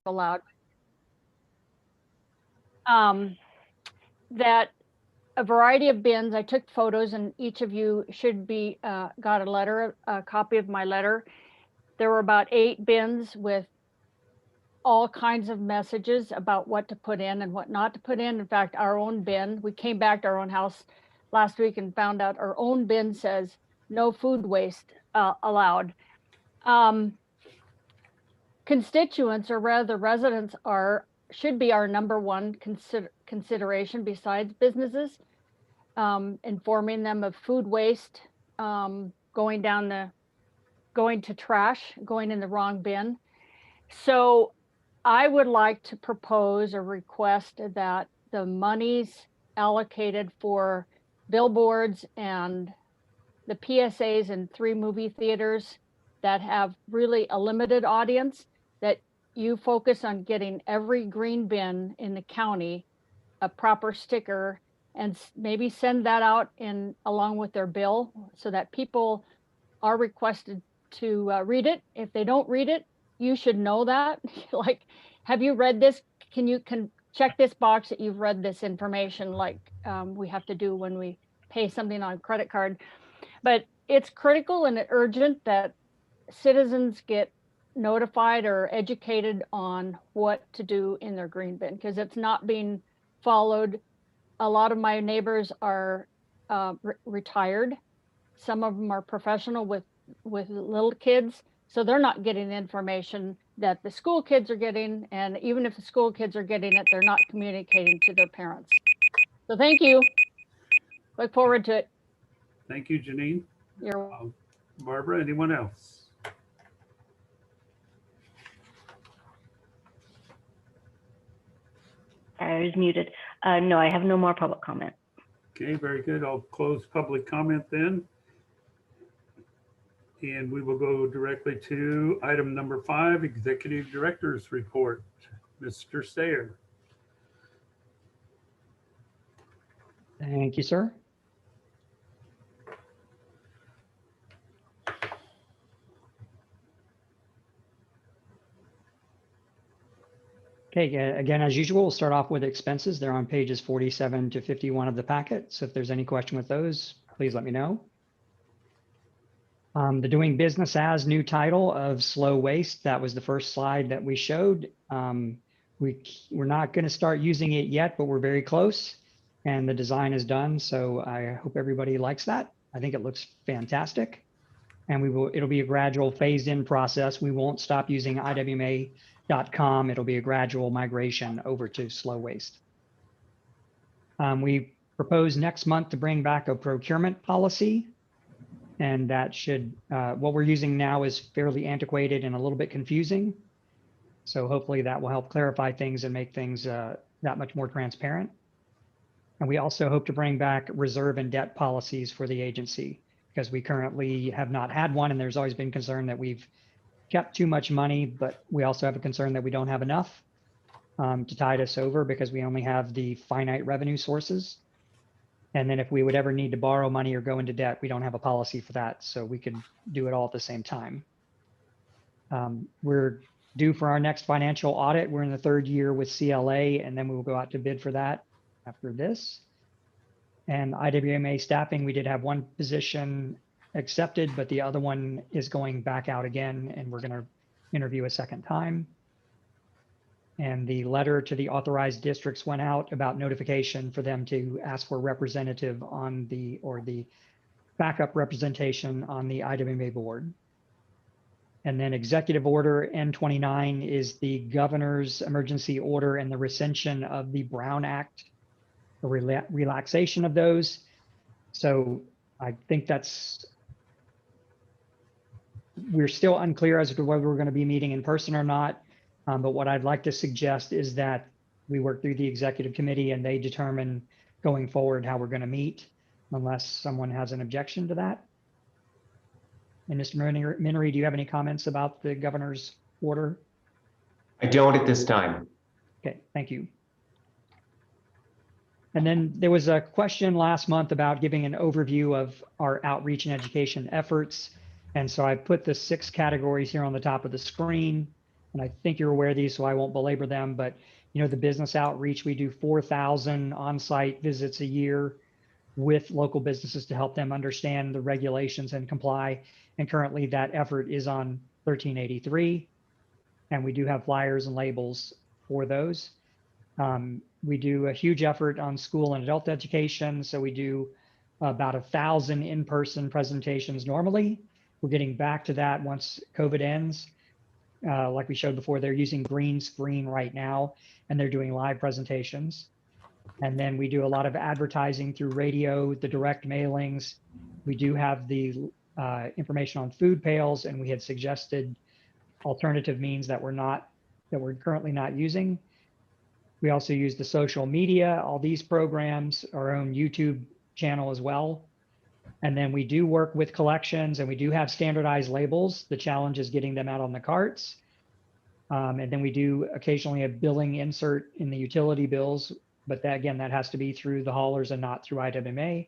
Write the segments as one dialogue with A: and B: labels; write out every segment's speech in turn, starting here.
A: allowed. That a variety of bins. I took photos, and each of you should be got a copy of my letter. There were about 8 bins with all kinds of messages about what to put in and what not to put in. In fact, our own bin, we came back to our own house last week and found out our own bin says no food waste allowed. Constituents, or rather residents, should be our number one consideration besides businesses. Informing them of food waste, going to trash, going in the wrong bin. So I would like to propose or request that the monies allocated for billboards and the PSAs in 3 movie theaters that have really a limited audience, that you focus on getting every green bin in the county a proper sticker, and maybe send that out along with their bill, so that people are requested to read it. If they don't read it, you should know that. Like, have you read this? Can check this box that you've read this information, like we have to do when we pay something on credit card. But it's critical and urgent that citizens get notified or educated on what to do in their green bin, because it's not being followed. A lot of my neighbors are retired. Some of them are professional with little kids, so they're not getting the information that the school kids are getting. And even if the school kids are getting it, they're not communicating to their parents. So thank you. Look forward to it.
B: Thank you, Janine.
A: You're
B: Barbara, anyone else?
C: I was muted. No, I have no more public comment.
B: Okay, very good. I'll close public comment then. And we will go directly to item number 5, Executive Director's Report. Mr. Sayer.
D: Thank you, sir. Okay, again, as usual, we'll start off with expenses. They're on pages 47 to 51 of the packet. So if there's any question with those, please let me know. The doing business as new title of slow waste, that was the first slide that we showed. We're not going to start using it yet, but we're very close and the design is done. So I hope everybody likes that. I think it looks fantastic. And it'll be a gradual phased in process. We won't stop using IWMA.com. It'll be a gradual migration over to slow waste. We propose next month to bring back a procurement policy. And that should, what we're using now is fairly antiquated and a little bit confusing. So hopefully that will help clarify things and make things that much more transparent. And we also hope to bring back reserve and debt policies for the agency, because we currently have not had one. And there's always been concern that we've kept too much money, but we also have a concern that we don't have enough to tide us over, because we only have the finite revenue sources. And then if we would ever need to borrow money or go into debt, we don't have a policy for that. So we could do it all at the same time. We're due for our next financial audit. We're in the 3rd year with CLA, and then we will go out to bid for that after this. And IWMA staffing, we did have one position accepted, but the other one is going back out again, and we're going to interview a second time. And the letter to the authorized districts went out about notification for them to ask for a representative on the backup representation on the IWMA board. And then executive order N29 is the governor's emergency order and the rescission of the Brown Act, the relaxation of those. So I think we're still unclear as to whether we're going to be meeting in person or not. But what I'd like to suggest is that we work through the executive committee and they determine going forward how we're going to meet, unless someone has an objection to that. And Mr. Minery, do you have any comments about the governor's order?
E: I don't at this time.
D: Okay, thank you. And then there was a question last month about giving an overview of our outreach and education efforts. And so I put the 6 categories here on the top of the screen. And I think you're aware of these, so I won't belabor them, but the business outreach, we do 4,000 on-site visits a year with local businesses to help them understand the regulations and comply. And currently that effort is on 1383. And we do have flyers and labels for those. We do a huge effort on school and adult education. So we do about 1,000 in-person presentations normally. We're getting back to that once COVID ends. Like we showed before, they're using green screen right now, and they're doing live presentations. And then we do a lot of advertising through radio, the direct mailings. We do have the information on food pails, and we had suggested alternative means that we're currently not using. We also use the social media, all these programs, our own YouTube channel as well. And then we do work with collections, and we do have standardized labels. The challenge is getting them out on the carts. And then we do occasionally a billing insert in the utility bills, but that, again, that has to be through the haulers and not through IWMA.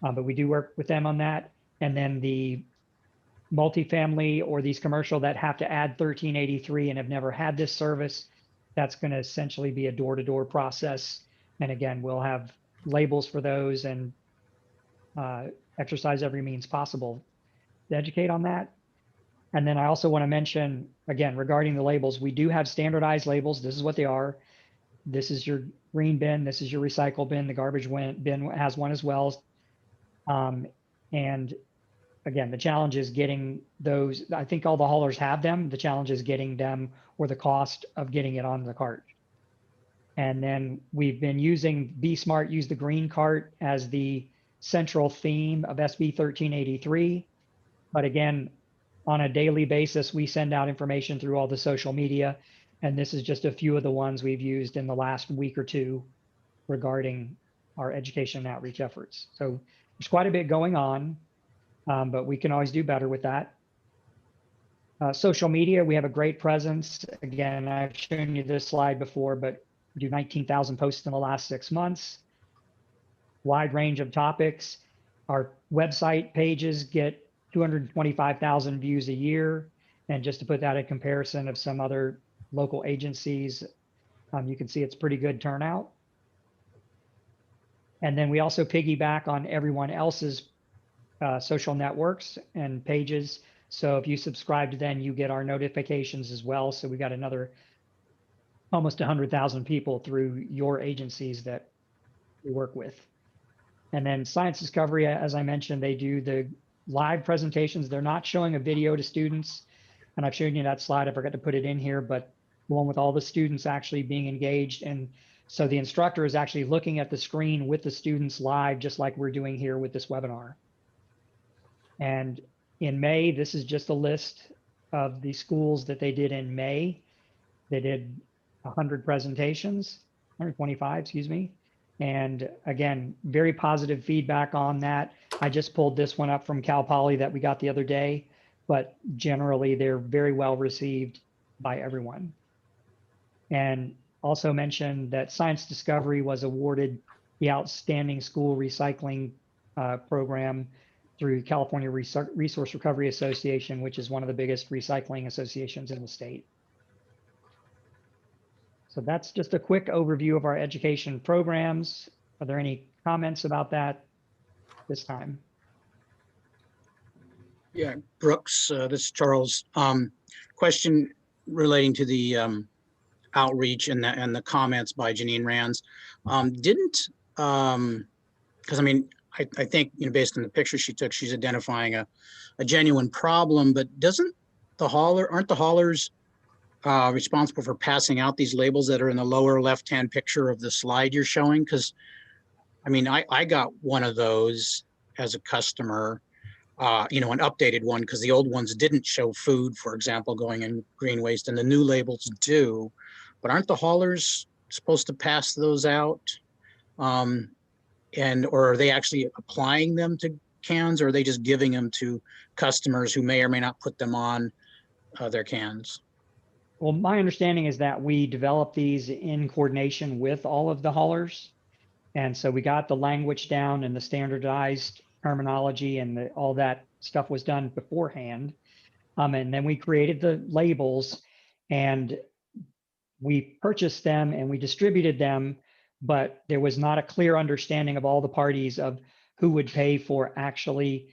D: But we do work with them on that. And then the multifamily or these commercial that have to add 1383 and have never had this service, that's going to essentially be a door-to-door process. And again, we'll have labels for those and exercise every means possible to educate on that. And then I also want to mention, again, regarding the labels, we do have standardized labels. This is what they are. This is your green bin. This is your recycle bin. The garbage bin has one as well. And again, the challenge is getting those. I think all the haulers have them. The challenge is getting them, or the cost of getting it on the cart. And then we've been using Be Smart, Use the Green Cart as the central theme of SB 1383. But again, on a daily basis, we send out information through all the social media. And this is just a few of the ones we've used in the last week or two regarding our education and outreach efforts. So there's quite a bit going on, but we can always do better with that. Social media, we have a great presence. Again, I've shown you this slide before, but we do 19,000 posts in the last 6 months. Wide range of topics. Our website pages get 225,000 views a year. And just to put that in comparison of some other local agencies, you can see it's pretty good turnout. And then we also piggyback on everyone else's social networks and pages. So if you subscribe to them, you get our notifications as well. So we got another almost 100,000 people through your agencies that we work with. And then Science Discovery, as I mentioned, they do the live presentations. They're not showing a video to students. And I've shown you that slide. I forgot to put it in here, but the one with all the students actually being engaged. And so the instructor is actually looking at the screen with the students live, just like we're doing here with this webinar. And in May, this is just a list of the schools that they did in May. They did 100 presentations, 125, excuse me. And again, very positive feedback on that. I just pulled this one up from Cal Poly that we got the other day, but generally they're very well received by everyone. And also mentioned that Science Discovery was awarded the Outstanding School Recycling Program through California Resource Recovery Association, which is one of the biggest recycling associations in the state. So that's just a quick overview of our education programs. Are there any comments about that this time?
F: Yeah, Brooks, this is Charles. Question relating to the outreach and the comments by Janine Rands. Because I mean, I think, based on the picture she took, she's identifying a genuine problem, but aren't the haulers responsible for passing out these labels that are in the lower left-hand picture of the slide you're showing? Because I mean, I got one of those as a customer, an updated one, because the old ones didn't show food, for example, going in green waste, and the new labels do. But aren't the haulers supposed to pass those out? Or are they actually applying them to cans, or are they just giving them to customers who may or may not put them on their cans?
D: Well, my understanding is that we developed these in coordination with all of the haulers. And so we got the language down and the standardized terminology, and all that stuff was done beforehand. And then we created the labels. And we purchased them and we distributed them, but there was not a clear understanding of all the parties of who would pay for actually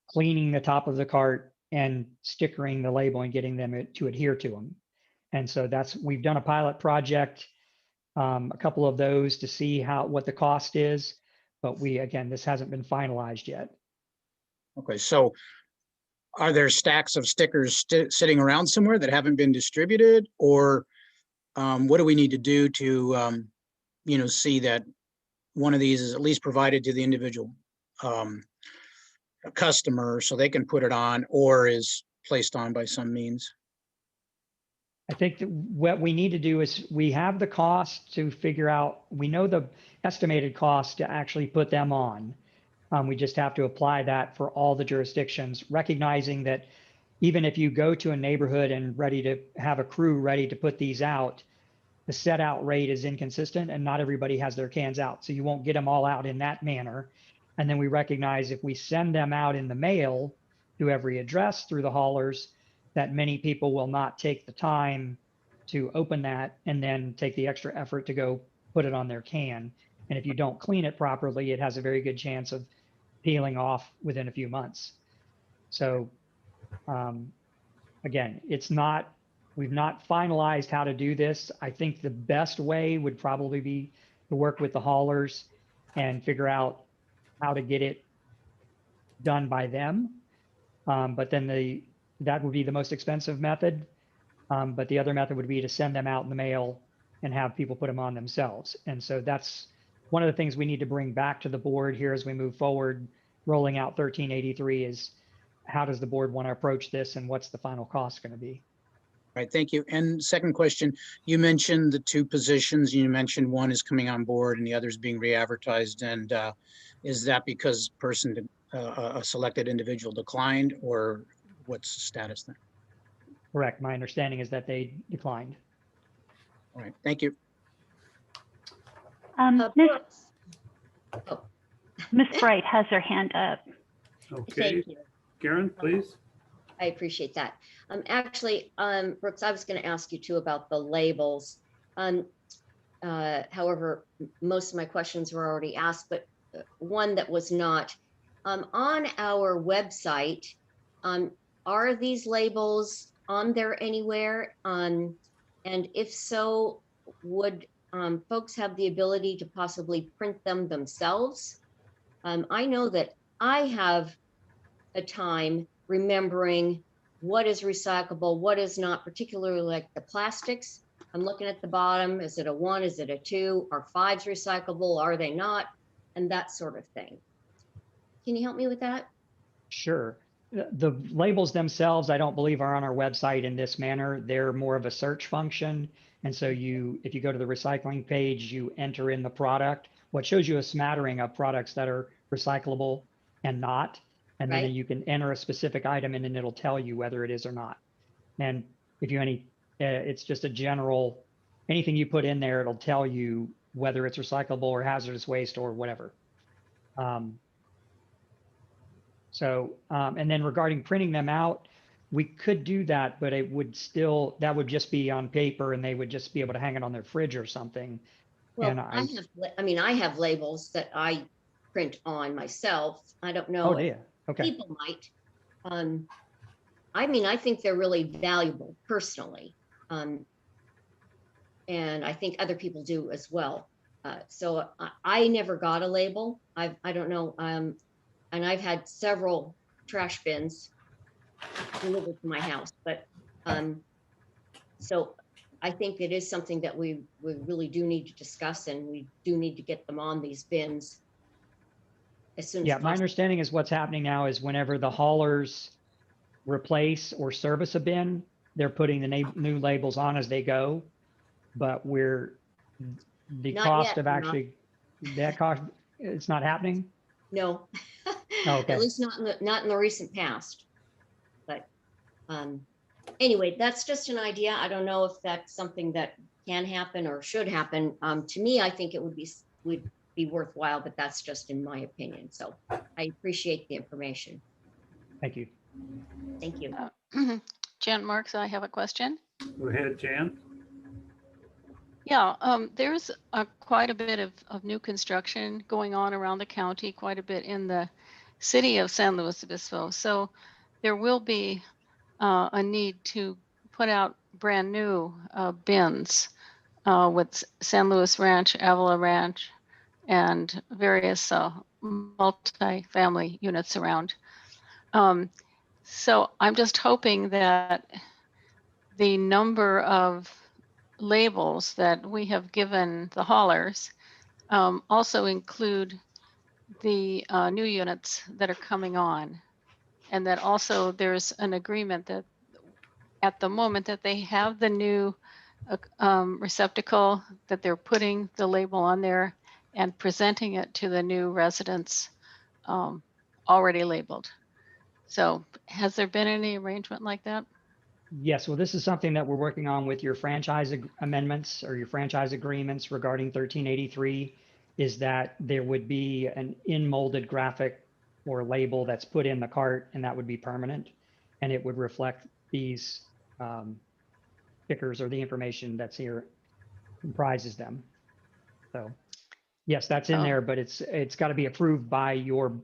D: cleaning the top of the cart and stickering the label and getting them to adhere to them. And so we've done a pilot project, a couple of those to see what the cost is, but again, this hasn't been finalized yet.
F: Okay, so are there stacks of stickers sitting around somewhere that haven't been distributed, or what do we need to do to, see that one of these is at least provided to the individual customer so they can put it on, or is placed on by some means?
D: I think that what we need to do is we have the cost to figure out, we know the estimated cost to actually put them on. We just have to apply that for all the jurisdictions, recognizing that even if you go to a neighborhood and ready to have a crew ready to put these out, the set out rate is inconsistent and not everybody has their cans out. So you won't get them all out in that manner. And then we recognize if we send them out in the mail to every address through the haulers, that many people will not take the time to open that and then take the extra effort to go put it on their can. And if you don't clean it properly, it has a very good chance of peeling off within a few months. So again, we've not finalized how to do this. I think the best way would probably be to work with the haulers and figure out how to get it done by them. But then that would be the most expensive method. But the other method would be to send them out in the mail and have people put them on themselves. And so that's one of the things we need to bring back to the board here as we move forward, rolling out 1383 is how does the board want to approach this and what's the final cost going to be?
F: Right, thank you. And second question, you mentioned the two positions. You mentioned one is coming on board and the other is being re-advertised. And is that because a selected individual declined, or what's the status there?
D: Correct. My understanding is that they declined.
F: All right, thank you.
C: Ms. Bright has her hand up.
B: Okay,
G: Thank you.
B: Karen, please.
G: I appreciate that. Actually, Brooks, I was going to ask you too about the labels. However, most of my questions were already asked, but one that was not. On our website, are these labels on there anywhere? And if so, would folks have the ability to possibly print them themselves? I know that I have a time remembering what is recyclable, what is not, particularly like the plastics. I'm looking at the bottom. Is it a 1? Is it a 2? Are 5s recyclable? Are they not? And that sort of thing. Can you help me with that?
D: Sure. The labels themselves, I don't believe are on our website in this manner. They're more of a search function. And so if you go to the recycling page, you enter in the product, what shows you a smattering of products that are recyclable and not. And then
G: Right.
D: you can enter a specific item and then it'll tell you whether it is or not. And if it's just a general, anything you put in there, it'll tell you whether it's recyclable or hazardous waste or whatever. And then regarding printing them out, we could do that, but that would just be on paper and they would just be able to hang it on their fridge or something.
G: Well,
D: And
G: I have labels that I print on myself. I don't know.
D: Oh, yeah. Okay.
G: People might. I think they're really valuable personally. And I think other people do as well. So I never got a label. I don't know. And I've had several trash bins delivered to my house, but so I think it is something that we really do need to discuss, and we do need to get them on these bins as soon as
D: Yeah,
G: possible.
D: my understanding is what's happening now is whenever the haulers replace or service a bin, they're putting the new labels on as they go. But the
G: Not
D: cost
G: yet,
D: of
G: no.
D: actually that cost, it's not happening.
G: No,
D: Oh, okay.
G: at least not in the recent past. But anyway, that's just an idea. I don't know if that's something that can happen or should happen. To me, I think it would be worthwhile, but that's just in my opinion. So I appreciate the information.
D: Thank you.
G: Thank you.
H: Jan Marks, I have a question.
B: Go ahead, Jan.
H: Yeah, there's quite a bit of new construction going on around the county, quite a bit in the city of San Luis Obispo. So there will be a need to put out brand new bins with San Luis Ranch, Avila Ranch, and various multi-family units around. So I'm just hoping that the number of labels that we have given the haulers also include the new units that are coming on. And that also there's an agreement that at the moment that they have the new receptacle, that they're putting the label on there and presenting it to the new residents already labeled. So has there been any arrangement like that?
D: Yes, well, this is something that we're working on with your franchise amendments or your franchise agreements regarding 1383, is that there would be an in-molded graphic or label that's put in the cart, and that would be permanent, and it would reflect these stickers or the information that's here comprises them. So yes, that's in
H: Oh.
D: there, but it's got to be approved by your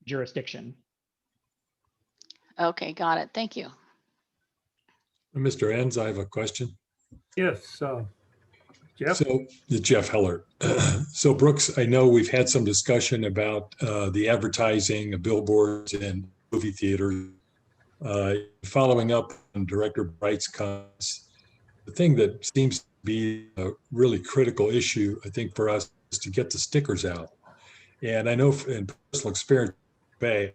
D: jurisdiction.
H: Okay, got it. Thank you.
I: Mr. Enns, I have a question.
B: Yes, Jeff?
I: So, Jeff Heller. So Brooks, I know we've had some discussion about the advertising of billboards and movie theaters. Following up on Director Bright's comments, the thing that seems to be a really critical issue, I think, for us is to get the stickers out. And I know in personal experience, I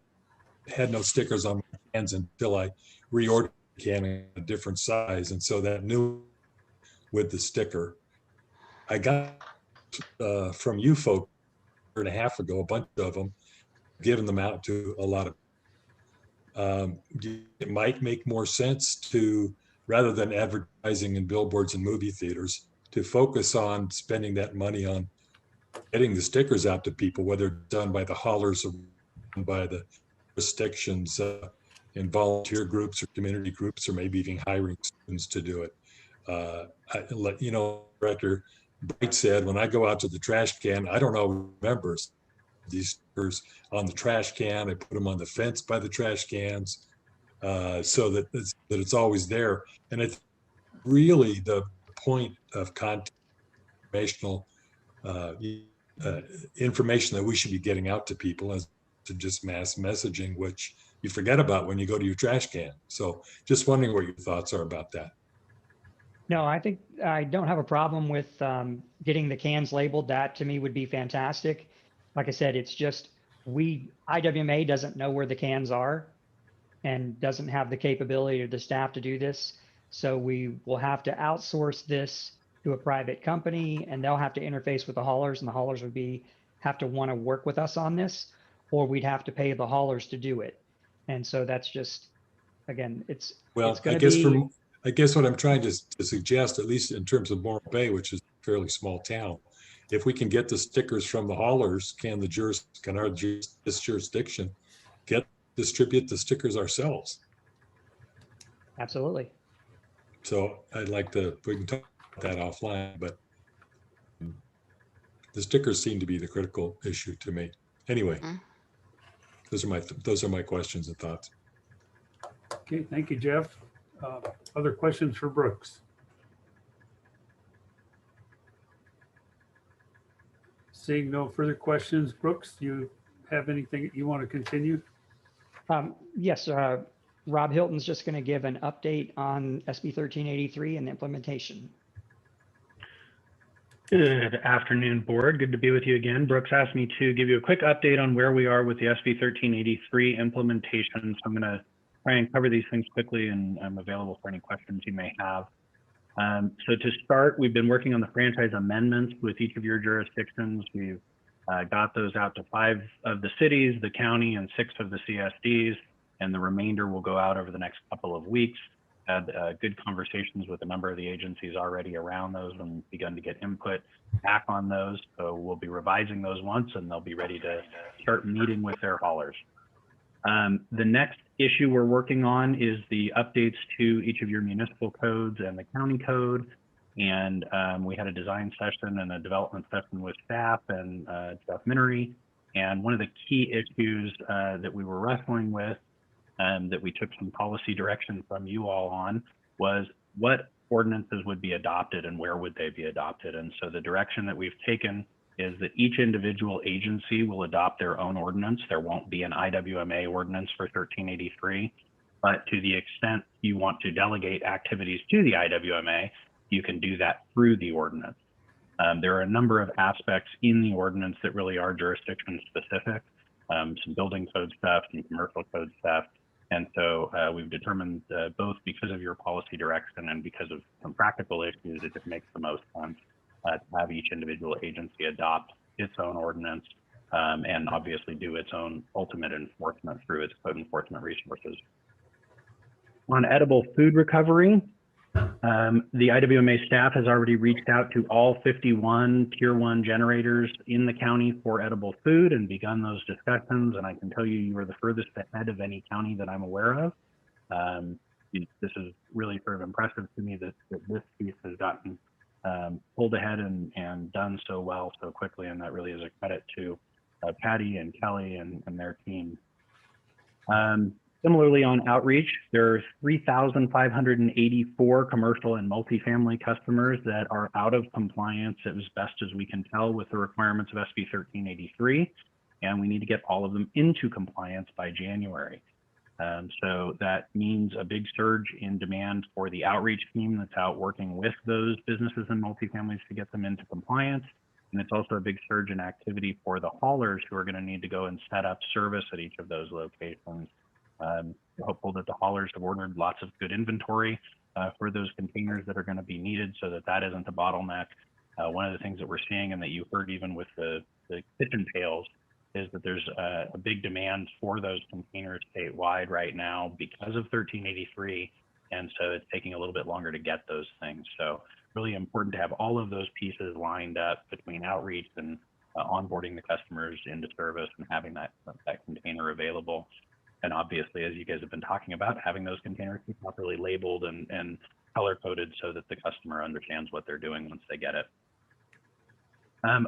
I: had no stickers on my hands until I reordered the can in a different size. And so that new with the sticker, I got from you folks a year and a half ago, a bunch of them, giving them out to a lot of. It might make more sense to, rather than advertising in billboards and movie theaters, to focus on spending that money on getting the stickers out to people, whether done by the haulers or by the jurisdictions in volunteer groups or community groups, or maybe even hiring students to do it. Director Bright said, when I go out to the trash can, I don't know members these stickers on the trash can. I put them on the fence by the trash cans so that it's always there. And it's really the point of content, information that we should be getting out to people, as to just mass messaging, which you forget about when you go to your trash can. So just wondering what your thoughts are about that.
D: No, I think I don't have a problem with getting the cans labeled. That to me would be fantastic. Like I said, it's just IWMA doesn't know where the cans are and doesn't have the capability or the staff to do this. So we will have to outsource this to a private company, and they'll have to interface with the haulers, and the haulers would have to want to work with us on this, or we'd have to pay the haulers to do it. And so that's just, again, it's going to be.
I: I guess what I'm trying to suggest, at least in terms of Morro Bay, which is a fairly small town, if we can get the stickers from the haulers, can our jurisdiction distribute the stickers ourselves?
D: Absolutely.
I: So we can talk about that offline, but the stickers seem to be the critical issue to me. Anyway, those are my questions and thoughts.
B: Okay, thank you, Jeff. Other questions for Brooks? Seeing no further questions, Brooks, do you have anything you want to continue?
D: Yes, Rob Hilton's just going to give an update on SB 1383 and the implementation.
J: Good afternoon, board. Good to be with you again. Brooks asked me to give you a quick update on where we are with the SB 1383 implementation. So I'm going to try and cover these things quickly, and I'm available for any questions you may have. So to start, we've been working on the franchise amendments with each of your jurisdictions. We've got those out to 5 of the cities, the county, and 6 of the CSDs, and the remainder will go out over the next couple of weeks. Had good conversations with a number of the agencies already around those and begun to get input back on those. So we'll be revising those once, and they'll be ready to start meeting with their haulers. The next issue we're working on is the updates to each of your municipal codes and the county code. And we had a design session and a development session with staff and Jeff Minery. And one of the key issues that we were wrestling with that we took some policy direction from you all on was what ordinances would be adopted and where would they be adopted. And so the direction that we've taken is that each individual agency will adopt their own ordinance. There won't be an IWMA ordinance for 1383, but to the extent you want to delegate activities to the IWMA, you can do that through the ordinance. There are a number of aspects in the ordinance that really are jurisdiction specific, some building code stuff, some commercial code stuff. And so we've determined both because of your policy direction and because of some practical issues, it just makes the most sense to have each individual agency adopt its own ordinance and obviously do its own ultimate enforcement through its code enforcement resources. On edible food recovery, the IWMA staff has already reached out to all 51 Tier 1 generators in the county for edible food and begun those discussions. And I can tell you, you are the furthest ahead of any county that I'm aware of. This is really sort of impressive to me that this piece has gotten pulled ahead and done so well so quickly. And that really is a credit to Patty and Kelly and their team. Similarly, on outreach, there are 3,584 commercial and multifamily customers that are out of compliance as best as we can tell with the requirements of SB 1383, and we need to get all of them into compliance by January. So that means a big surge in demand for the outreach team that's out working with those businesses and multifamilies to get them into compliance. And it's also a big surge in activity for the haulers who are going to need to go and set up service at each of those locations. Hopeful that the haulers have ordered lots of good inventory for those containers that are going to be needed so that that isn't a bottleneck. One of the things that we're seeing and that you heard even with the kitchen pails is that there's a big demand for those containers statewide right now because of 1383. And so it's taking a little bit longer to get those things. So really important to have all of those pieces lined up between outreach and onboarding the customers into service and having that container available. And obviously, as you guys have been talking about, having those containers be properly labeled and color coded so that the customer understands what they're doing once they get it.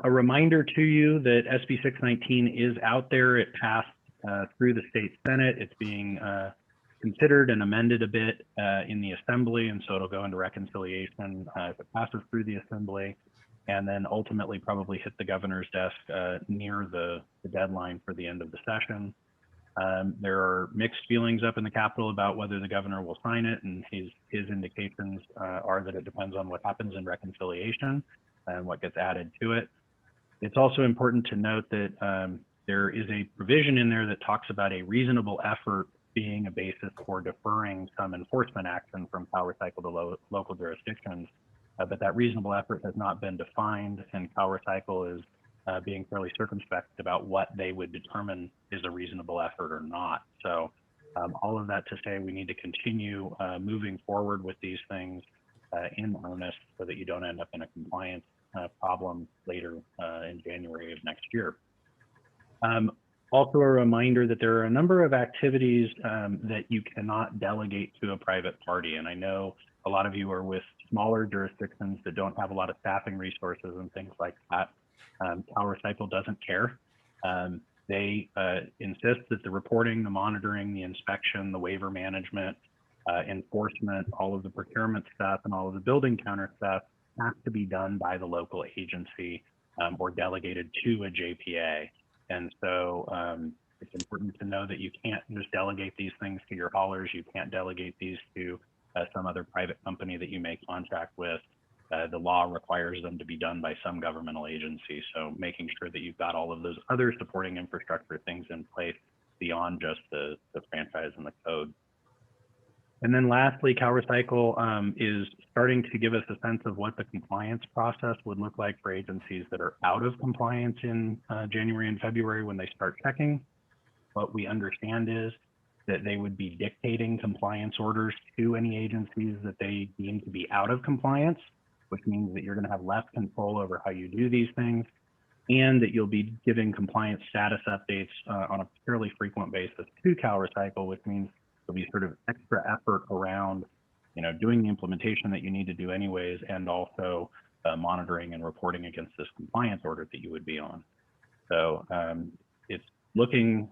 J: A reminder to you that SB 619 is out there. It passed through the state Senate. It's being considered and amended a bit in the Assembly, and so it'll go into reconciliation if it passes through the Assembly, and then ultimately probably hit the governor's desk near the deadline for the end of the session. There are mixed feelings up in the Capitol about whether the governor will sign it, and his indications are that it depends on what happens in reconciliation and what gets added to it. It's also important to note that there is a provision in there that talks about a reasonable effort being a basis for deferring some enforcement action from CalRecycle to local jurisdictions, but that reasonable effort has not been defined, and CalRecycle is being fairly circumspect about what they would determine is a reasonable effort or not. So all of that to say, we need to continue moving forward with these things in earnest so that you don't end up in a compliance problem later in January of next year. Also a reminder that there are a number of activities that you cannot delegate to a private party. And I know a lot of you are with smaller jurisdictions that don't have a lot of staffing resources and things like that. CalRecycle doesn't care. They insist that the reporting, the monitoring, the inspection, the waiver management, enforcement, all of the procurement stuff and all of the building counter stuff has to be done by the local agency or delegated to a JPA. And so it's important to know that you can't just delegate these things to your haulers. You can't delegate these to some other private company that you may contract with. The law requires them to be done by some governmental agency. So making sure that you've got all of those other supporting infrastructure things in place beyond just the franchise and the code. And then lastly, CalRecycle is starting to give us a sense of what the compliance process would look like for agencies that are out of compliance in January and February when they start checking. What we understand is that they would be dictating compliance orders to any agencies that they deem to be out of compliance, which means that you're going to have less control over how you do these things. and that you'll be giving compliance status updates on a fairly frequent basis to CalRecycle, which means there'll be sort of extra effort around, doing the implementation that you need to do anyways, and also monitoring and reporting against this compliance order that you would be on. So it's looking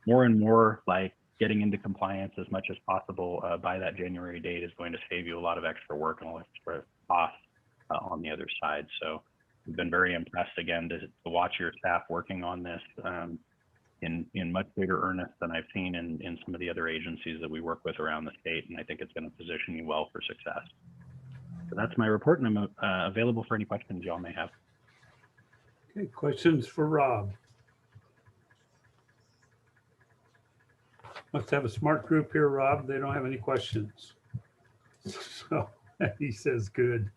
J: more and more like getting into compliance as much as possible by that January date is going to save you a lot of extra work and extra costs on the other side. So we've been very impressed again to watch your staff working on this in much bigger earnest than I've seen in some of the other agencies that we work with around the state. And I think it's going to position you well for success. So that's my report, and I'm available for any questions y'all may have.
B: Okay, questions for Rob? Must have a smart group here, Rob. They don't have any questions. So he says good.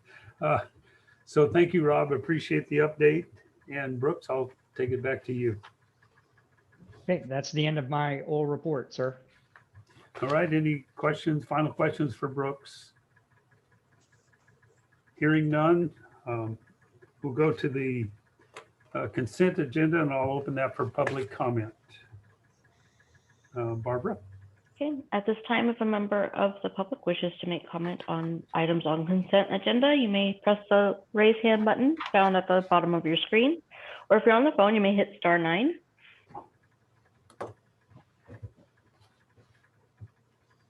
B: So thank you, Rob. Appreciate the update. And Brooks, I'll take it back to you.
D: Okay, that's the end of my oral report, sir.
B: All right, any questions, final questions for Brooks? Hearing none, we'll go to the consent agenda, and I'll open that for public comment. Barbara?
K: Okay, at this time, if a member of the public wishes to make comment on items on consent agenda, you may press the raise hand button found at the bottom of your screen. Or if you're on the phone, you may hit *9.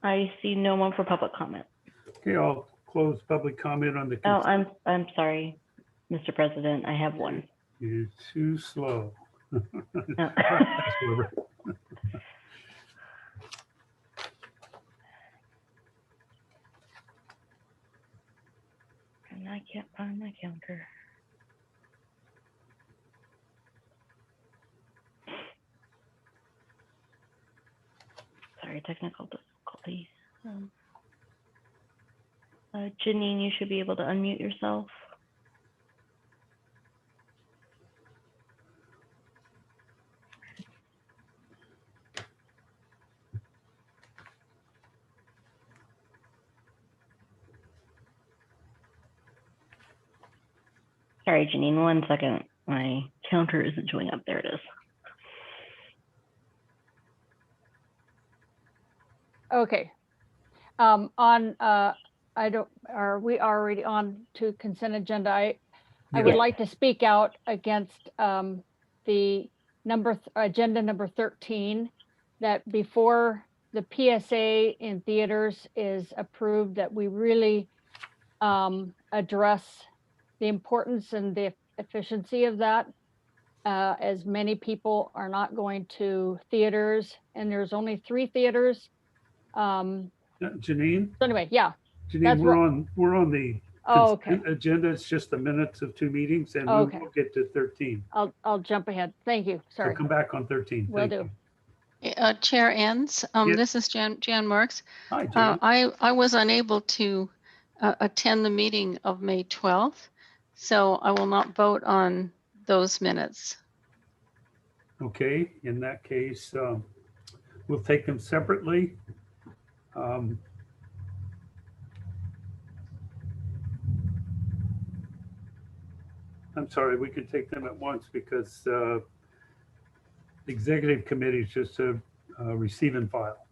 K: I see no one for public comment.
B: Okay, I'll close public comment on the
K: Oh,
B: consent.
K: I'm sorry, Mr. President, I have one.
B: You're too slow.
K: Oh.
B: Thanks, Barbara.
K: And I can't find my counter. Sorry, technical difficulty. Janine, you should be able to unmute yourself. Sorry, Janine, 1 second. My counter isn't showing up. There it is.
A: Okay. Are we already on to consent agenda? I would like to speak out against the agenda number 13, that before the PSA in theaters is approved, that we really address the importance and the efficiency of that, as many people are not going to theaters, and there's only 3 theaters.
B: Janine?
A: So anyway, yeah.
B: Janine,
A: That's
B: we're on the
A: Oh, okay.
B: consent agenda. It's just the minutes of 2 meetings, and
A: Okay.
B: we'll get to 13.
A: I'll jump ahead. Thank you.
B: So
A: Sorry.
B: come back on 13.
A: Will
B: Thank
A: do.
B: you.
H: Chair Enns,
B: Yes.
H: this is Jan Marks.
B: Hi, Jan.
H: I was unable to attend the meeting of May 12th, so I will not vote on those minutes.
B: Okay, in that case, we'll take them separately. I'm sorry, we can take them at once because the executive committee is just a receive and file.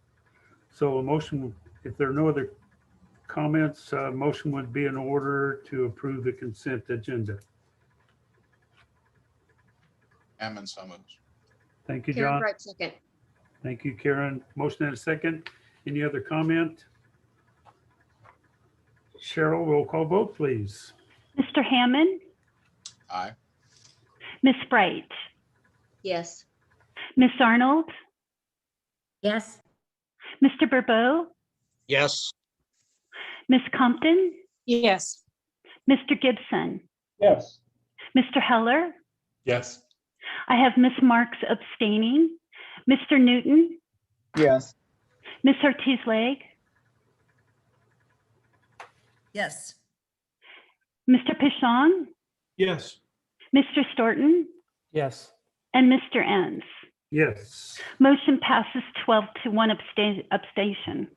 B: So a motion, if there are no other comments, motion would be in order to approve the consent agenda.
L: Hammond, so moved.
B: Thank you,
G: Karen
B: John.
G: Bright, second.
B: Thank you, Karen. Motion and a second. Any other comment? Cheryl, roll call vote, please.
C: Mr. Hammond,
L: Aye.
C: Ms. Bright,
G: Yes.
C: Ms. Arnold,
M: Yes.
C: Mr. Burbeau,
F: Yes.
C: Ms. Compton,
M: Yes.
C: Mr. Gibson,
J: Yes.
C: Mr. Heller.
I: Yes.
C: I have Ms. Marks abstaining, Mr. Newton,
J: Yes.
C: Ms. Ortiz-Leg,
M: Yes.
C: Mr. Pichon,
J: Yes.
C: Mr. Storton,
J: Yes.
C: and Mr. Enns.
B: Yes.
C: Motion passes 12 to 1 abstention.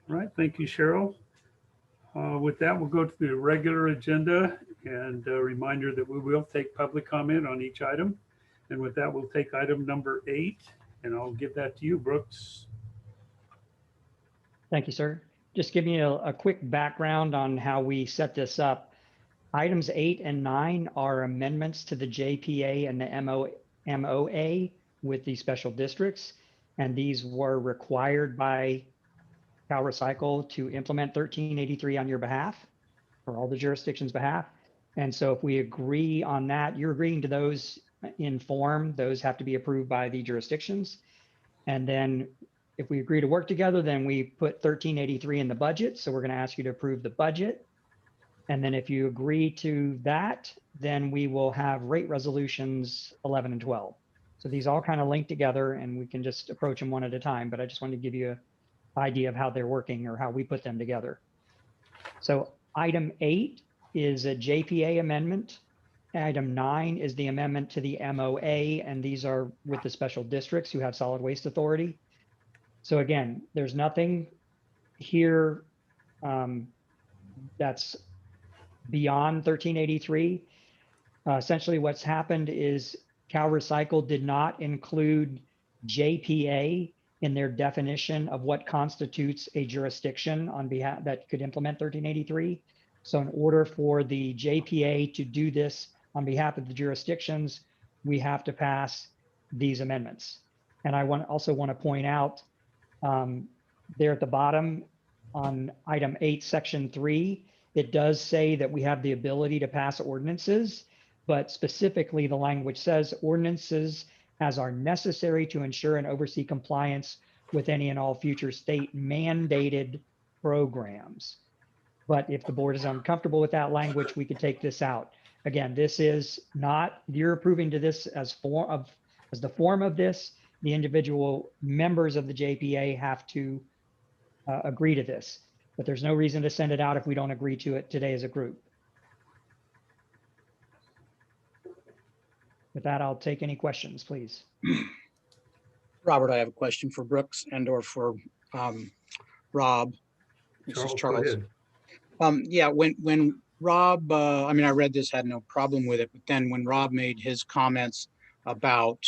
B: All right, thank you, Cheryl. With that, we'll go to the regular agenda, And a reminder that we will take public comment on each item. And with that, we'll take item number 8, and I'll give that to you, Brooks.
D: Thank you, sir. Just give me a quick background on how we set this up. Items 8 and 9 are amendments to the JPA and the MOA with the special districts. And these were required by Cal Recycle to implement 1383 on your behalf, for all the jurisdictions' behalf. And so if we agree on that, you're agreeing to those in form, those have to be approved by the jurisdictions. And then if we agree to work together, then we put 1383 in the budget. So we're going to ask you to approve the budget. And then if you agree to that, then we will have rate resolutions 11 and 12. So these all kind of link together and we can just approach them one at a time, but I just wanted to give you an idea of how they're working or how we put them together. So item 8 is a JPA amendment. Item 9 is the amendment to the MOA, and these are with the special districts who have solid waste authority. So again, there's nothing here that's beyond 1383. Essentially what's happened is Cal Recycle did not include JPA in their definition of what constitutes a jurisdiction on behalf that could implement 1383. So in order for the JPA to do this on behalf of the jurisdictions, we have to pass these amendments. And I also want to point out there at the bottom on item 8, section 3, it does say that we have the ability to pass ordinances, but specifically the language says ordinances as are necessary to ensure and oversee compliance with any and all future state mandated programs. But if the board is uncomfortable with that language, we could take this out. Again, this is not, you're approving to this as the form of this. The individual members of the JPA have to agree to this, but there's no reason to send it out if we don't agree to it today as a group. With that, I'll take any questions, please.
F: Robert, I have a question for Brooks and or for Rob. This is
B: Charles, go
F: Charles. Yeah, when Rob, I mean, I read this, had no problem with it, but then when Rob made his comments about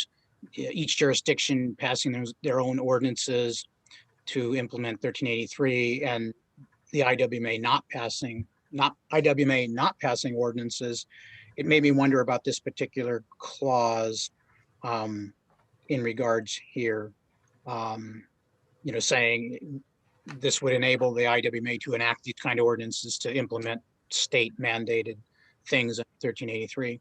F: each jurisdiction passing their own ordinances to implement 1383 and the IWMA not passing ordinances, it made me wonder about this particular clause in regards here, you know, saying this would enable the IWMA to enact these kind of ordinances to implement state mandated things in 1383.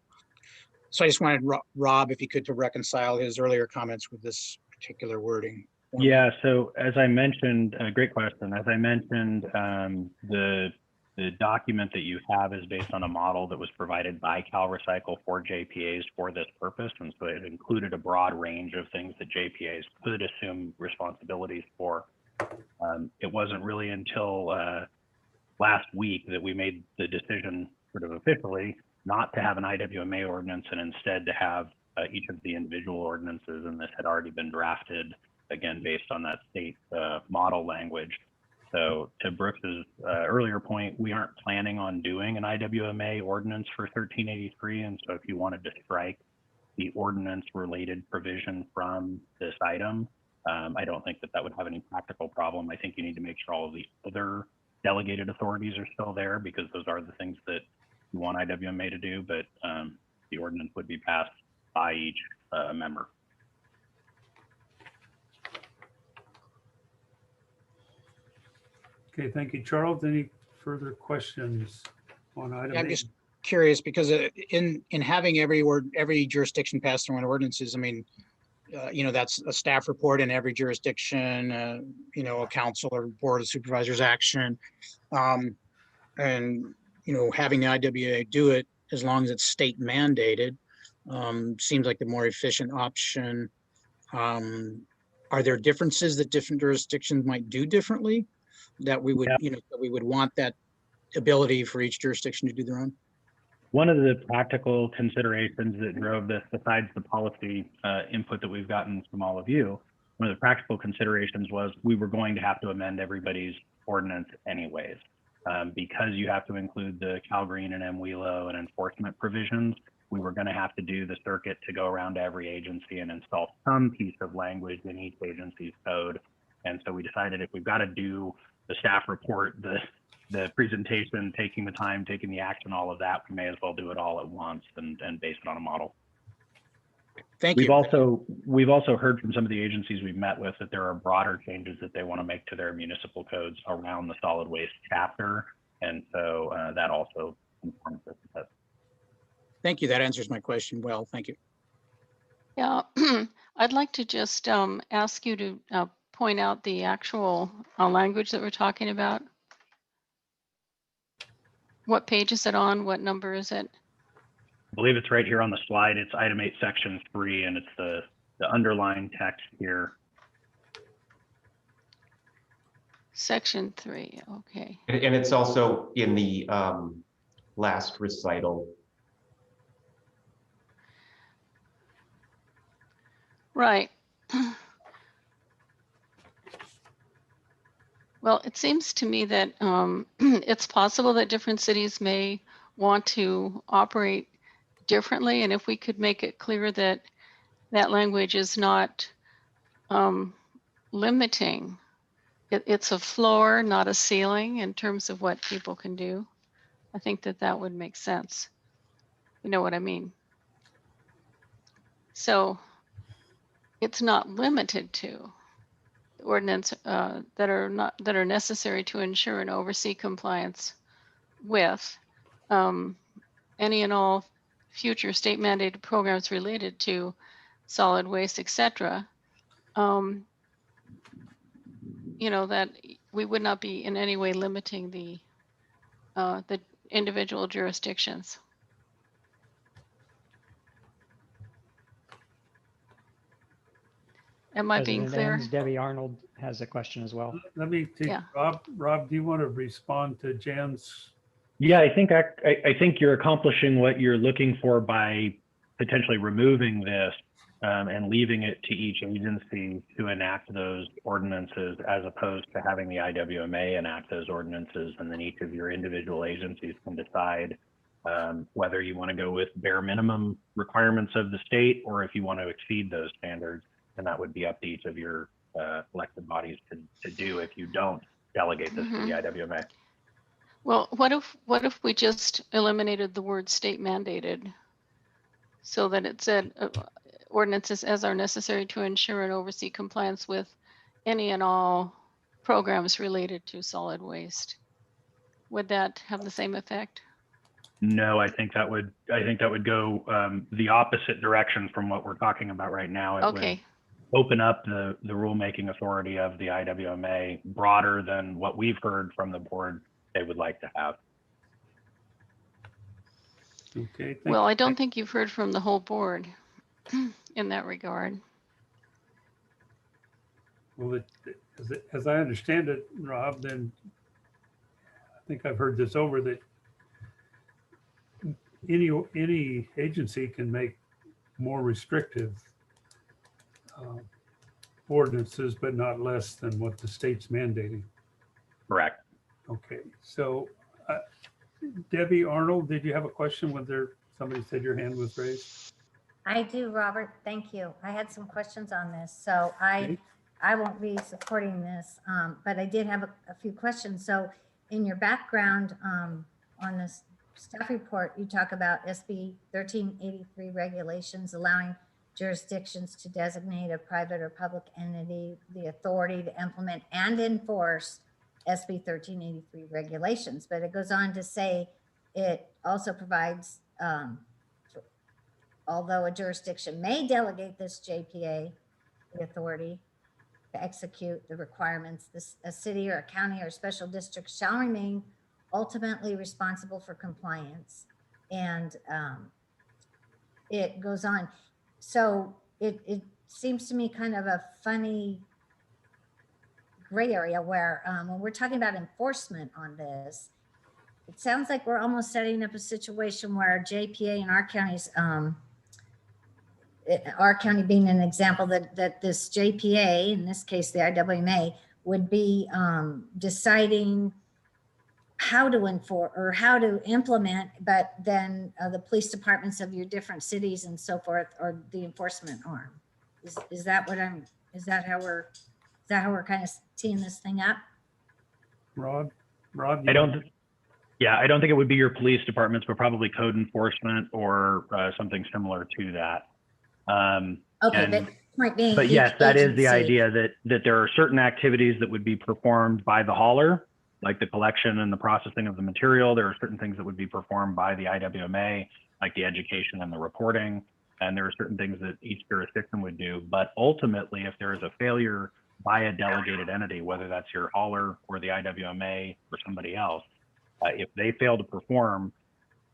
F: So I just wanted Rob, if he could, to reconcile his earlier comments with this particular wording.
J: Yeah, so as I mentioned, great question. As I mentioned, the document that you have is based on a model that was provided by Cal Recycle for JPAs for this purpose. And so it included a broad range of things that JPAs could assume responsibilities for. It wasn't really until last week that we made the decision sort of officially not to have an IWMA ordinance and instead to have each of the individual ordinances, and this had already been drafted, again, based on that state model language. So to Brooks's earlier point, we aren't planning on doing an IWMA ordinance for 1383. And so if you wanted to strike the ordinance related provision from this item, I don't think that that would have any practical problem. I think you need to make sure all of the other delegated authorities are still there because those are the things that you want IWMA to do, but the ordinance would be passed by each member.
B: Okay, thank you, Charles. Any further questions on item 8?
F: I'm just curious because in having every jurisdiction pass their own ordinances, I mean, you know, that's a staff report in every jurisdiction, you know, a council or board of supervisors action. And, you know, having the IWA do it as long as it's state mandated seems like the more efficient option. Are there differences that different jurisdictions might do differently that we would, you know, that we would want that ability for each jurisdiction to do their own?
J: One of the practical considerations that drove this, besides the policy input that we've gotten from all of you, one of the practical considerations was we were going to have to amend everybody's ordinance anyways. Because you have to include the CalGreen and MWELO and enforcement provisions, we were going to have to do the circuit to go around to every agency and install some piece of language in each agency's code. And so we decided if we've got to do the staff report, the presentation, taking the time, taking the action, all of that, we may as well do it all at once and base it on a model.
F: Thank
J: We've
F: you.
J: also heard from some of the agencies we've met with that there are broader changes that they want to make to their municipal codes around the solid waste chapter. And so that also informs this.
F: Thank you. That answers my question well. Thank you.
H: Yeah, I'd like to just ask you to point out the actual language that we're talking about. What page is it on? What number is it?
J: I believe it's right here on the slide. It's item 8, section 3, and it's the underlying text here.
H: Section 3, okay.
E: And it's also in the last recital.
H: Right. Well, it seems to me that it's possible that different cities may want to operate differently. And if we could make it clear that that language is not limiting, it's a floor, not a ceiling in terms of what people can do. I think that that would make sense. You know what I mean? So it's not limited to ordinance that are necessary to ensure and oversee compliance with any and all future state mandated programs related to solid waste, etc. You know, that we would not be in any way limiting the individual jurisdictions. Am I being
D: President
H: clear?
D: Enns, Debbie Arnold has a question as well.
B: Let me take
H: Yeah.
B: Rob, do you want to respond to Jan's?
J: Yeah, I think you're accomplishing what you're looking for by potentially removing this and leaving it to each agency to enact those ordinances, as opposed to having the IWMA enact those ordinances, and then each of your individual agencies can decide whether you want to go with bare minimum requirements of the state or if you want to exceed those standards. And that would be up to each of your elected bodies to do if you don't delegate this to the IWMA.
H: Well, what if we just eliminated the word state mandated so that it said ordinances as are necessary to ensure and oversee compliance with any and all programs related to solid waste? Would that have the same effect?
J: No, I think that would go the opposite direction from what we're talking about right now. It
H: Okay.
J: would open up the rulemaking authority of the IWMA broader than what we've heard from the board they would like to have.
B: Okay.
H: Well, I don't think you've heard from the whole board in that regard.
B: Well, as I understand it, Rob, then I think I've heard this over, that any agency can make more restrictive ordinances, but not less than what the state's mandating.
J: Correct.
B: Okay, so Debbie Arnold, did you have a question when somebody said your hand was raised?
M: I do, Robert. Thank you. I had some questions on this, so I won't be supporting this, but I did have a few questions. So in your background on this staff report, you talk about SB 1383 regulations allowing jurisdictions to designate a private or public entity the authority to implement and enforce SB 1383 regulations. But it goes on to say it also provides, although a jurisdiction may delegate this JPA the authority to execute the requirements, a city or a county or a special district shall remain ultimately responsible for compliance. And it goes on. So it seems to me kind of a funny gray area where when we're talking about enforcement on this, it sounds like we're almost setting up a situation where JPA in our counties, our county being an example, that this JPA, in this case the IWMA, would be deciding how to enforce or how to implement, but then the police departments of your different cities and so forth are the enforcement arm. Is that what is that how we're kind of teeing this thing up?
B: Rob,
J: I don't think it would be your police departments, but probably code enforcement or something similar to that.
M: Okay, but point being,
J: but yes, that is the
M: agency-
J: idea that there are certain activities that would be performed by the hauler, like the collection and the processing of the material. There are certain things that would be performed by the IWMA, like the education and the reporting. And there are certain things that each jurisdiction would do. But ultimately, if there is a failure by a delegated entity, whether that's your hauler or the IWMA or somebody else, if they fail to perform,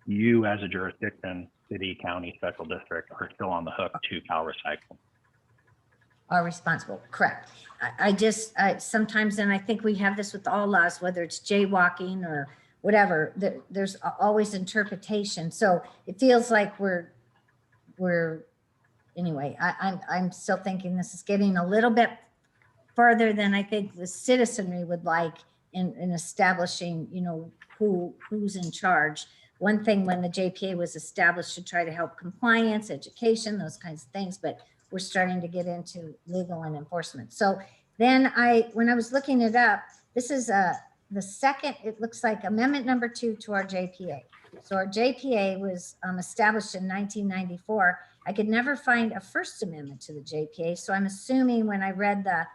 J: you as a jurisdiction, city, county, special district, are still on the hook to Cal Recycle.
M: Are responsible, correct. I sometimes, and I think we have this with all laws, whether it's jaywalking or whatever, there's always interpretation. So it feels like anyway, I'm still thinking this is getting a little bit further than I think the citizenry would like in establishing, who's in charge. One thing when the JPA was established to try to help compliance, education, those kinds of things, but we're starting to get into legal and enforcement. So then when I was looking it up, this is the second, it looks like amendment number 2 to our JPA. So our JPA was established in 1994. I could never find a first amendment to the JPA. So I'm assuming when I read the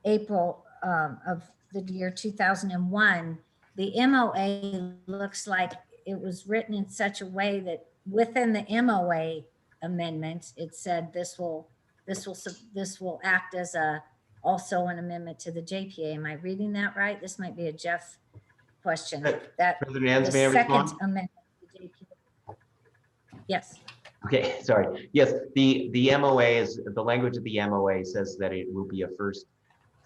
M: April of the year 2001, the MOA looks like it was written in such a way that within the MOA amendment, it said this will act as also an amendment to the JPA. Am I reading that right? This might be a Jeff question. That
E: President Ans,
M: the
E: may I
M: second
E: respond?
M: amendment to the JPA. Yes.
E: Okay, sorry. Yes, the MOA is, the language of the MOA says that it will be a first,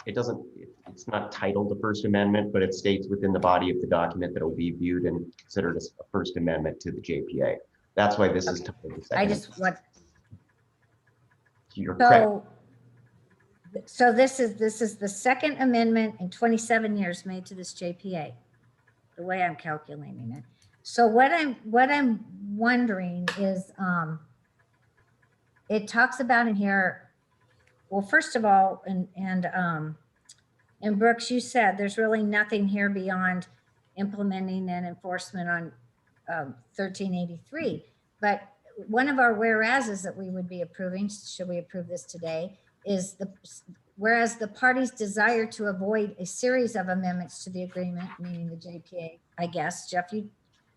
E: it's not titled the First Amendment, but it states within the body of the document that it will be viewed and considered as a First Amendment to the JPA. That's why this is titled the Second.
M: I just want.
E: You're correct.
M: So this is the second amendment in 27 years made to this JPA, the way I'm calculating it. So what I'm wondering is, it talks about in here, well, first of all, and Brooks, you said there's really nothing here beyond implementing and enforcement on 1383. But one of our whereases that we would be approving, should we approve this today, is whereas the parties desire to avoid a series of amendments to the agreement, meaning the JPA, I guess, Jeff, you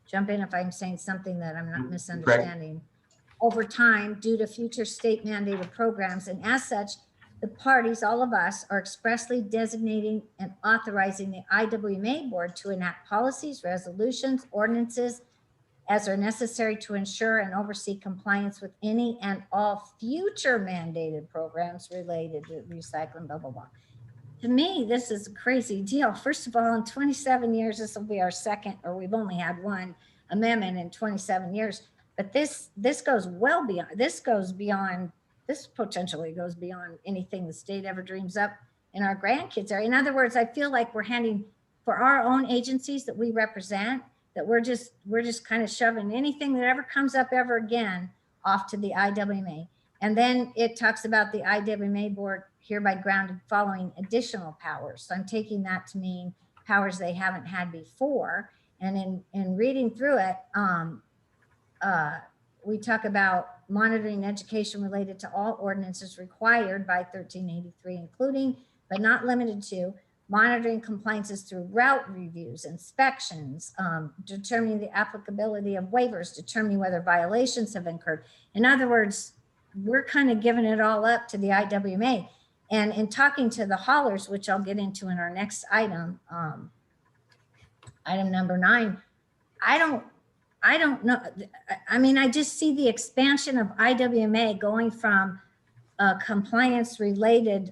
M: jump in if I'm saying something that I'm not misunderstanding, over time due to future state mandated programs. And as such, the parties, all of us, are expressly designating and authorizing the IWMA board to enact policies, resolutions, ordinances, as are necessary to ensure and oversee compliance with any and all future mandated programs related to recycling, blah, blah, blah. To me, this is a crazy deal. First of all, in 27 years, this will be our second, or we've only had one amendment in 27 years. But this goes well beyond, this potentially goes beyond anything the state ever dreams up in our grandkids area. In other words, I feel like we're handing, for our own agencies that we represent, that we're just kind of shoving anything that ever comes up ever again off to the IWMA. And then it talks about the IWMA board hereby grounded following additional powers. So I'm taking that to mean powers they haven't had before. And in reading through it, we talk about monitoring education related to all ordinances required by 1383, including but not limited to monitoring compliances through route reviews, inspections, determining the applicability of waivers, determining whether violations have occurred. In other words, we're kind of giving it all up to the IWMA. And in talking to the haulers, which I'll get into in our next item, item number 9, I don't know. I mean, I just see the expansion of IWMA going from a compliance related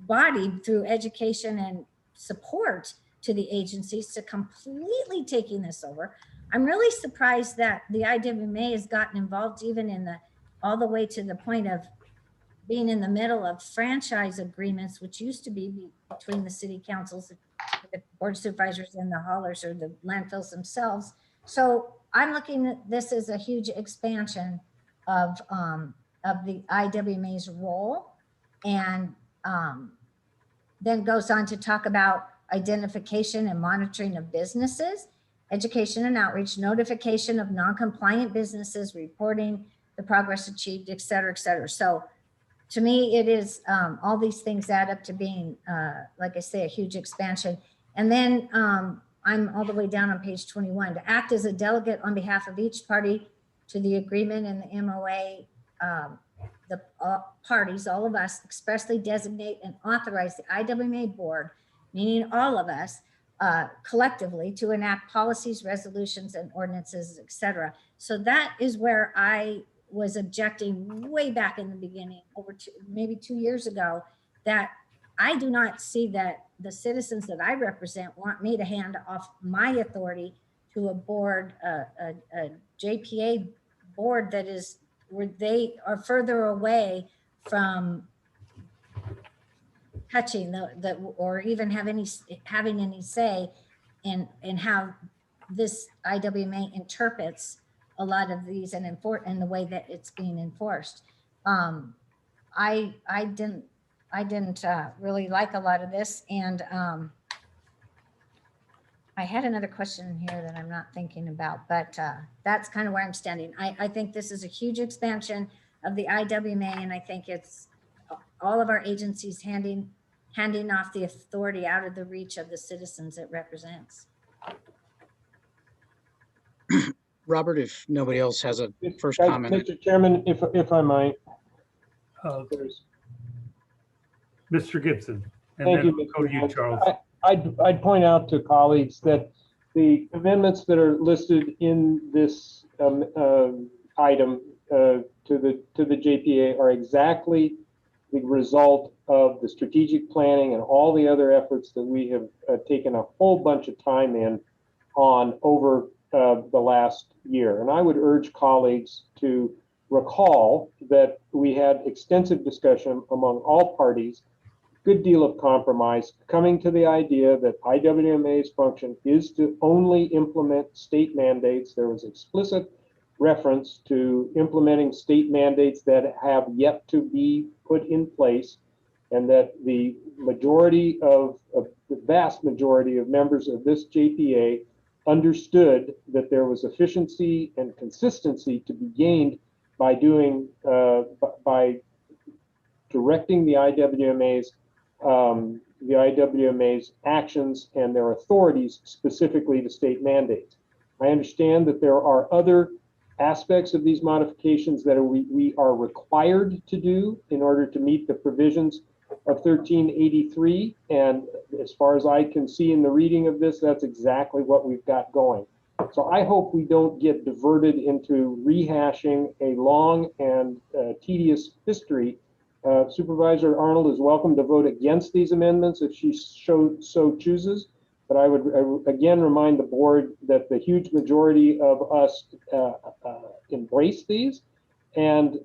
M: body through education and support to the agencies to completely taking this over. I'm really surprised that the IWMA has gotten involved even in all the way to the point of being in the middle of franchise agreements, which used to be between the city councils the board of supervisors and the haulers or the landfills themselves. So I'm looking at this as a huge expansion of the IWMA's role, and then goes on to talk about identification and monitoring of businesses, education and outreach, notification of non-compliant businesses, reporting the progress achieved, et cetera, et cetera. So to me, it is all these things add up to being, like I say, a huge expansion. And then I'm all the way down on page 21, to act as a delegate on behalf of each party to the agreement and the MOA. The parties, all of us, expressly designate and authorize the IWMA board, meaning all of us, collectively to enact policies, resolutions, and ordinances, et cetera. So that is where I was objecting way back in the beginning, maybe 2 years ago, that I do not see that the citizens that I represent want me to hand off my authority to a board, a JPA board that is where they are further away from touching the or even having any say in how this IWMA interprets a lot of these and the way that it's being enforced. I didn't really like a lot of this, and I had another question here that I'm not thinking about, but that's kind of where I'm standing. I think this is a huge expansion of the IWMA, and I think it's all of our agencies handing off the authority out of the reach of the citizens it represents.
F: Robert, if nobody else has a first comment.
N: Mr. Chairman, if I might.
B: Mr. Gibson. And
N: Thank
B: then
N: you,
B: we'll go to you, Charles.
N: I'd point out to colleagues that the amendments that are listed in this item to the JPA are exactly the result of the strategic planning and all the other efforts that we have taken a whole bunch of time on over the last year. And I would urge colleagues to recall that we had extensive discussion among all parties, good deal of compromise, coming to the idea that IWMA's function is to only implement state mandates. There was explicit reference to implementing state mandates that have yet to be put in place, and that the vast majority of members of this JPA understood that there was efficiency and consistency to be gained by by directing the IWMA's actions and their authorities specifically to state mandates. I understand that there are other aspects of these modifications that we are required to do in order to meet the provisions of 1383. And as far as I can see in the reading of this, that's exactly what we've got going. So I hope we don't get diverted into rehashing a long and tedious history. Supervisor Arnold is welcome to vote against these amendments if she so chooses. But I would again remind the board that the huge majority of us embrace these, and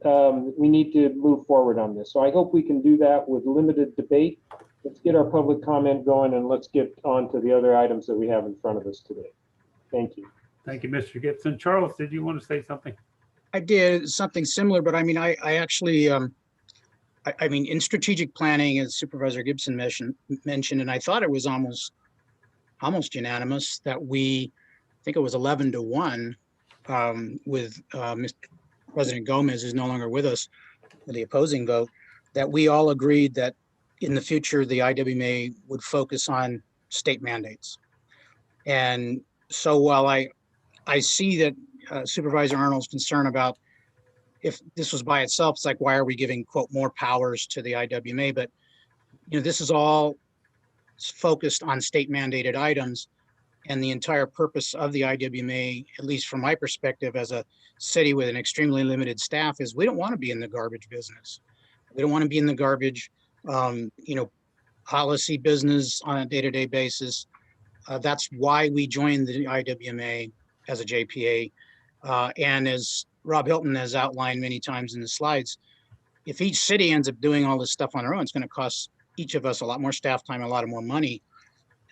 N: we need to move forward on this. So I hope we can do that with limited debate. Let's get our public comment going, and let's get on to the other items that we have in front of us today. Thank you.
B: Thank you, Mr. Gibson. Charles, did you want to say something?
F: I did something similar, but I mean, I actually, I mean, in strategic planning, as Supervisor Gibson mentioned, and I thought it was almost unanimous that I think it was 11-1 with Mr. President Gomez, who's no longer with us, with the opposing vote, that we all agreed that in the future, the IWMA would focus on state mandates. And so while I see that Supervisor Arnold's concern about if this was by itself, it's like, why are we giving, quote, more powers to the IWMA? But, you know, this is all focused on state mandated items. And the entire purpose of the IWMA, at least from my perspective as a city with an extremely limited staff, is we don't want to be in the garbage business. We don't want to be in the garbage, policy business on a day-to-day basis. That's why we joined the IWMA as a JPA. And as Rob Hilton has outlined many times in the slides, if each city ends up doing all this stuff on their own, it's going to cost each of us a lot more staff time, a lot more money.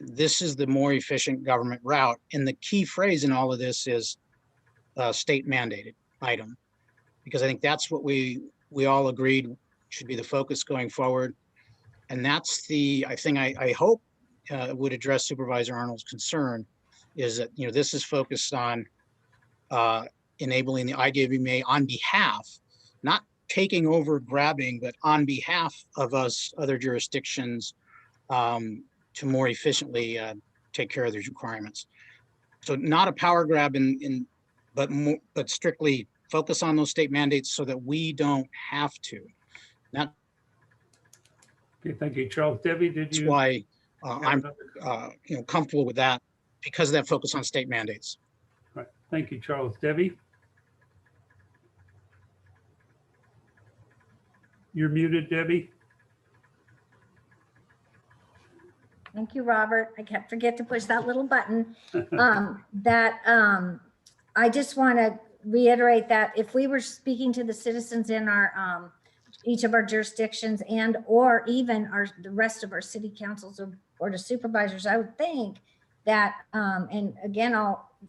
F: this is the more efficient government route. And the key phrase in all of this is state mandated item, because I think that's what we all agreed should be the focus going forward. And that's the, I hope would address Supervisor Arnold's concern, is that, this is focused on enabling the IWMA on behalf, not taking over, grabbing, but on behalf of us, other jurisdictions, to more efficiently take care of these requirements. So not a power grab but strictly focus on those state mandates so that we don't have to. That's
B: Okay, thank you, Charles. Debbie, did you?
F: why
B: have
F: I'm
B: another-
F: comfortable with that, because of that focus on state mandates.
B: All right, thank you, Charles. Debbie? You're muted, Debbie.
M: Thank you, Robert. I can't forget to push that little button. I just want to reiterate that if we were speaking to the citizens in our each of our jurisdictions and or even the rest of our city councils or board of supervisors, I would think that and again,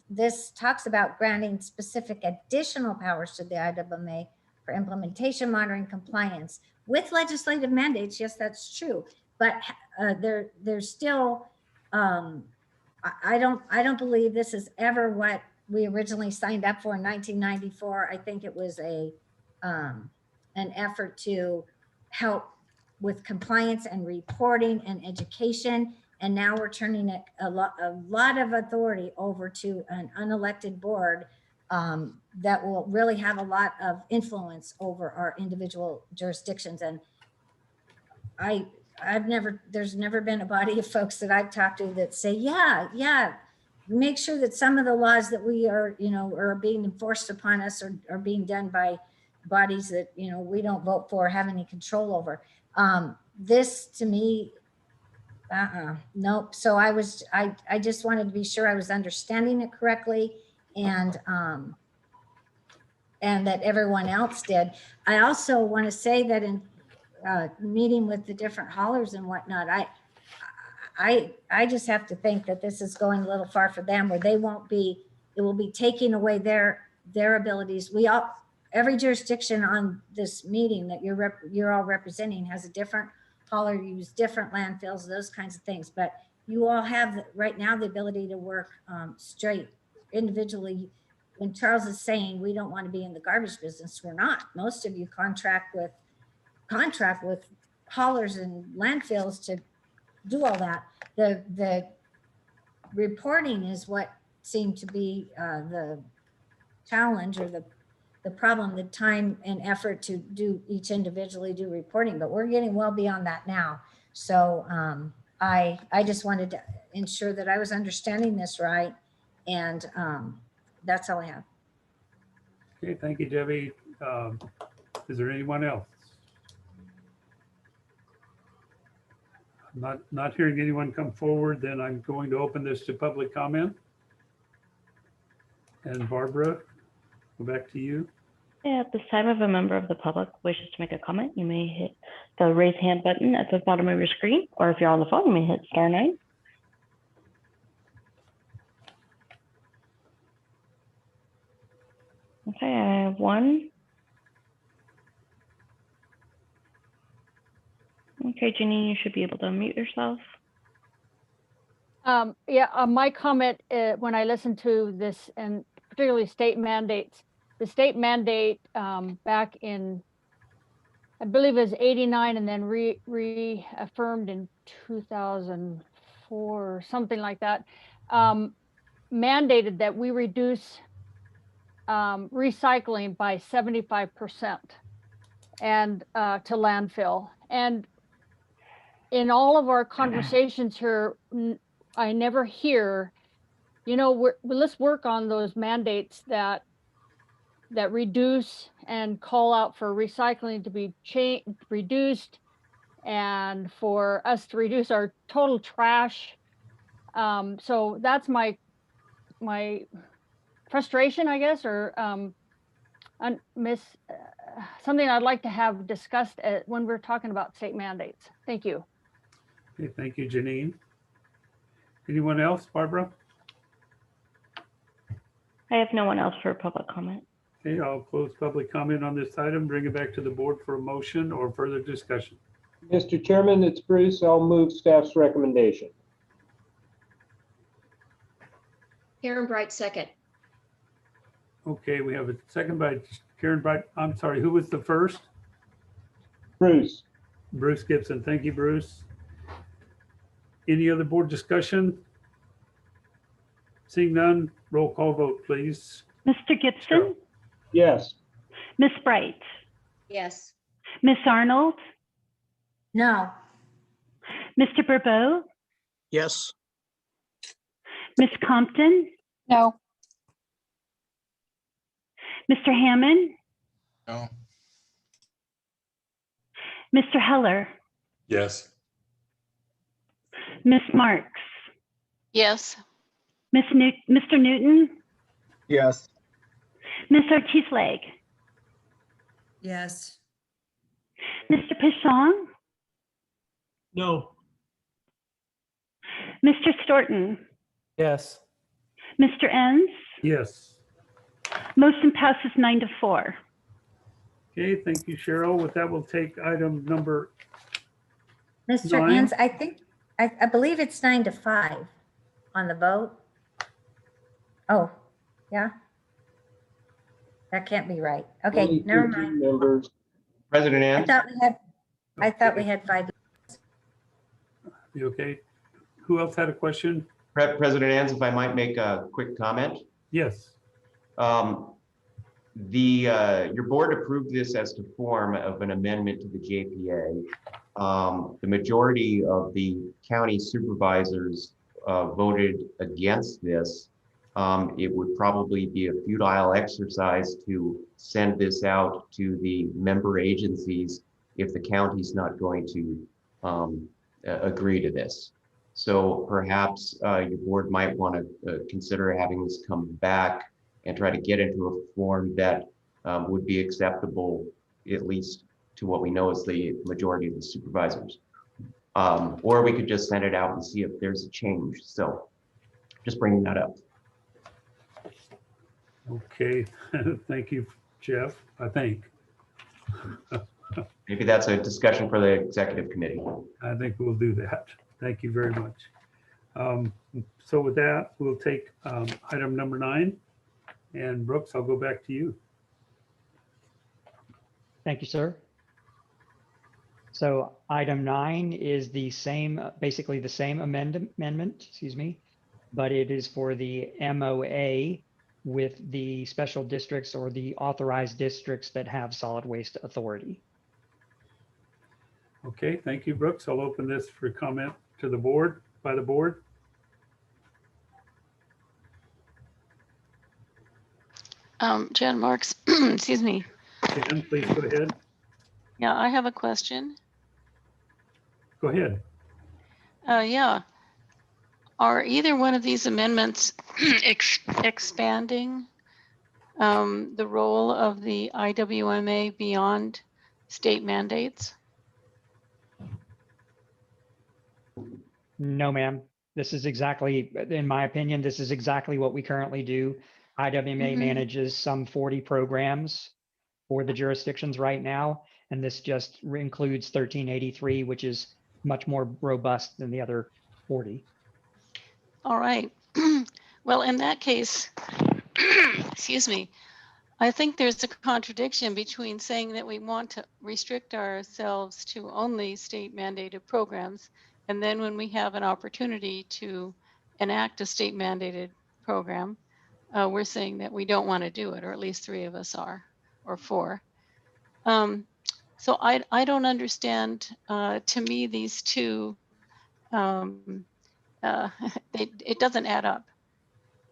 M: this talks about granting specific additional powers to the IWMA for implementation, monitoring, compliance with legislative mandates. Yes, that's true, but there's still I don't believe this is ever what we originally signed up for in 1994. I think it was an effort to help with compliance and reporting and education. And now we're turning it a lot of authority over to an unelected board that will really have a lot of influence over our individual jurisdictions. And there's never been a body of folks that I've talked to that say, yeah, make sure that some of the laws that we are, are being enforced upon us are being done by bodies that, we don't vote for or have any control over. This to me, nope. So I just wanted to be sure I was understanding it correctly and that everyone else did. I also want to say that in meeting with the different haulers and whatnot, I just have to think that this is going a little far for them, where it will be taking away their abilities. Every jurisdiction on this meeting that you're all representing has a different hauler, use different landfills, those kinds of things. But you all have right now the ability to work straight individually. When Charles is saying we don't want to be in the garbage business, we're not. Most of you contract with haulers and landfills to do all that. The reporting is what seemed to be the challenge or the problem, the time and effort to do each individually do reporting, but we're getting well beyond that now. So I just wanted to ensure that I was understanding this right. And that's all I have.
B: Okay, thank you, Debbie. Is there anyone else? Not hearing anyone come forward, then I'm going to open this to public comment. And Barbara, go back to you.
K: Yeah, at this time, if a member of the public wishes to make a comment, you may hit the raise hand button at the bottom of your screen, or if you're on the phone, you may hit *9. Okay, I have one. Okay, Janine, you should be able to unmute yourself.
A: My comment when I listened to this, and particularly state mandates, the state mandate back in, I believe it was 89 and then reaffirmed in 2004 or something like that, mandated that we reduce recycling by 75% and to landfill. And in all of our conversations here, I never hear, let's work on those mandates that reduce and call out for recycling to be reduced and for us to reduce our total trash. So that's my frustration, I guess, or something I'd like to have discussed when we're talking about state mandates. Thank you.
B: Okay, thank you, Janine. Anyone else, Barbara?
K: I have no one else for public comment.
B: Okay, I'll close public comment on this item, bring it back to the board for a motion or further discussion.
N: Mr. Chairman, it's Bruce. I'll move staff's recommendation.
G: Karen Bright, second.
B: Okay, we have a second by Karen Bright. I'm sorry, who was the first?
N: Bruce.
B: Bruce Gibson. Thank you, Bruce. Any other board discussion? Seeing none, roll call vote, please.
C: Mr. Gibson,
N: Yes.
C: Miss Bright,
G: Yes.
C: Miss Arnold,
M: No.
C: Mr. Burbeau,
F: Yes.
C: Miss Compton,
H: No.
C: Mr. Hammond,
L: No.
C: Mr. Heller,
I: Yes.
C: Miss Marks,
H: Yes.
C: Mr. Newton,
F: Yes.
C: Miss Ortiz-Leg,
O: Yes.
C: Mr. Pichon,
F: No.
C: Mr. Storton,
O: Yes.
C: Mr. Enns.
B: Yes.
C: Motion passes 9-4.
B: Okay, thank you, Cheryl. With that, we'll take item number,
M: Mr.
B: Nine.
M: Enns, I believe it's 9-5 on the vote. Oh, yeah. That can't be right. Okay,
N: Only
M: never
N: 13
M: mind.
N: Members.
E: President Ann?
M: I thought we had 5.
B: you okay? Who else had a question?
E: President Ann, if I might make a quick comment.
B: Yes.
E: Your board approved this as to form of an amendment to the JPA. The majority of the county supervisors voted against this. It would probably be a futile exercise to send this out to the member agencies if the county's not going to agree to this. So perhaps your board might want to consider having this come back and try to get into a form that would be acceptable, at least to what we know is the majority of the supervisors. Or we could just send it out and see if there's a change. So just bringing that up.
B: Okay, thank you, Jeff, I think.
E: Maybe that's a discussion for the executive committee.
B: I think we'll do that. Thank you very much. So with that, we'll take item number 9. And Brooks, I'll go back to you.
D: Thank you, sir. So item 9 is the same, basically the same amendment, excuse me, but it is for the MOA with the special districts or the authorized districts that have solid waste authority.
B: Okay, thank you, Brooks. I'll open this for comment to the board, by the board.
H: Jan Marks, excuse me.
B: Jan, please go ahead.
H: Yeah, I have a question.
B: Go ahead.
H: Yeah. Are either one of these amendments expanding the role of the IWMA beyond state mandates?
D: No, ma'am. This is exactly, in my opinion, this is exactly what we currently do. IWMA manages some 40 programs for the jurisdictions right now, and this just includes 1383, which is much more robust than the other 40.
H: All right. Well, in that case, excuse me, I think there's a contradiction between saying that we want to restrict ourselves to only state mandated programs, and then when we have an opportunity to enact a state mandated program, we're saying that we don't want to do it, or at least 3 of us are, or 4. So I don't understand. To me, these two, it doesn't add up.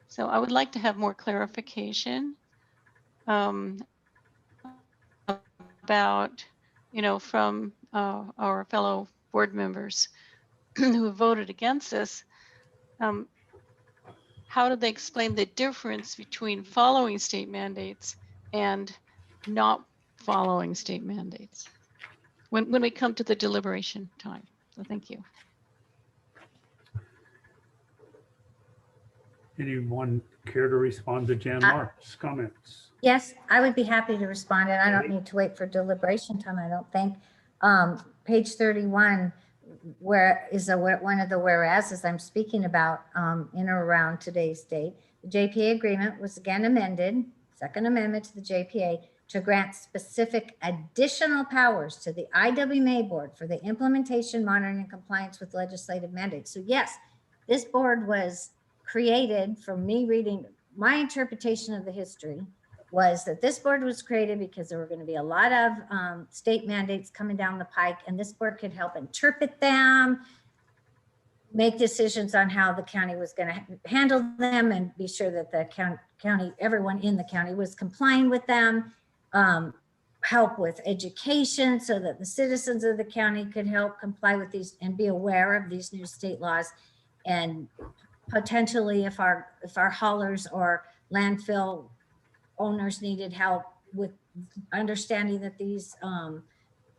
H: So I would like to have more clarification about, from our fellow board members who have voted against this. How do they explain the difference between following state mandates and not following state mandates when we come to the deliberation time? So thank you.
B: Anyone care to respond to Jan Marks' comments?
M: Yes, I would be happy to respond, and I don't need to wait for deliberation time, I don't think. Page 31, where is one of the whereases I'm speaking about in or around today's date. The JPA agreement was again amended, second amendment to the JPA, to grant specific additional powers to the IWMA board for the implementation, monitoring, and compliance with legislative mandates. So yes, this board was created, from me reading, my interpretation of the history was that this board was created because there were going to be a lot of state mandates coming down the pike, and this board could help interpret them, make decisions on how the county was going to handle them, and be sure that the county, everyone in the county was complying with them, help with education so that the citizens of the county could help comply with these and be aware of these new state laws. And potentially if our haulers or landfill owners needed help with understanding that these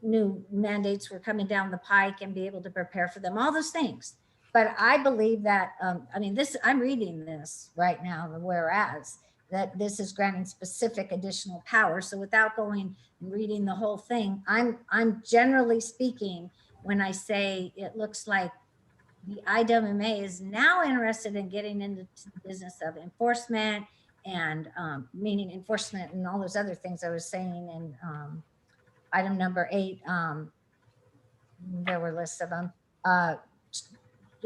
M: new mandates were coming down the pike, and be able to prepare for them, all those things. But I believe that, I mean, I'm reading this right now, the whereas, that this is granting specific additional power. So without going and reading the whole thing, I'm generally speaking, when I say it looks like the IWMA is now interested in getting into the business of enforcement, and meaning enforcement and all those other things I was saying in item number 8. There were lists of them.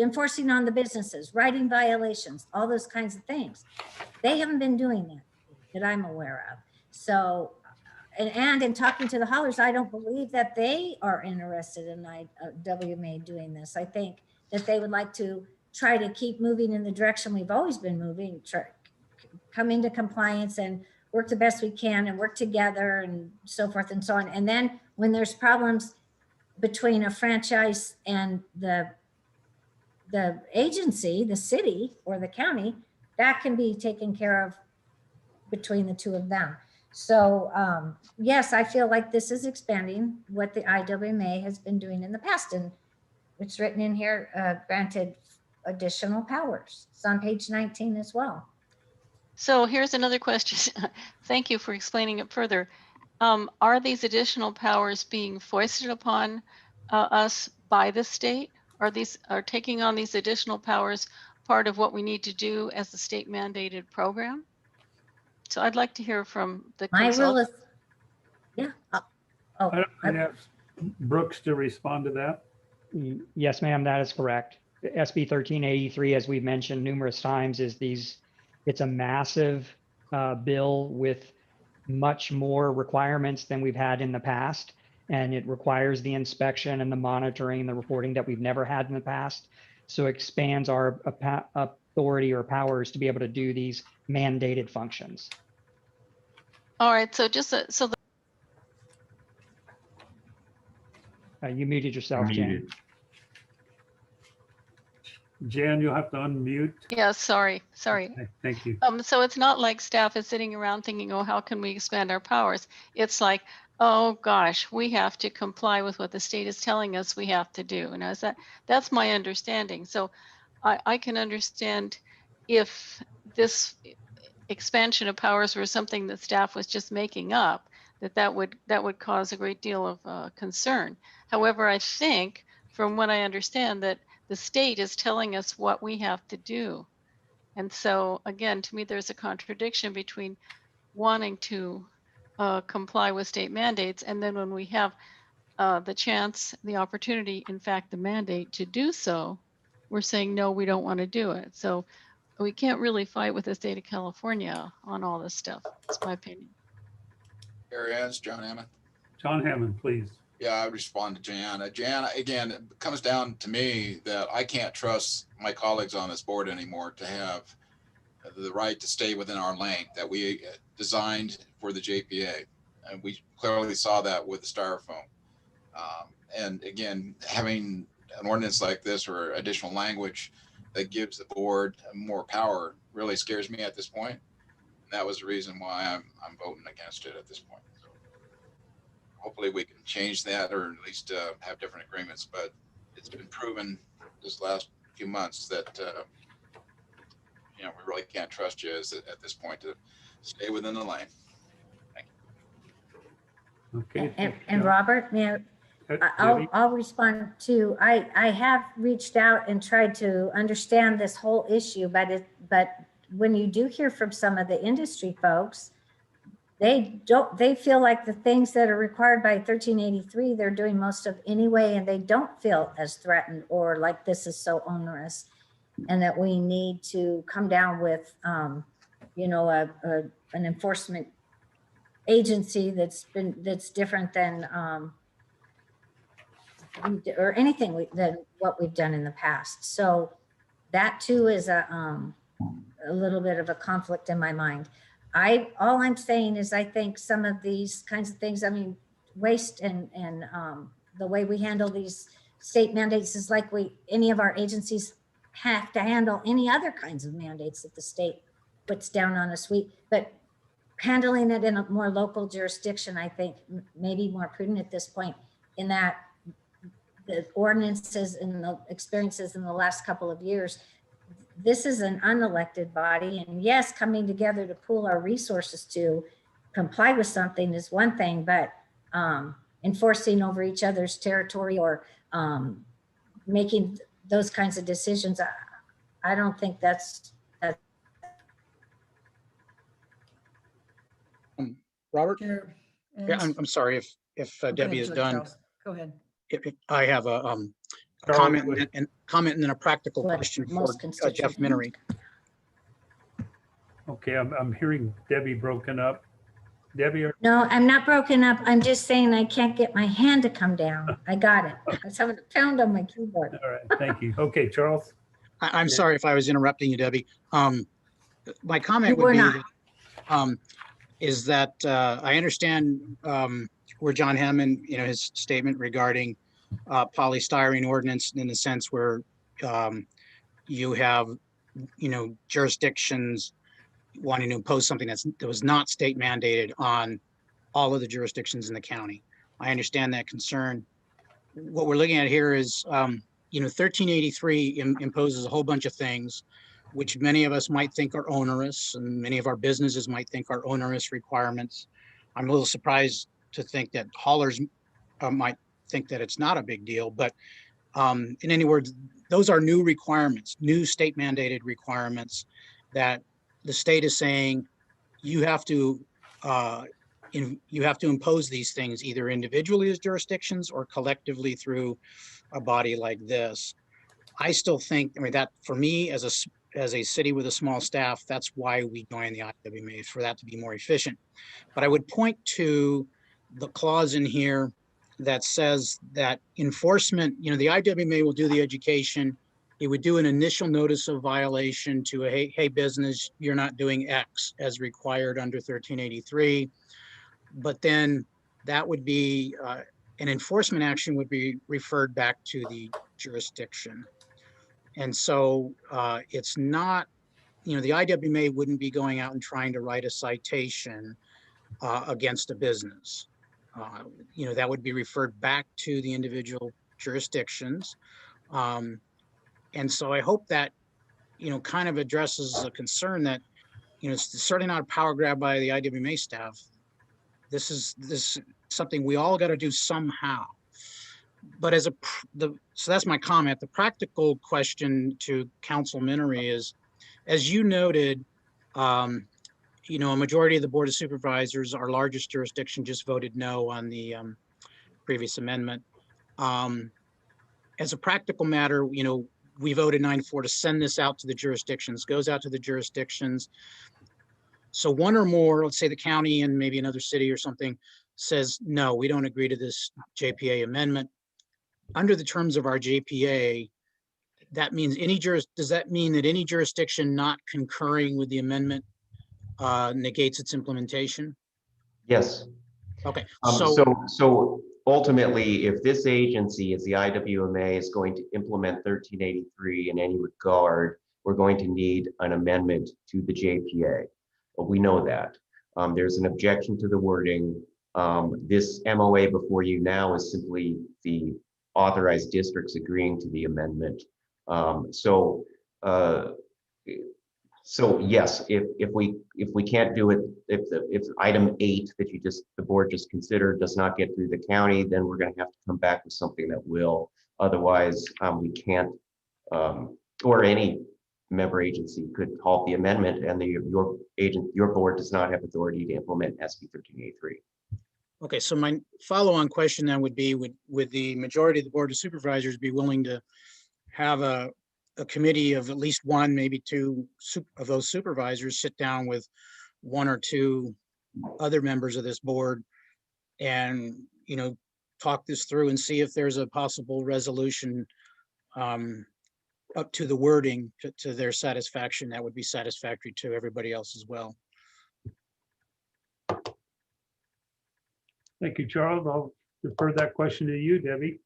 M: Enforcing on the businesses, writing violations, all those kinds of things. They haven't been doing that I'm aware of. So, and in talking to the haulers, I don't believe that they are interested in IWMA doing this. I think that they would like to try to keep moving in the direction we've always been moving, come into compliance and work the best we can and work together and so forth and so on. And then when there's problems between a franchise and the agency, the city or the county, that can be taken care of between the two of them. So yes, I feel like this is expanding what the IWMA has been doing in the past, and it's written in here, granted additional powers. It's on page 19 as well.
H: So here's another question. Thank you for explaining it further. Are these additional powers being foisted upon us by the state? Are taking on these additional powers part of what we need to do as a state mandated program? So I'd like to hear from the consultant.
M: Yeah.
B: I'd ask Brooks to respond to that.
D: Yes, ma'am, that is correct. SB 1383, as we've mentioned numerous times, it's a massive bill with much more requirements than we've had in the past. And it requires the inspection and the monitoring and the reporting that we've never had in the past. So it expands our authority or powers to be able to do these mandated functions.
H: All right, so
D: You muted yourself, Jan.
B: Jan, you'll have to unmute.
H: Yeah, sorry.
B: Okay, thank you.
H: So it's not like staff is sitting around thinking, oh, how can we expand our powers? It's like, oh gosh, we have to comply with what the state is telling us we have to do. And that's my understanding. So I can understand if this expansion of powers were something that staff was just making up, that would cause a great deal of concern. However, I think from what I understand that the state is telling us what we have to do. And so again, to me, there's a contradiction between wanting to comply with state mandates, and then when we have the chance, the opportunity, in fact, the mandate to do so, we're saying, no, we don't want to do it. So we can't really fight with the state of California on all this stuff. That's my opinion.
L: Here is John Hammond.
B: John Hammond, please.
L: Yeah, I respond to Jan. Jan, again, it comes down to me that I can't trust my colleagues on this board anymore to have the right to stay within our lane that we designed for the JPA. And we clearly saw that with the styrofoam. And again, having an ordinance like this or additional language that gives the board more power really scares me at this point. And that was the reason why I'm voting against it at this point. So hopefully we can change that, or at least have different agreements. But it's been proven this last few months that we really can't trust you at this point to stay within the lane.
B: Okay.
M: And Robert, may
B: Debbie?
M: I'll respond too. I have reached out and tried to understand this whole issue, but when you do hear from some of the industry folks, they feel like the things that are required by 1383, they're doing most of anyway, and they don't feel as threatened or like this is so onerous, and that we need to come down with, you know, an enforcement agency that's different than, or anything than what we've done in the past. So that too is a little bit of a conflict in my mind. All I'm saying is I think some of these kinds of things, I mean, waste and the way we handle these state mandates is like any of our agencies have to handle any other kinds of mandates that the state puts down on us. But handling it in a more local jurisdiction, I think maybe more prudent at this point, in that the ordinances and the experiences in the last couple of years, this is an unelected body. And yes, coming together to pool our resources to comply with something is one thing, but enforcing over each other's territory or making those kinds of decisions, I don't think that's
F: Robert?
O: Sure.
F: Yeah, I'm sorry if Debbie is done.
O: Go ahead.
F: If I have a
B: Charles,
F: comment and then a practical
M: what
F: question for
M: most
F: Jeff
M: constituents.
F: Minery.
B: Okay, I'm hearing Debbie broken up. Debbie,
M: No, I'm not broken up. I'm just saying I can't get my hand to come down. I got it. I was having a pound on my keyboard.
B: all right, thank you. Okay, Charles?
F: I'm sorry if I was interrupting you, Debbie. My comment
M: You were
F: would be
M: not.
F: that, is that I understand where John Hammond, you know, his statement regarding polystyrene ordinance in the sense where you have, you know, jurisdictions wanting to impose something that was not state mandated on all of the jurisdictions in the county. I understand that concern. What we're looking at here is, you know, 1383 imposes a whole bunch of things, which many of us might think are onerous, and many of our businesses might think are onerous requirements. I'm a little surprised to think that haulers might think that it's not a big deal, but in any words, those are new requirements, new state mandated requirements that the state is saying you have to impose these things either individually as jurisdictions or collectively through a body like this. I still think, I mean, that for me as a city with a small staff, that's why we joined the IWMA, for that to be more efficient. But I would point to the clause in here that says that enforcement, you know, the IWMA will do the education. It would do an initial notice of violation to a, hey, business, you're not doing X as required under 1383. But then that would be, an enforcement action would be referred back to the jurisdiction. And so it's not, you know, the IWMA wouldn't be going out and trying to write a citation against a business. You know, that would be referred back to the individual jurisdictions. And so I hope that, you know, kind of addresses a concern that, you know, it's certainly not a power grab by the IWMA staff. This is something we all got to do somehow. But so that's my comment. The practical question to Council Minery is, as you noted, you know, a majority of the Board of Supervisors, our largest jurisdiction, just voted no on the previous amendment. As a practical matter, you know, we voted 9-4 to send this out to the jurisdictions, goes out to the jurisdictions. So one or more, let's say the county and maybe another city or something, says, no, we don't agree to this JPA amendment. Under the terms of our JPA, that means does that mean that any jurisdiction not concurring with the amendment negates its implementation?
E: Yes.
F: Okay.
E: So ultimately, if this agency, as the IWMA, is going to implement 1383 in any regard, we're going to need an amendment to the JPA. But we know that. There's an objection to the wording. This MOA before you now is simply the authorized districts agreeing to the amendment. So yes, if we can't do it, if item 8 that the board just considered does not get through the county, then we're going to have to come back with something that will. Otherwise, we can't, or any member agency could halt the amendment, and your board does not have authority to implement SB 1383.
F: Okay, so my follow-on question then would be, would the majority of the Board of Supervisors be willing to have a committee of at least one, maybe two of those supervisors sit down with one or two other members of this board and, talk this through and see if there's a possible resolution up to the wording to their satisfaction that would be satisfactory to everybody else as well.
B: Thank you, Charles. I'll defer that question to you, Debbie.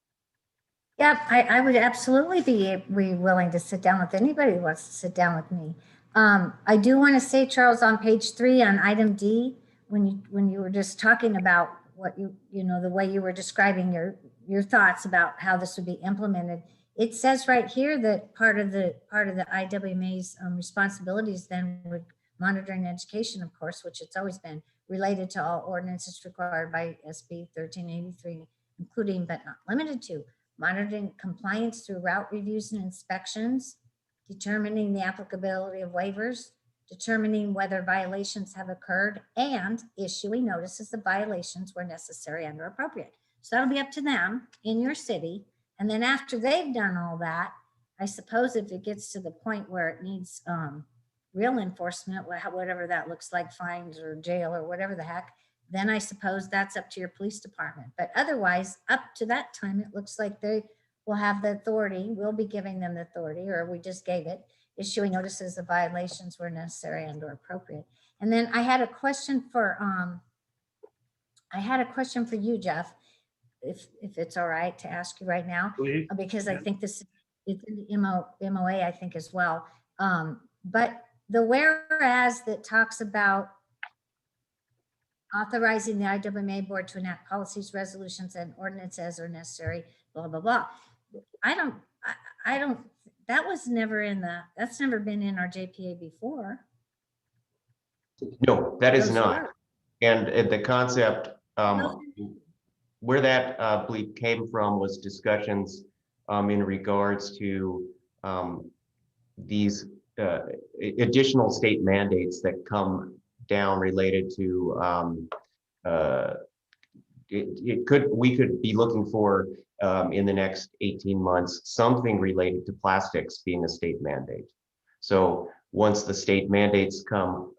M: Yeah, I would absolutely be willing to sit down with anybody who wants to sit down with me. I do want to say, Charles, on page 3 on item D, when you were just talking about what the way you were describing your thoughts about how this would be implemented, it says right here that part of the IWMA's responsibilities then would monitoring education, of course, which it's always been, related to all ordinances required by SB 1383, including but not limited to monitoring compliance through route reviews and inspections, determining the applicability of waivers, determining whether violations have occurred, and issuing notices of violations where necessary and or appropriate. So that'll be up to them in your city. And then after they've done all that, I suppose if it gets to the point where it needs real enforcement, whatever that looks like, fines or jail or whatever the heck, then I suppose that's up to your police department. But otherwise, up to that time, it looks like they will have the authority, we'll be giving them the authority, or we just gave it, issuing notices of violations where necessary and or appropriate. And then I had a question for you, Jeff, if it's all right to ask you right now,
B: Please.
M: because I think this is in the MOA, I think as well. But the whereas that talks about authorizing the IWMA board to enact policies, resolutions, and ordinances as are necessary, blah, blah, blah. I don't, that's never been in our JPA before.
E: No, that is
M: Those
E: not.
M: were.
E: And the concept, where that I believe came from was discussions in regards to these additional state mandates that come down related to we could be looking for in the next 18 months something related to plastics being a state mandate. So once the state mandates come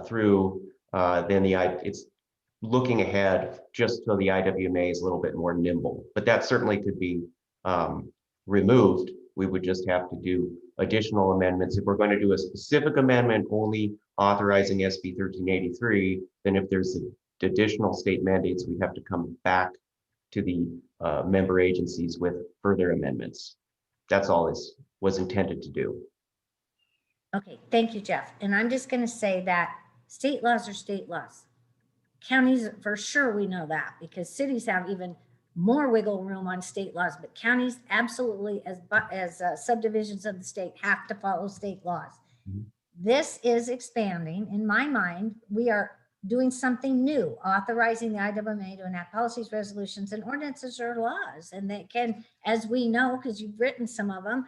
E: through, then it's looking ahead just so the IWMA is a little bit more nimble. But that certainly could be removed. We would just have to do additional amendments. If we're going to do a specific amendment only authorizing SB 1383, then if there's additional state mandates, we have to come back to the member agencies with further amendments. That's all this was intended to do.
M: Okay, thank you, Jeff. And I'm just going to say that state laws are state laws. Counties, for sure, we know that, because cities have even more wiggle room on state laws, but counties absolutely, as subdivisions of the state, have to follow state laws. Mm-hmm. This is expanding. In my mind, we are doing something new, authorizing the IWMA to enact policies, resolutions, and ordinances or laws. And they can, as we know, because you've written some of them,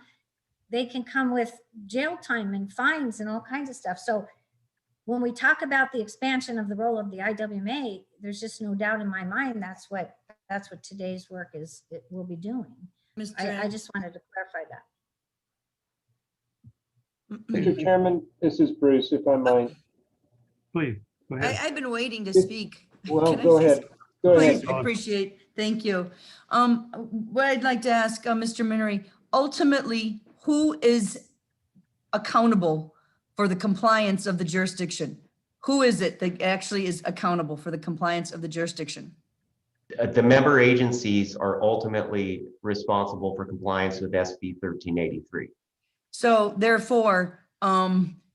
M: they can come with jail time and fines and all kinds of stuff. So when we talk about the expansion of the role of the IWMA, there's just no doubt in my mind that's what today's work is. It will be doing. I just wanted to clarify that.
N: Mr. Chairman, this is Bruce, if I might.
B: Please, go ahead.
O: I've been waiting to speak.
N: Well, go ahead. Go
O: Please,
N: ahead.
O: I appreciate. Thank you. What I'd like to ask Mr. Minery, ultimately, who is accountable for the compliance of the jurisdiction? Who is it that actually is accountable for the compliance of the jurisdiction?
E: The member agencies are ultimately responsible for compliance with SB 1383.
O: So therefore,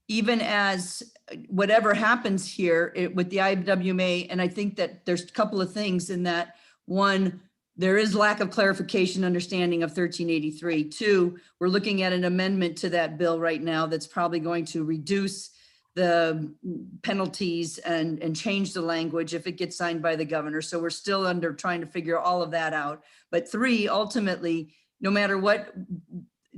O: even as whatever happens here with the IWMA, and I think that there's a couple of things in that. One, there is lack of clarification, understanding of 1383. Two, we're looking at an amendment to that bill right now that's probably going to reduce the penalties and change the language if it gets signed by the governor. So we're still trying to figure all of that out. But three, ultimately, no matter what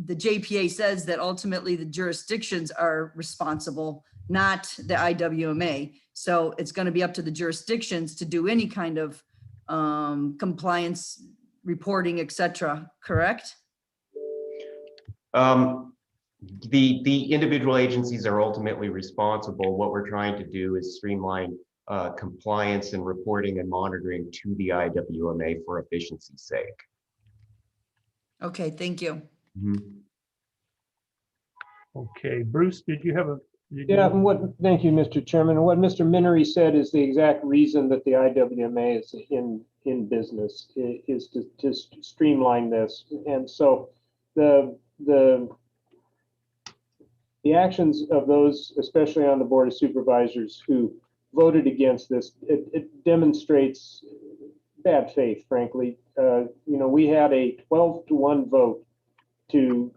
O: the JPA says, that ultimately the jurisdictions are responsible, not the IWMA. So it's going to be up to the jurisdictions to do any kind of compliance reporting, et cetera, correct?
E: The individual agencies are ultimately responsible. What we're trying to do is streamline compliance and reporting and monitoring to the IWMA for efficiency's sake.
O: Okay, thank you.
B: Okay, Bruce, did you have a?
N: Yeah, and thank you, Mr. Chairman. What Mr. Minery said is the exact reason that the IWMA is in business, is to streamline this. And so the actions of those, especially on the Board of Supervisors who voted against this, it demonstrates bad faith, frankly. We had a 12-to-1 vote to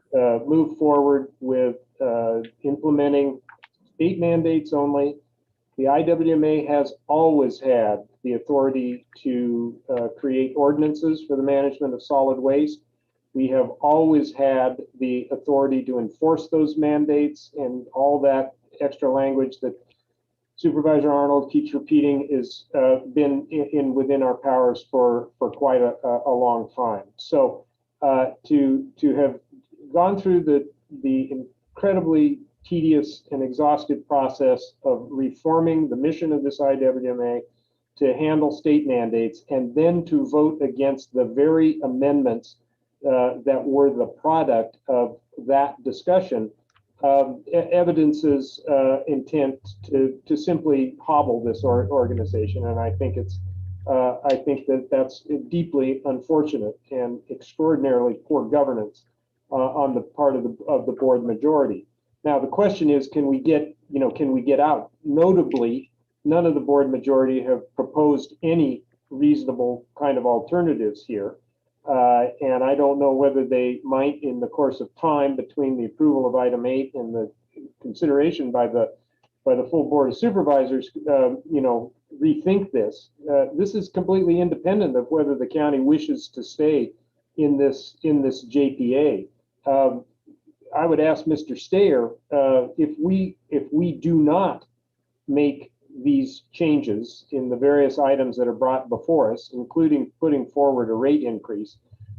N: move forward with implementing state mandates only. The IWMA has always had the authority to create ordinances for the management of solid waste. We have always had the authority to enforce those mandates, and all that extra language that Supervisor Arnold keeps repeating is been within our powers for quite a long time. So to have gone through the incredibly tedious and exhaustive process of reforming the mission of this IWMA to handle state mandates, and then to vote against the very amendments that were the product of that discussion, evidences intent to simply hobble this organization. And I think that's deeply unfortunate and extraordinarily poor governance on the part of the board majority. Now, the question is, can we get out? Notably, none of the board majority have proposed any reasonable kind of alternatives here. And I don't know whether they might, in the course of time between the approval of item 8 and the consideration by the full Board of Supervisors, rethink this. This is completely independent of whether the county wishes to stay in this JPA. I would ask Mr. Stayer, if we do not make these changes in the various items that are brought before us, including putting forward a rate increase,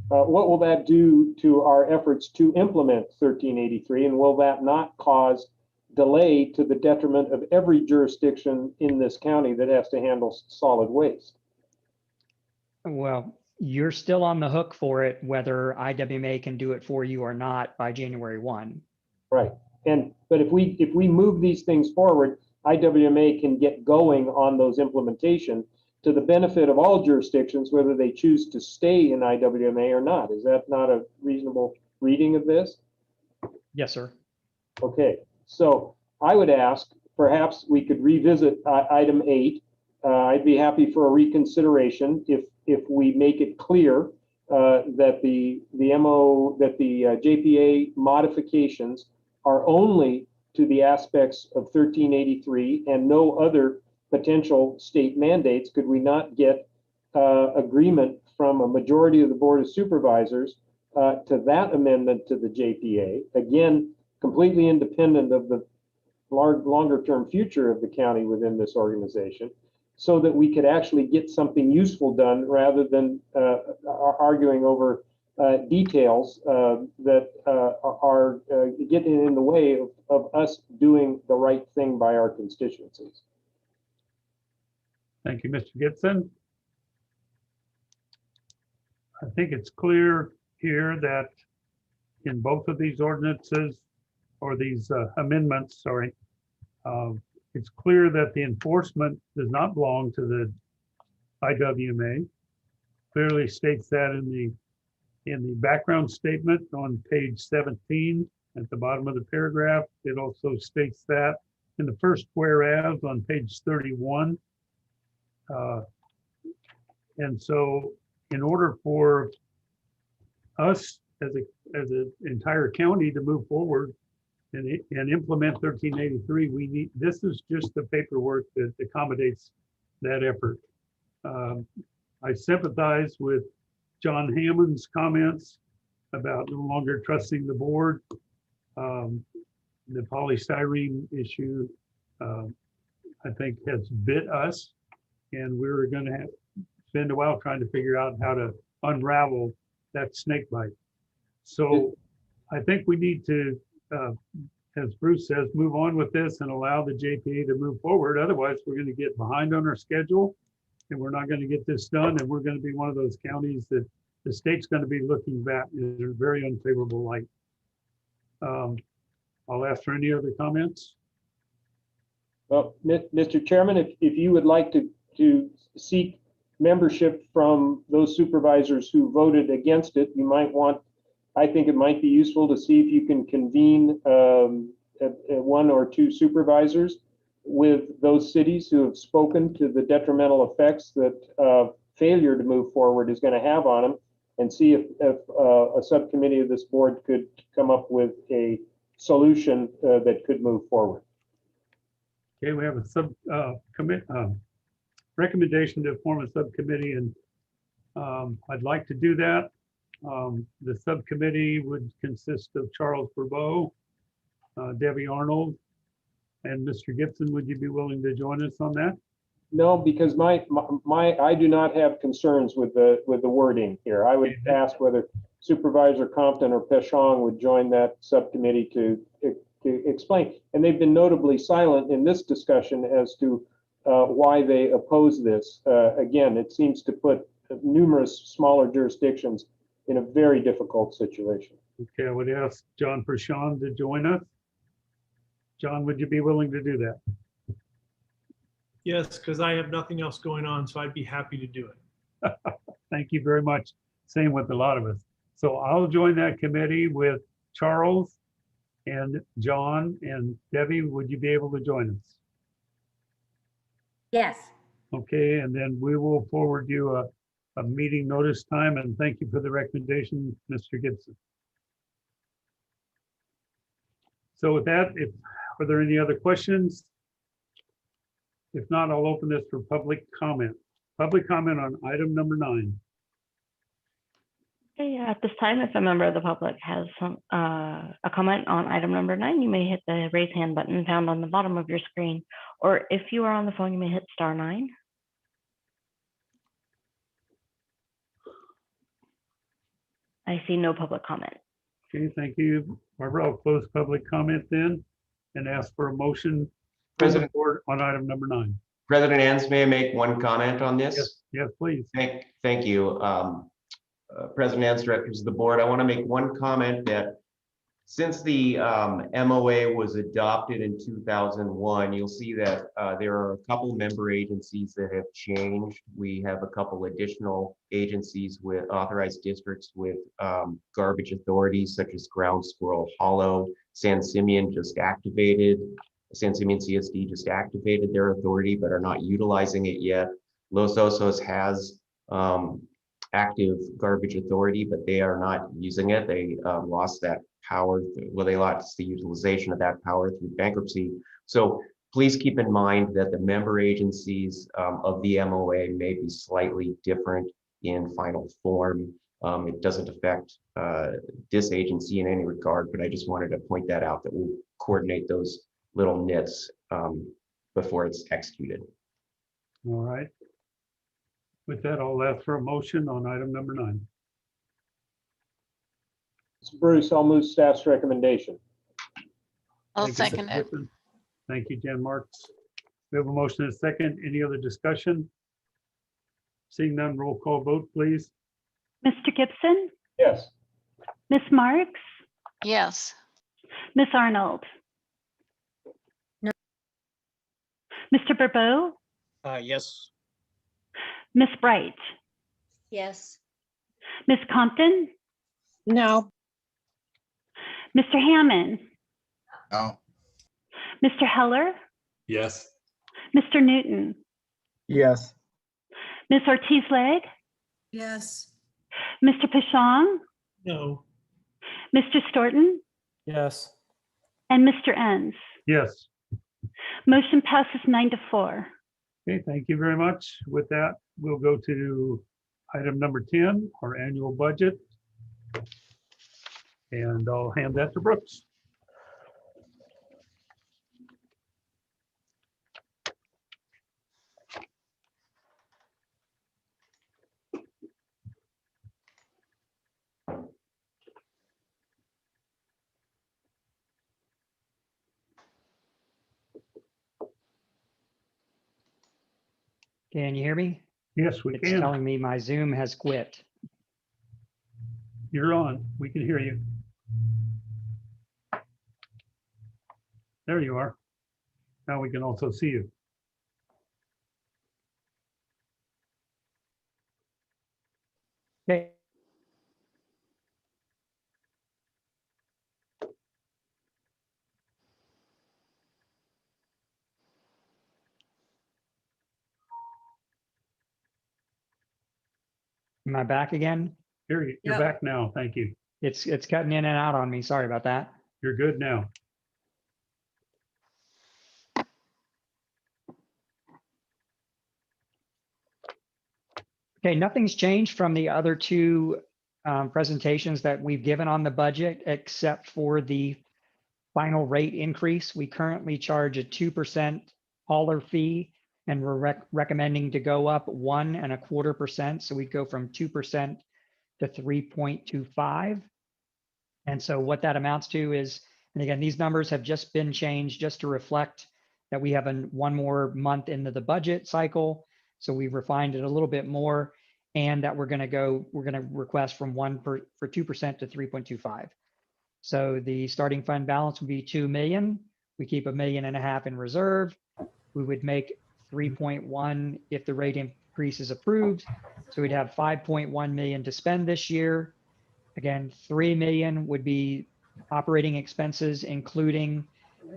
N: what will that do to our efforts to implement 1383? And will that not cause delay to the detriment of every jurisdiction in this county that has to handle solid waste?
D: Well, you're still on the hook for it, whether IWMA can do it for you or not by January 1.
N: Right. But if we move these things forward, IWMA can get going on those implementation to the benefit of all jurisdictions, whether they choose to stay in IWMA or not. Is that not a reasonable reading of this?
D: Yes, sir.
N: Okay, so I would ask, perhaps we could revisit item 8. I'd be happy for a reconsideration if we make it clear that the JPA modifications are only to the aspects of 1383 and no other potential state mandates. Could we not get agreement from a majority of the Board of Supervisors to that amendment to the JPA? Again, completely independent of the longer term future of the county within this organization, so that we could actually get something useful done rather than arguing over details that are getting in the way of us doing the right thing by our constituencies.
B: Thank you, Mr. Gibson. I think it's clear here that in both of these ordinances, or these amendments, sorry, it's clear that the enforcement does not belong to the IWMA. Clearly states that in the background statement on page 17 at the bottom of the paragraph. It also states that in the first whereas on page 31. And so in order for us as an entire county to move forward and implement 1383, this is just the paperwork that accommodates that effort. I sympathize with John Hammond's comments about no longer trusting the board. The polystyrene issue, I think, has bit us, and we're going to spend a while trying to figure out how to unravel that snake bite. So I think we need to, as Bruce says, move on with this and allow the JPA to move forward. Otherwise, we're going to get behind on our schedule, and we're not going to get this done, and we're going to be one of those counties that the state's going to be looking back in a very unfavorable light. I'll ask for any other comments.
N: Well, Mr. Chairman, if you would like to seek membership from those supervisors who voted against it, you might want, I think it might be useful to see if you can convene one or two supervisors with those cities who have spoken to the detrimental effects that failure to move forward is going to have on them, and see if a subcommittee of this board could come up with a solution that could move forward.
B: Okay, we have a recommendation to form a subcommittee, and I'd like to do that. The subcommittee would consist of Charles Bourbeau, Debbie Arnold, and Mr. Gibson. Would you be willing to join us on that?
N: No, because I do not have concerns with the wording here. I would ask whether Supervisor Compton or Peshong would join that subcommittee to explain. And they've been notably silent in this discussion as to why they oppose this. Again, it seems to put numerous smaller jurisdictions in a very difficult situation.
B: Okay, I would ask John Peshong to join us. John, would you be willing to do that?
P: Yes, because I have nothing else going on, so I'd be happy to do it.
B: Thank you very much. Same with a lot of us. So I'll join that committee with Charles and John and Debbie. Would you be able to join us?
M: Yes.
B: Okay, and then we will forward you a meeting notice time, and thank you for the recommendation, Mr. Gibson. So with that, are there any other questions? If not, I'll open this for public comment. Public comment on item number 9.
K: Okay, at this time, if a member of the public has a comment on item number 9, you may hit the raise hand button found on the bottom of your screen. Or if you are on the phone, you may hit *9. I see no public comment.
B: Okay, thank you. Barbara, I'll close public comment then and ask for a motion
E: President,
B: on item number 9.
E: President Ans, may I make one comment on this?
B: Yes, please.
E: Thank you. President Ans, directors of the board, I want to make one comment that since the MOA was adopted in 2001, you'll see that there are a couple member agencies that have changed. We have a couple additional agencies with authorized districts with garbage authorities such as Ground Squirrel Hollow. San Simeon just activated. San Simeon CSD just activated their authority but are not utilizing it yet. Los Osos has active garbage authority, but they are not using it. They lost that power. Well, they lost the utilization of that power through bankruptcy. So please keep in mind that the member agencies of the MOA may be slightly different in final form. It doesn't affect this agency in any regard, but I just wanted to point that out, that we'll coordinate those little nits before it's executed.
B: All right. With that, I'll ask for a motion on item number 9.
N: Bruce, I'll move staff's recommendation.
H: I'll
B: Thank you,
H: second
B: Mr.
H: it.
B: Griffin. Thank you, Jan Marks. We have a motion and a second. Any other discussion? Seeing none, roll call vote, please.
C: Mr. Gibson,
N: Yes.
C: Ms. Marks,
H: Yes.
C: Ms. Arnold.
M: No.
C: Mr. Bourbeau,
F: Yes.
C: Ms. Bright,
G: Yes.
C: Ms. Compton,
Q: No.
C: Mr. Hammond,
L: No.
C: Mr. Heller,
I: Yes.
C: Mr. Newton,
Q: Yes.
C: Ms. Ortiz-Legg,
O: Yes.
C: Mr. Pashang,
P: No.
C: Mr. Storton,
Q: Yes.
C: and Mr. Enns.
B: Yes.
C: Motion passes 9-4.
B: Okay, thank you very much. With that, we'll go to item number 10, our annual budget. And I'll hand that to Brooks.
D: Can you hear me?
B: Yes, we
D: It's
B: can.
D: telling me my Zoom has quit.
B: You're on. We can hear you. There you are. Now we can also see you.
D: Okay. Am I back again?
B: You're
O: Yep.
B: back now. Thank you.
D: It's cutting in and out on me. Sorry about that.
B: You're good now.
D: Okay, nothing's changed from the other two presentations that we've given on the budget, except for the final rate increase. We currently charge a 2% hauler fee, and we're recommending to go up 1.25%. So we go from 2% to 3.25. And so what that amounts to is, and again, these numbers have just been changed just to reflect that we have one more month into the budget cycle. So we refined it a little bit more, and that we're going to request from 2% to 3.25. So the starting fund balance would be 2 million. We keep $1.5 million in reserve. We would make 3.1 if the rate increase is approved. So we'd have 5.1 million to spend this year. Again, 3 million would be operating expenses, including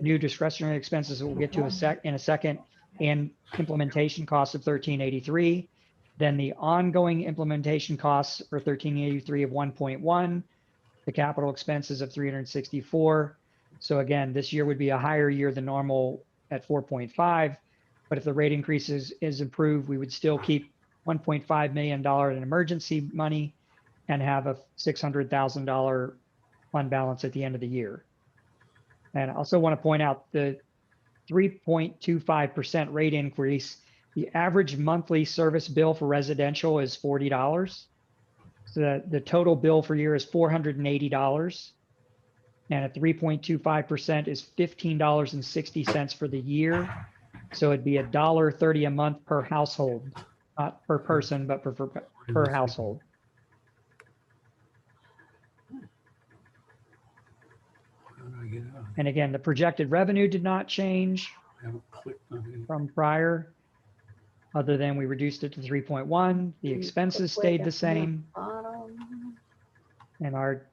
D: new discretionary expenses that we'll get to in a second, and implementation costs of 1383. Then the ongoing implementation costs for 1383 of 1.1, the capital expenses of 364. So again, this year would be a higher year than normal at 4.5. But if the rate increase is approved, we would still keep $1.5 million in emergency money and have a $600,000 fund balance at the end of the year. And I also want to point out the 3.25% rate increase. The average monthly service bill for residential is $40. So the total bill for year is $480. And at 3.25% is $15.60 for the year. So it'd be $1.30 a month per household, not per person, but per household. And again, the projected revenue did not change from prior, other than we reduced it to 3.1. The expenses stayed the same. And our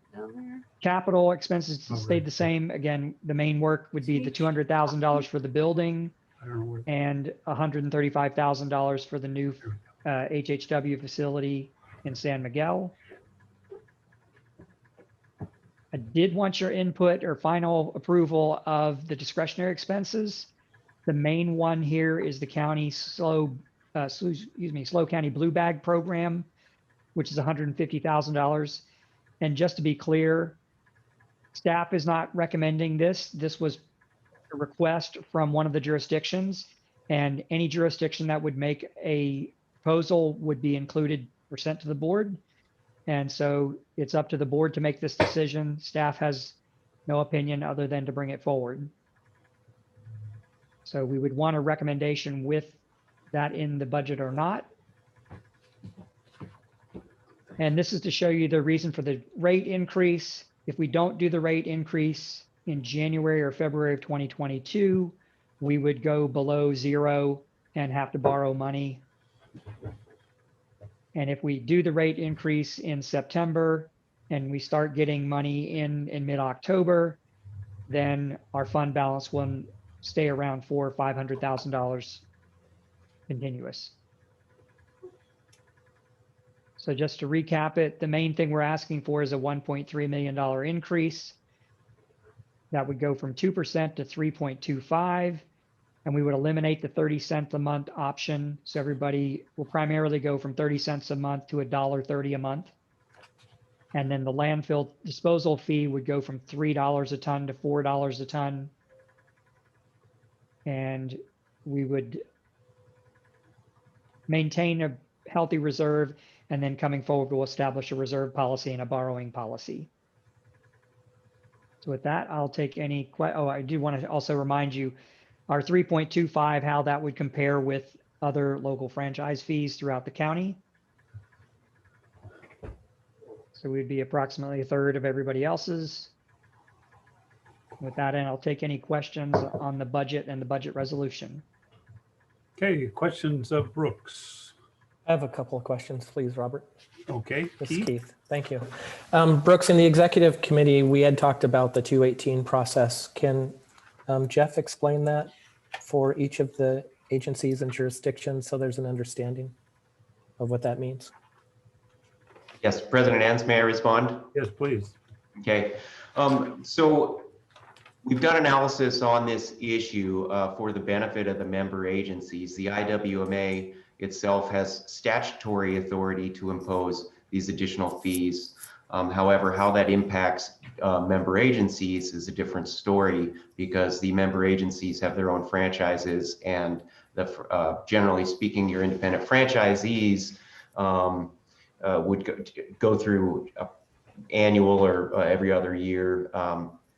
D: capital expenses stayed the same. Again, the main work would be the $200,000 for the building and $135,000 for the new HHW facility in San Miguel. I did want your input or final approval of the discretionary expenses. The main one here is the county SLO County Blue Bag program, which is $150,000. And just to be clear, staff is not recommending this. This was a request from one of the jurisdictions, and any jurisdiction that would make a proposal would be included or sent to the board. And so it's up to the board to make this decision. Staff has no opinion other than to bring it forward. So we would want a recommendation with that in the budget or not. And this is to show you the reason for the rate increase. If we don't do the rate increase in January or February of 2022, we would go below zero and have to borrow money. And if we do the rate increase in September and we start getting money in mid-October, then our fund balance will stay around $400,000 or $500,000 continuous. So just to recap it, the main thing we're asking for is a $1.3 million increase. That would go from 2% to 3.25. And we would eliminate the 30 cent a month option. So everybody will primarily go from 30 cents a month to $1.30 a month. And then the landfill disposal fee would go from $3 a ton to $4 a ton. And we would maintain a healthy reserve, and then coming forward, we'll establish a reserve policy and a borrowing policy. So with that, I'll take any oh, I do want to also remind you our 3.25, how that would compare with other local franchise fees throughout the county. So we'd be approximately a third of everybody else's. With that, and I'll take any questions on the budget and the budget resolution.
B: Okay, questions of Brooks.
Q: I have a couple of questions, please, Robert.
B: Okay,
Q: This is
B: Keith?
Q: Keith. Thank you. Brooks, in the executive committee, we had talked about the 218 process. Can Jeff explain that for each of the agencies and jurisdictions so there's an understanding of what that means?
E: Yes, President Ans, may I respond?
B: Yes, please.
E: Okay, so we've done analysis on this issue for the benefit of the member agencies. The IWMA itself has statutory authority to impose these additional fees. However, how that impacts member agencies is a different story, because the member agencies have their own franchises, and generally speaking, your independent franchisees would go through annual or every other year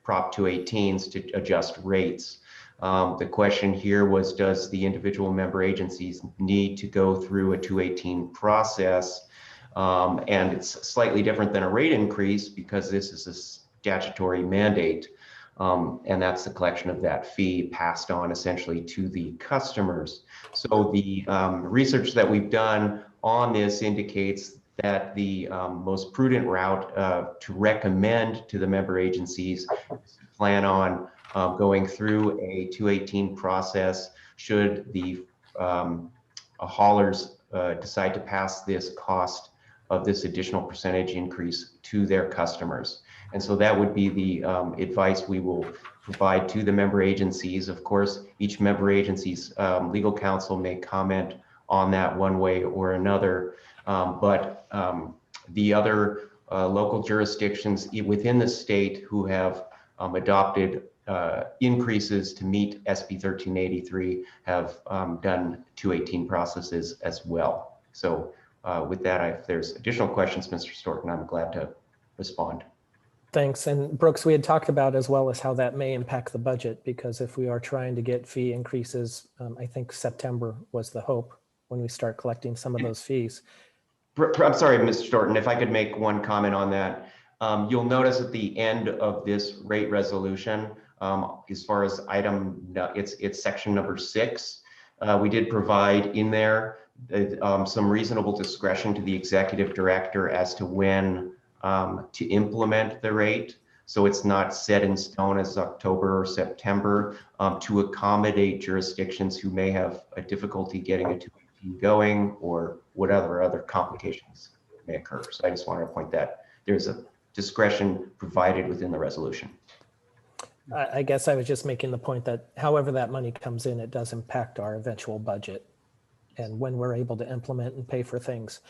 E: Prop 218s to adjust rates. The question here was, does the individual member agencies need to go through a 218 process? And it's slightly different than a rate increase because this is a statutory mandate. And that's the collection of that fee passed on essentially to the customers. So the research that we've done on this indicates that the most prudent route to recommend to the member agencies is to plan on going through a 218 process should the haulers decide to pass this cost of this additional percentage increase to their customers. And so that would be the advice we will provide to the member agencies. Of course, each member agency's legal counsel may comment on that one way or another, but the other local jurisdictions within the state who have adopted increases to meet SB 1383 have done 218 processes as well. So with that, if there's additional questions, Mr. Storton, I'm glad to respond.
Q: Thanks. And Brooks, we had talked about as well as how that may impact the budget, because if we are trying to get fee increases, I think September was the hope when we start collecting some of those fees.
E: I'm sorry, Mr. Storton, if I could make one comment on that. You'll notice at the end of this rate resolution, as far as it's section number 6, we did provide in there some reasonable discretion to the executive director as to when to implement the rate. So it's not set in stone as October or September, to accommodate jurisdictions who may have a difficulty getting a 218 going, or whatever other complications may occur. So I just wanted to point that there's a discretion provided within the resolution.
Q: I guess I was just making the point that however that money comes in, it does impact our eventual budget and when we're able to implement and pay for things.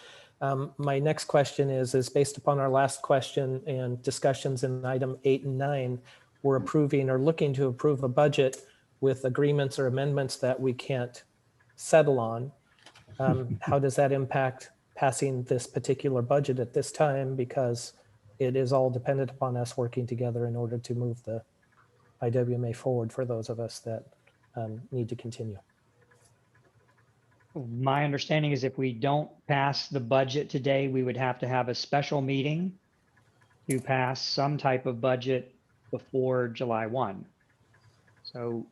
Q: My next question is based upon our last question and discussions in item 8 and 9, we're approving or looking to approve a budget with agreements or amendments that we can't settle on. How does that impact passing this particular budget at this time? Because it is all dependent upon us working together in order to move the IWMA forward for those of us that need to continue.
D: My understanding is if we don't pass the budget today, we would have to have a special meeting to pass some type of budget before July 1. So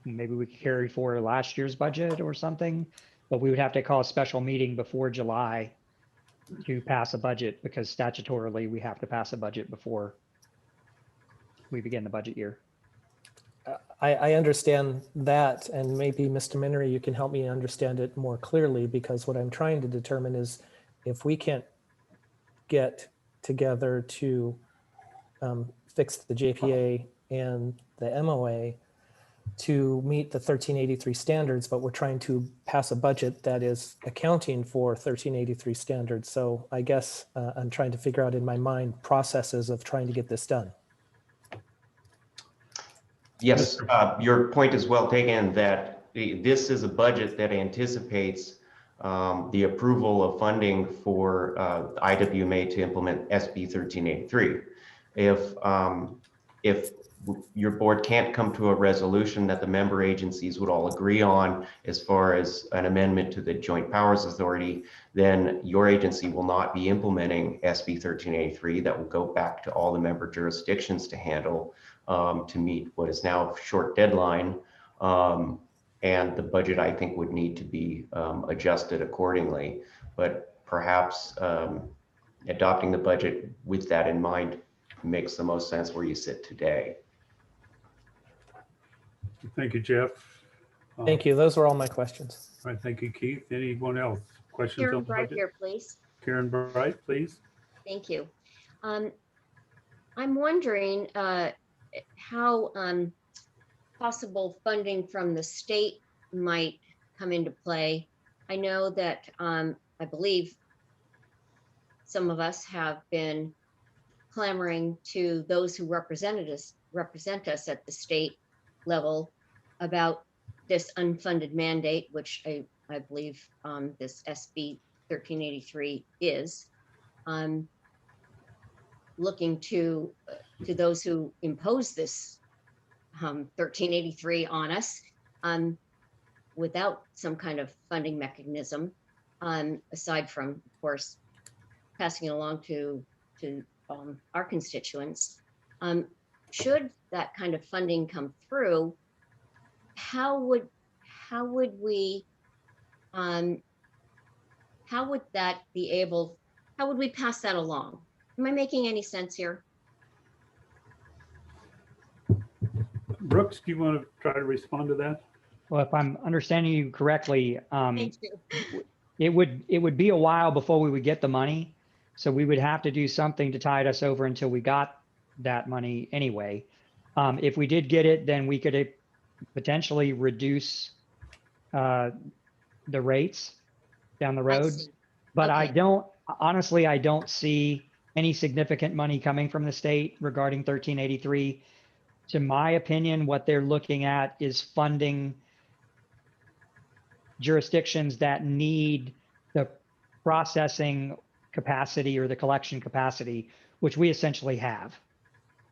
D: maybe we could carry forward last year's budget or something, but we would have to call a special meeting before July to pass a budget, because statutorily we have to pass a budget before we begin the budget year.
Q: I understand that, and maybe Mr. Minery, you can help me understand it more clearly, because what I'm trying to determine is if we can't get together to fix the JPA and the MOA to meet the 1383 standards, but we're trying to pass a budget that is accounting for 1383 standards. So I guess I'm trying to figure out in my mind processes of trying to get this done.
E: Yes, your point is well taken that this is a budget that anticipates the approval of funding for IWMA to implement SB 1383. If your board can't come to a resolution that the member agencies would all agree on as far as an amendment to the Joint Powers Authority, then your agency will not be implementing SB 1383. That will go back to all the member jurisdictions to handle to meet what is now a short deadline. And the budget, I think, would need to be adjusted accordingly. But perhaps adopting the budget with that in mind makes the most sense where you sit today.
B: Thank you, Jeff.
Q: Thank you. Those were all my questions.
B: All right, thank you, Keith. Anyone else? Questions
G: Karen
B: on the
G: Bright
B: budget?
G: here, please.
B: Karen Bright, please.
G: Thank you. I'm wondering how possible funding from the state might come into play. I know that I believe some of us have been clamoring to those who represent us at the state level about this unfunded mandate, which I believe this SB 1383 is. Looking to those who impose this 1383 on us without some kind of funding mechanism, aside from, of course, passing it along to our constituents. Should that kind of funding come through, how would we pass that along? Am I making any sense here?
B: Brooks, do you want to try to respond to that?
D: Well, if I'm understanding you correctly,
G: Thank you.
D: it would be a while before we would get the money. So we would have to do something to tide us over until we got that money anyway. If we did get it, then we could potentially reduce the rates down the road. But
G: Okay.
D: honestly, I don't see any significant money coming from the state regarding 1383. To my opinion, what they're looking at is funding jurisdictions that need the processing capacity or the collection capacity, which we essentially have.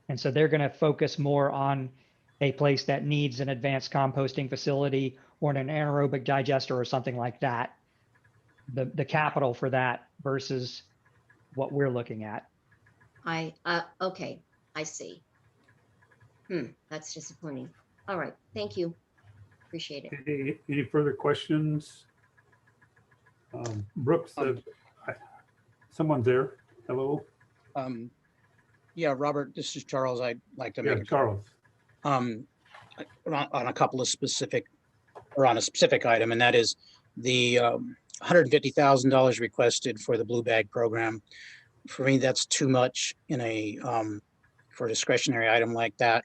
D: And so they're going to focus more on a place that needs an advanced composting facility or an anaerobic digester or something like that. The capital for that versus what we're looking at.
G: Okay, I see. That's disappointing. All right, thank you. Appreciate it.
B: Any further questions? Brooks, someone's there. Hello.
F: Yeah, Robert, this is Charles. I'd like to make a
B: Charles.
F: on a couple of specific, or on a specific item, and that is the $150,000 requested for the Blue Bag program. For me, that's too much in a for a discretionary item like that.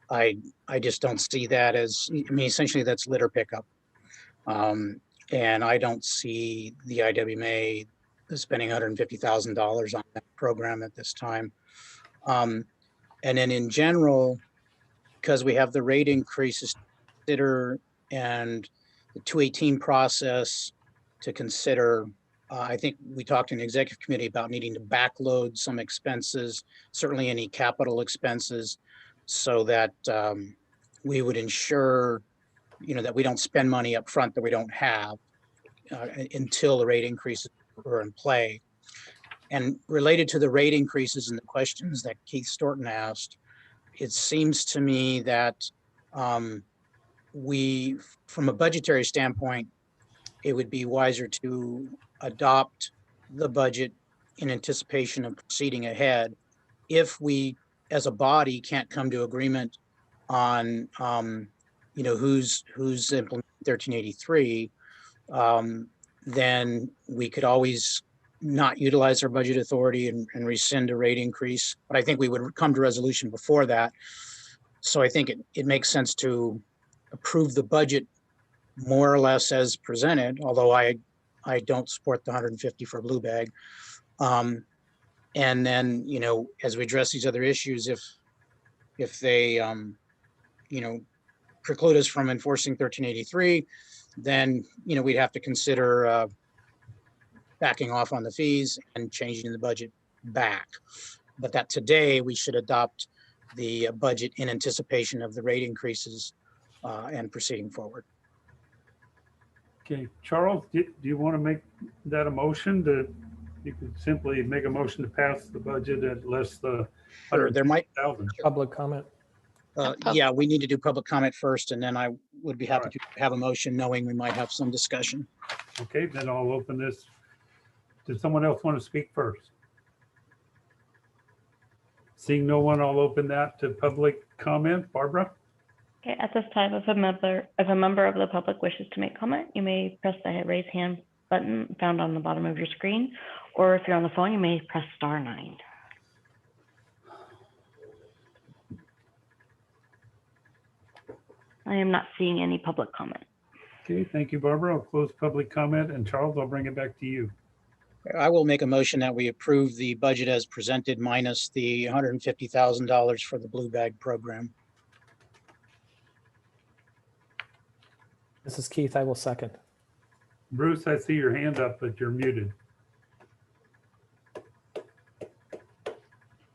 F: I just don't see that as, I mean, essentially that's litter pickup. And I don't see the IWMA spending $150,000 on that program at this time. And then in general, because we have the rate increases to consider and the 218 process to consider, I think we talked in the executive committee about needing to backload some expenses, certainly any capital expenses, so that we would ensure, that we don't spend money up front that we don't have until the rate increases are in play. And related to the rate increases and the questions that Keith Storton asked, it seems to me that we, from a budgetary standpoint, it would be wiser to adopt the budget in anticipation of proceeding ahead. If we, as a body, can't come to agreement on, who's implementing 1383, then we could always not utilize our budget authority and rescind a rate increase. But I think we would come to resolution before that. So I think it makes sense to approve the budget more or less as presented, although I don't support the 150 for Blue Bag. And then, you know, as we address these other issues, if they, you know, preclude us from enforcing 1383, then, you know, we'd have to consider backing off on the fees and changing the budget back. But that today we should adopt the budget in anticipation of the rate increases and proceeding forward.
B: Okay, Charles, do you want to make that a motion to, you could simply make a motion to pass the budget at less the
F: Sure, there might
B: 150,000.
Q: Public comment.
F: Yeah, we need to do public comment first, and then I would be happy to have a motion knowing we might have some discussion.
B: Okay, then I'll open this. Does someone else want to speak first? Seeing no one, I'll open that to public comment. Barbara?
K: Okay, at this time, if a member of the public wishes to make comment, you may press the raise hand button found on the bottom of your screen, or if you're on the phone, you may press *9. I am not seeing any public comment.
B: Okay, thank you, Barbara. I'll close public comment, and Charles, I'll bring it back to you.
F: I will make a motion that we approve the budget as presented minus the $150,000 for the Blue Bag program.
Q: This is Keith. I will second.
B: Bruce, I see your hand up, but you're muted.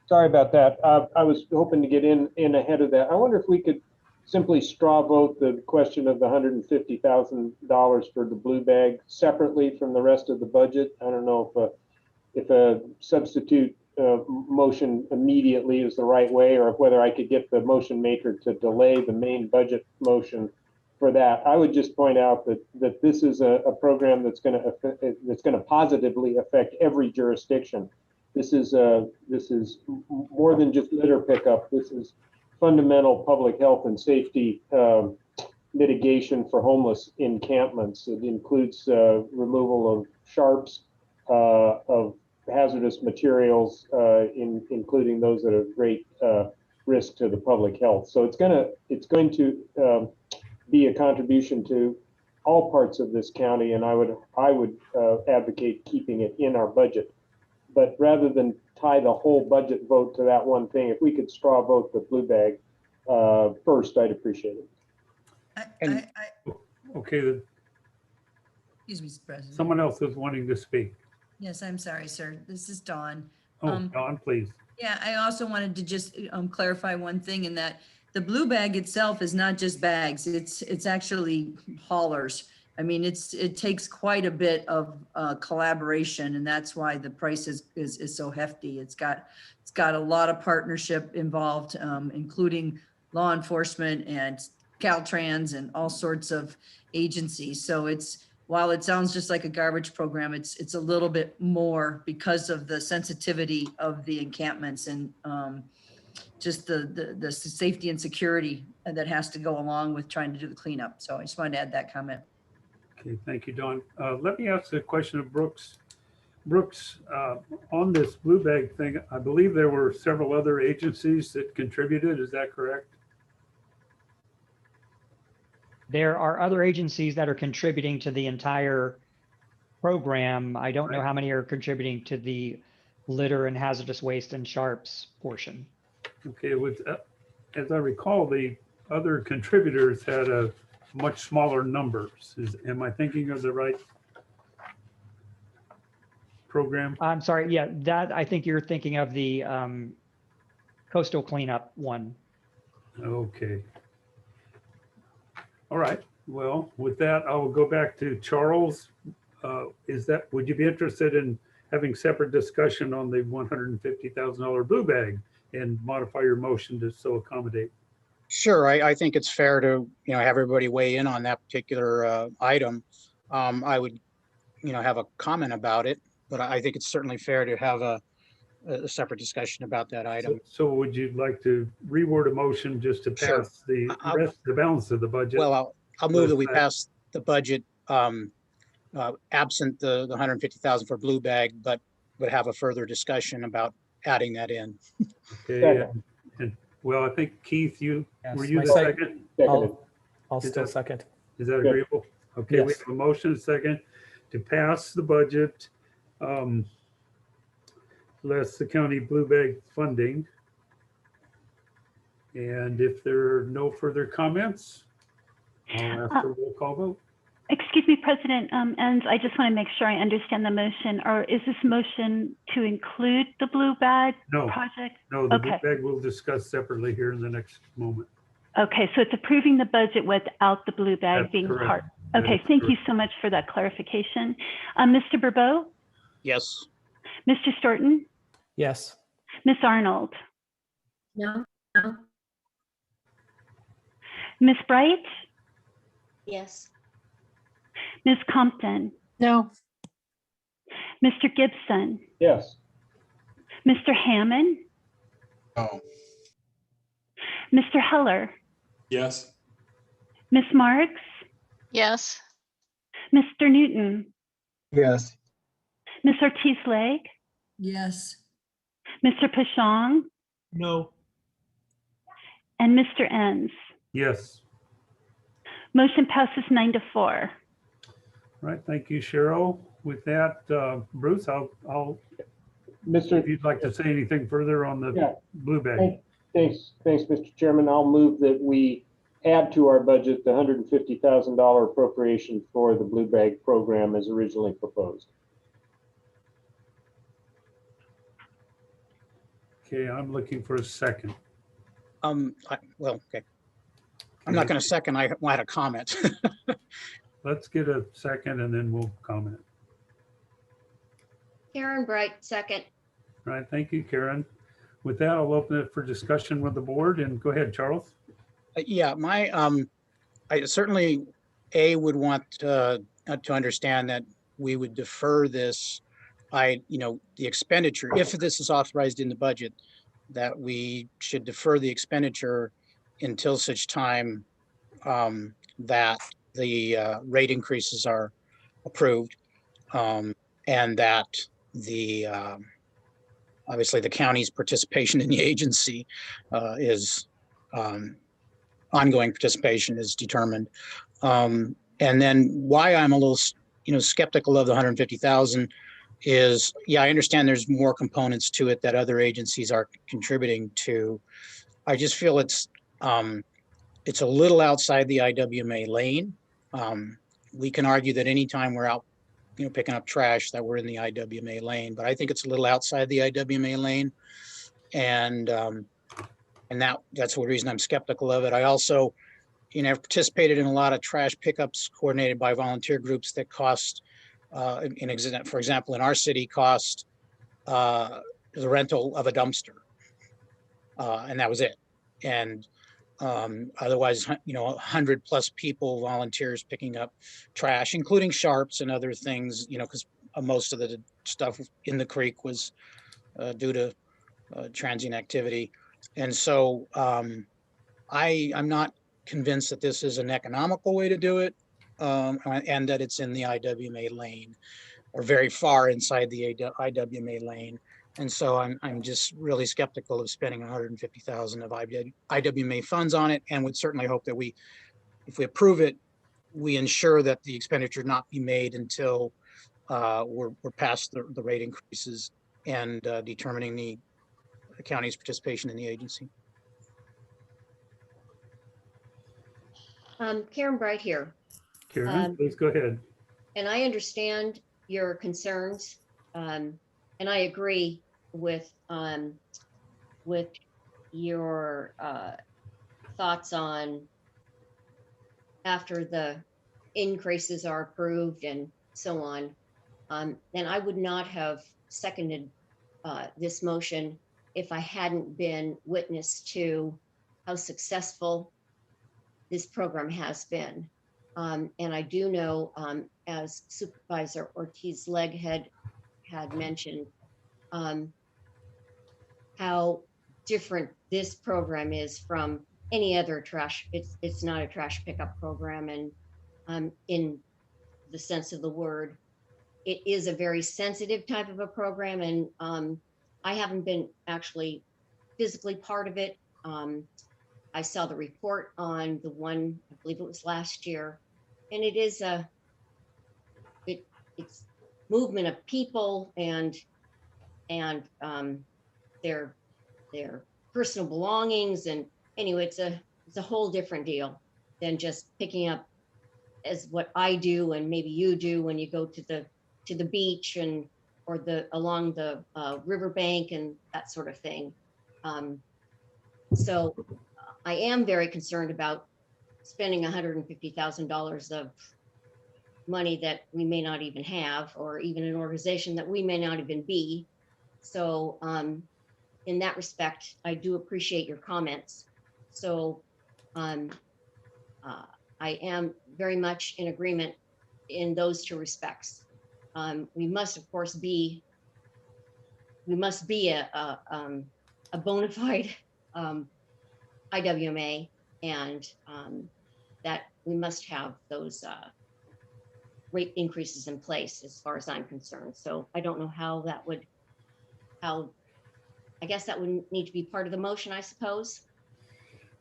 N: Sorry about that. I was hoping to get in ahead of that. I wonder if we could simply straw vote the question of the $150,000 for the Blue Bag separately from the rest of the budget. I don't know if a substitute motion immediately is the right way, or whether I could get the motion maker to delay the main budget motion for that. I would just point out that this is a program that's going to positively affect every jurisdiction. This is more than just litter pickup. This is fundamental public health and safety mitigation for homeless encampments. It includes removal of sharps, of hazardous materials, including those that are great risk to the public health. So it's going to be a contribution to all parts of this county, and I would advocate keeping it in our budget. But rather than tie the whole budget vote to that one thing, if we could straw vote the Blue Bag first, I'd appreciate it.
B: Okay,
O: Excuse me, Mr. President.
B: someone else is wanting to speak.
O: Yes, I'm sorry, sir. This is Dawn.
B: Oh, Dawn, please.
O: Yeah, I also wanted to just clarify one thing in that the Blue Bag itself is not just bags. It's actually haulers. I mean, it takes quite a bit of collaboration, and that's why the price is so hefty. It's got a lot of partnership involved, including law enforcement and Caltrans and all sorts of agencies. So while it sounds just like a garbage program, it's a little bit more because of the sensitivity of the encampments and just the safety and security that has to go along with trying to do the cleanup. So I just wanted to add that comment.
B: Okay, thank you, Dawn. Let me ask a question of Brooks. Brooks, on this Blue Bag thing, I believe there were several other agencies that contributed. Is that correct?
D: There are other agencies that are contributing to the entire program. I don't know how many are contributing to the litter and hazardous waste and sharps portion.
B: Okay, as I recall, the other contributors had a much smaller numbers. Am I thinking of the right program?
D: I'm sorry. Yeah, that I think you're thinking of the coastal cleanup one.
B: Okay. All right. Well, with that, I will go back to Charles. Would you be interested in having separate discussion on the $150,000 Blue Bag and modify your motion to so accommodate?
F: Sure, I think it's fair to, have everybody weigh in on that particular item. I would, have a comment about it, but I think it's certainly fair to have a separate discussion about that item.
B: So would you like to reword a motion just to pass
F: Sure.
B: the balance of the budget?
F: Well, I'll move that we pass the budget absent the 150,000 for blue bag, but would have a further discussion about adding that in.
B: Okay,
N: Second.
B: and well, I think Keith, were
Q: Yes,
B: you
Q: my
B: the
Q: second.
B: second?
N: Seconded.
Q: I'll
B: Is
Q: still
B: that-
Q: second.
B: Is that
N: Good.
B: agreeable? Okay, we
Q: Yes.
B: have a motion, second, to pass the budget, less the county blue bag funding. And if there are no further comments, I'll ask for a roll call vote.
C: Excuse me, President Enns, I just want to make sure I understand the motion. Or is this motion to include the blue bag
B: No.
C: project?
B: No, the blue
C: Okay.
B: bag we'll discuss separately here in the next moment.
C: Okay, so it's approving the budget without the blue bag
B: That's
C: being
B: correct.
C: part.
B: That
C: Okay,
B: is
C: thank you
B: correct.
C: so much for that clarification. Mr. Bourbeau,
F: Yes.
C: Mr. Storton,
Q: Yes.
C: Ms. Arnold,
M: No, no,
C: Ms. Bright,
G: Yes.
C: Ms. Compton,
A: No.
C: Mr. Gibson,
N: Yes.
C: Mr. Hammond,
L: No.
C: Mr. Heller,
I: Yes.
C: Ms. Marks,
H: Yes.
C: Mr. Newton,
F: Yes.
C: Ms. Ortiz-Legg,
O: Yes.
C: Mr. Pashong,
P: No.
C: and Mr. Enns.
B: Yes.
C: Motion passes 9-4.
B: All right, thank you, Cheryl. With that, Bruce, I'll,
N: Mr.
B: if you'd like to say anything further on the
N: Yeah.
B: blue bag.
N: Thanks, Mr. Chairman. I'll move that we add to our budget the $150,000 appropriation for the blue bag program as originally proposed.
B: Okay, I'm looking for a second.
F: Well, okay. I'm not going to second. I had a comment.
B: Let's get a second and then we'll comment.
G: Karen Bright, second.
B: All right, thank you, Karen. With that, I'll open it for discussion with the board and go ahead, Charles.
F: Yeah, I certainly would want to understand that we would defer this. The expenditure, if this is authorized in the budget, that we should defer the expenditure until such time that the rate increases are approved, and that the obviously the county's participation in the agency is ongoing participation is determined. And then why I'm a little skeptical of the 150,000 is, yeah, I understand there's more components to it that other agencies are contributing to. I just feel it's a little outside the IWMA lane. We can argue that anytime we're out, picking up trash, that we're in the IWMA lane, but I think it's a little outside the IWMA lane, and that's the reason I'm skeptical of it. I also, I've participated in a lot of trash pickups coordinated by volunteer groups that cost, for example, in our city, cost the rental of a dumpster, and that was it. And otherwise, 100+ people, volunteers picking up trash, including sharps and other things, because most of the stuff in the creek was due to transient activity. And so I'm not convinced that this is an economical way to do it, and that it's in the IWMA lane or very far inside the IWMA lane. And so I'm just really skeptical of spending 150,000 of IWMA funds on it, and would certainly hope that if we approve it, we ensure that the expenditure not be made until we're past the rate increases and determining the county's participation in the agency.
G: Karen Bright here.
B: Karen, please go ahead.
G: And I understand your concerns, and I agree with your thoughts on after the increases are approved and so on. And I would not have seconded this motion if I hadn't been witness to how successful this program has been. And I do know, as Supervisor Ortiz-Legg had mentioned, how different this program is from any other trash. It's not a trash pickup program, and in the sense of the word. It is a very sensitive type of a program, and I haven't been actually physically part of it. I saw the report on the one, I believe it was last year, and it is it's movement of people and their personal belongings, and anyway, it's a whole different deal than just picking up as what I do and maybe you do when you go to the beach and or along the riverbank and that sort of thing. So I am very concerned about spending $150,000 of money that we may not even have, or even an organization that we may not even be. So in that respect, I do appreciate your comments. So I am very much in agreement in those two respects. We must, of course, be a bona fide IWMA, and that we must have those rate increases in place as far as I'm concerned. So I don't know how that would, I guess that would need to be part of the motion, I suppose.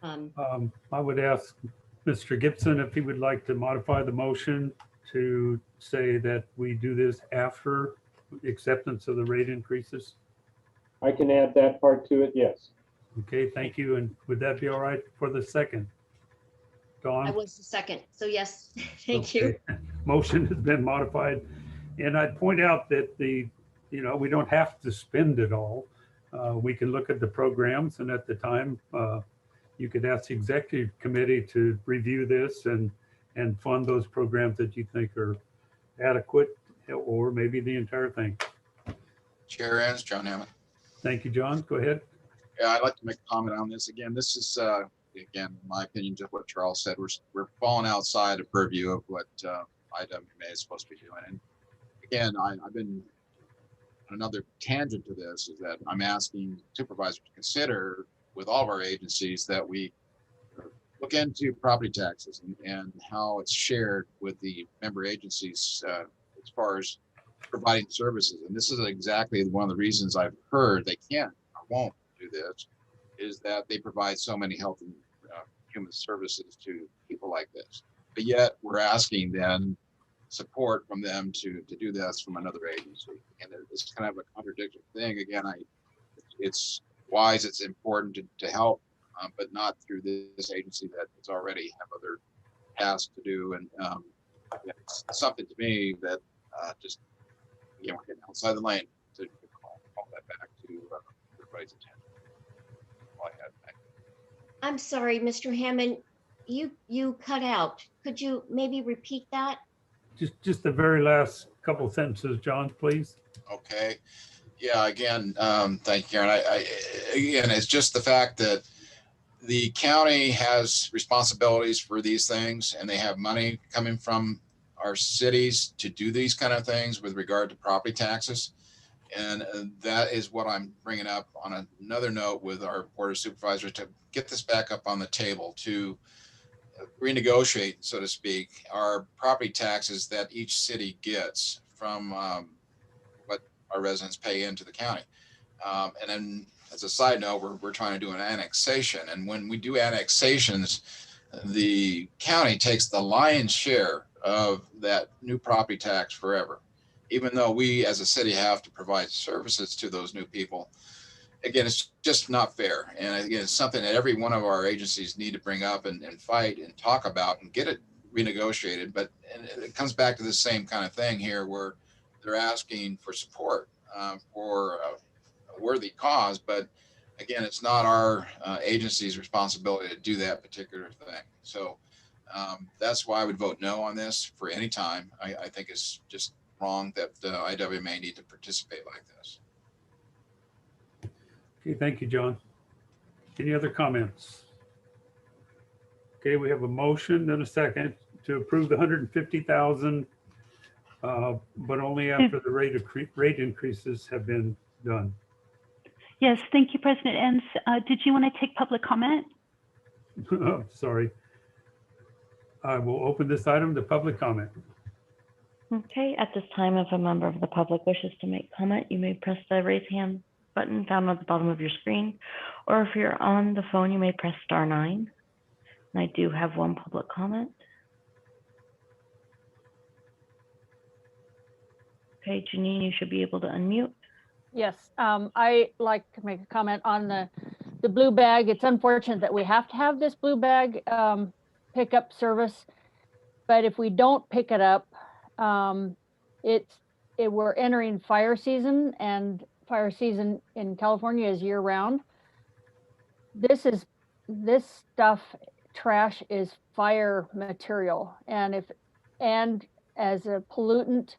B: I would ask Mr. Gibson if he would like to modify the motion to say that we do this after acceptance of the rate increases.
N: I can add that part to it, yes.
B: Okay, thank you. And would that be all right for the second? Dawn?
G: I was the second, so yes, thank you.
B: Motion has been modified. And I'd point out that we don't have to spend it all. We can look at the programs, and at the time, you could ask the executive committee to review this and fund those programs that you think are adequate, or maybe the entire thing.
L: Chair Ends, John Hammond.
B: Thank you, John. Go ahead.
L: Yeah, I'd like to make a comment on this. Again, this is, again, in my opinion, just what Charles said. We're falling outside the purview of what IWMA is supposed to be doing. And again, I've been on another tangent to this, is that I'm asking supervisors to consider with all of our agencies that we look into property taxes and how it's shared with the member agencies as far as providing services. And this is exactly one of the reasons I've heard they can't or won't do this, is that they provide so many health and human services to people like this. But yet we're asking then support from them to do this from another agency. And it's kind of a contradictory thing. Again, it's wise, it's important to help, but not through this agency that is already have other tasks to do. And it's something to me that just, we're getting outside the lane to call that back to everybody's attention.
G: I'm sorry, Mr. Hammond, you cut out. Could you maybe repeat that?
B: Just the very last couple of sentences, John, please.
L: Okay. Yeah, again, thank you, Karen. Again, it's just the fact that the county has responsibilities for these things, and they have money coming from our cities to do these kind of things with regard to property taxes. And that is what I'm bringing up on another note with our Board of Supervisors, to get this back up on the table, to renegotiate, so to speak, our property taxes that each city gets from what our residents pay into the county. And then as a side note, we're trying to do an annexation. And when we do annexations, the county takes the lion's share of that new property tax forever, even though we as a city have to provide services to those new people. Again, it's just not fair. And again, it's something that every one of our agencies need to bring up and fight and talk about and get it renegotiated. But it comes back to the same kind of thing here, where they're asking for support for a worthy cause. But again, it's not our agency's responsibility to do that particular thing. So that's why I would vote no on this for any time. I think it's just wrong that IWMA need to participate like this.
B: Okay, thank you, John. Any other comments? Okay, we have a motion and a second to approve the 150,000, but only after the rate increases have been done.
C: Yes, thank you, President Enns. Did you want to take public comment?
B: Sorry. I will open this item to public comment.
K: Okay, at this time, if a member of the public wishes to make comment, you may press the raise hand button found at the bottom of your screen. Or if you're on the phone, you may press *9. And I do have one public comment. Okay, Janine, you should be able to unmute.
A: Yes, I like to make a comment on the blue bag. It's unfortunate that we have to have this blue bag pickup service, but if we don't pick it up, we're entering fire season, and fire season in California is year round. This stuff, trash is fire material, and as a pollutant,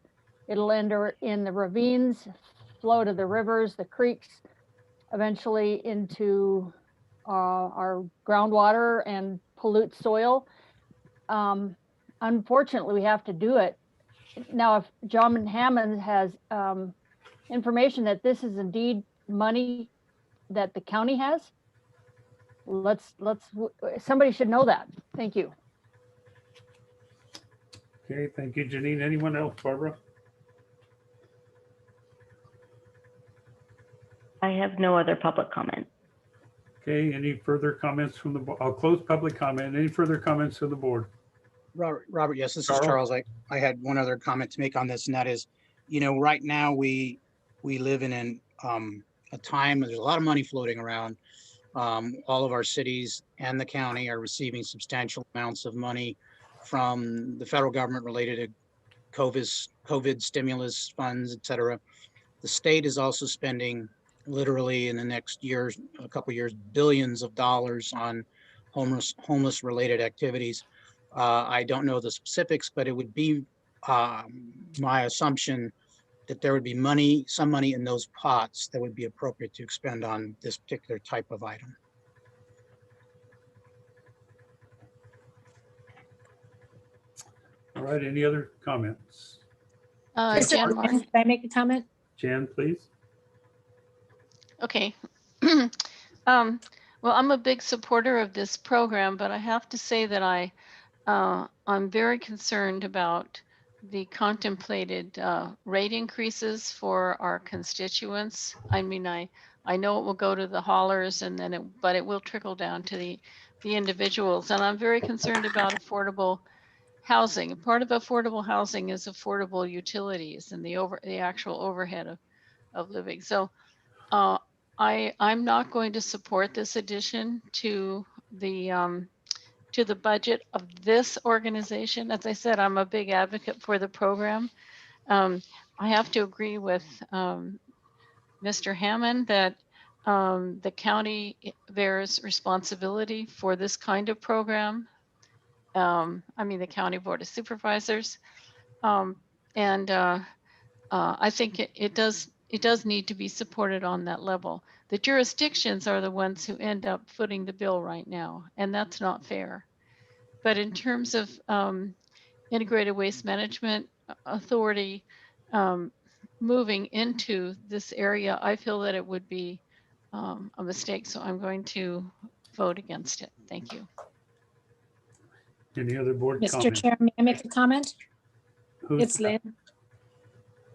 A: it'll enter in the ravines, flow to the rivers, the creeks, eventually into our groundwater and pollute soil. Unfortunately, we have to do it. Now, if John Hammond has information that this is indeed money that the county has, somebody should know that. Thank you.
B: Okay, thank you, Janine. Anyone else, Barbara?
K: I have no other public comment.
B: Okay, any further comments from the board? I'll close public comment. Any further comments from the board?
F: Robert, yes, this is
B: Charles?
F: Charles. I had one other comment to make on this, and that is, right now we live in a time where there's a lot of money floating around. All of our cities and the county are receiving substantial amounts of money from the federal government related to COVID stimulus funds, et cetera. The state is also spending literally in the next year, a couple years, billions of dollars on homeless related activities. I don't know the specifics, but it would be my assumption that there would be some money in those pots that would be appropriate to expend on this particular type of item.
B: All right, any other comments?
H: Jan,
R: Can I make a comment?
B: Jan, please.
H: okay. Well, I'm a big supporter of this program, but I have to say that I'm very concerned about the contemplated rate increases for our constituents. I mean, I know it will go to the haulers, and then but it will trickle down to the individuals. And I'm very concerned about affordable housing. Part of affordable housing is affordable utilities and the actual overhead of living. So I'm not going to support this addition to the budget of this organization. As I said, I'm a big advocate for the program. I have to agree with Mr. Hammond that the county bears responsibility for this kind of program. I mean, the County Board of Supervisors. I think it does need to be supported on that level. The jurisdictions are the ones who end up footing the bill right now, and that's not fair. But in terms of Integrated Waste Management Authority moving into this area, I feel that it would be a mistake. So I'm going to vote against it. Thank you.
B: Any other board
R: Mr.
B: comments?
R: Chair, may I make a comment?
B: Who's
R: It's
B: that?
R: Lynn.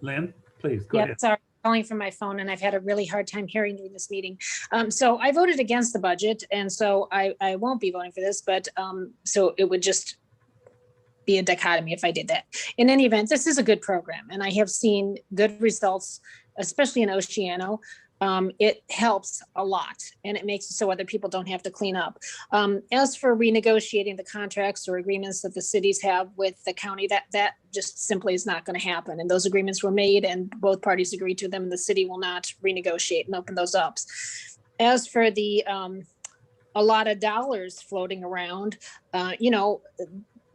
B: Lynn, please go
R: Yeah,
B: ahead.
R: sorry, calling from my phone, and I've had a really hard time hearing during this meeting. So I voted against the budget, and so I won't be voting for this, but so it would just be a dichotomy if I did that. In any event, this is a good program, and I have seen good results, especially in Oceano. It helps a lot, and it makes it so other people don't have to clean up. As for renegotiating the contracts or agreements that the cities have with the county, that just simply is not going to happen. And those agreements were made, and both parties agreed to them, and the city will not renegotiate and open those up. As for the a lot of dollars floating around,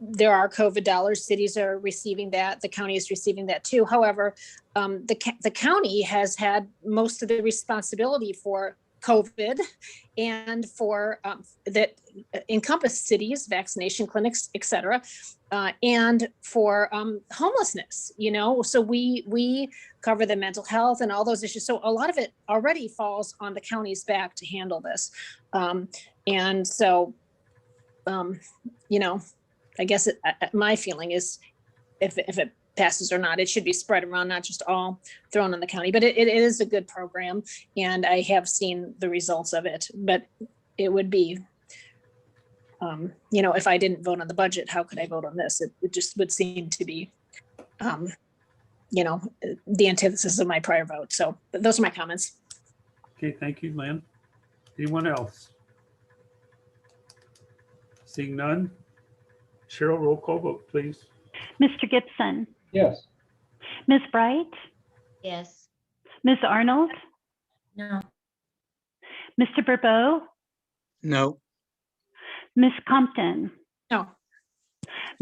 R: there are COVID dollars. Cities are receiving that. The county is receiving that too. However, the county has had most of the responsibility for COVID and for that encompass cities, vaccination clinics, et cetera, and for homelessness, so we cover the mental health and all those issues. So a lot of it already falls on the county's back to handle this. And so, I guess my feeling is if it passes or not. It should be spread around, not just all thrown on the county, but it is a good program. And I have seen the results of it, but it would be, you know, if I didn't vote on the budget, how could I vote on this? It just would seem to be, you know, the antithesis of my prior vote. So those are my comments.
B: Okay, thank you, Lynn. Anyone else? Seeing none. Cheryl, roll call vote, please.
C: Mr. Gibson,
N: Yes.
C: Ms. Bright,
G: Yes.
C: Ms. Arnold,
M: No.
C: Mr. Burbeau,
F: No.
C: Ms. Compton,
R: No.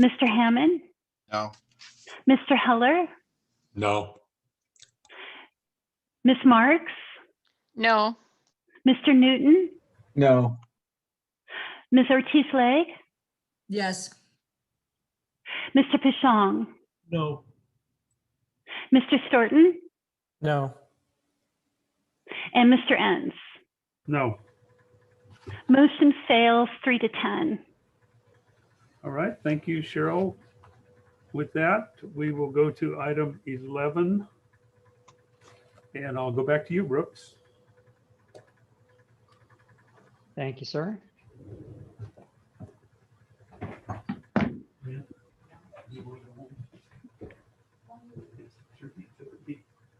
C: Mr. Hammond,
L: No.
C: Mr. Heller,
I: No.
C: Ms. Marks,
H: No.
C: Mr. Newton,
F: No.
C: Ms. Ortiz-Leg,
O: Yes.
C: Mr. Pishong,
P: No.
C: Mr. Storton,
Q: No.
C: and Mr. Enns.
B: No.
C: Motion fails 3-10.
B: All right, thank you, Cheryl. With that, we will go to item 11. And I'll go back to you, Brooks.
D: Thank you, sir.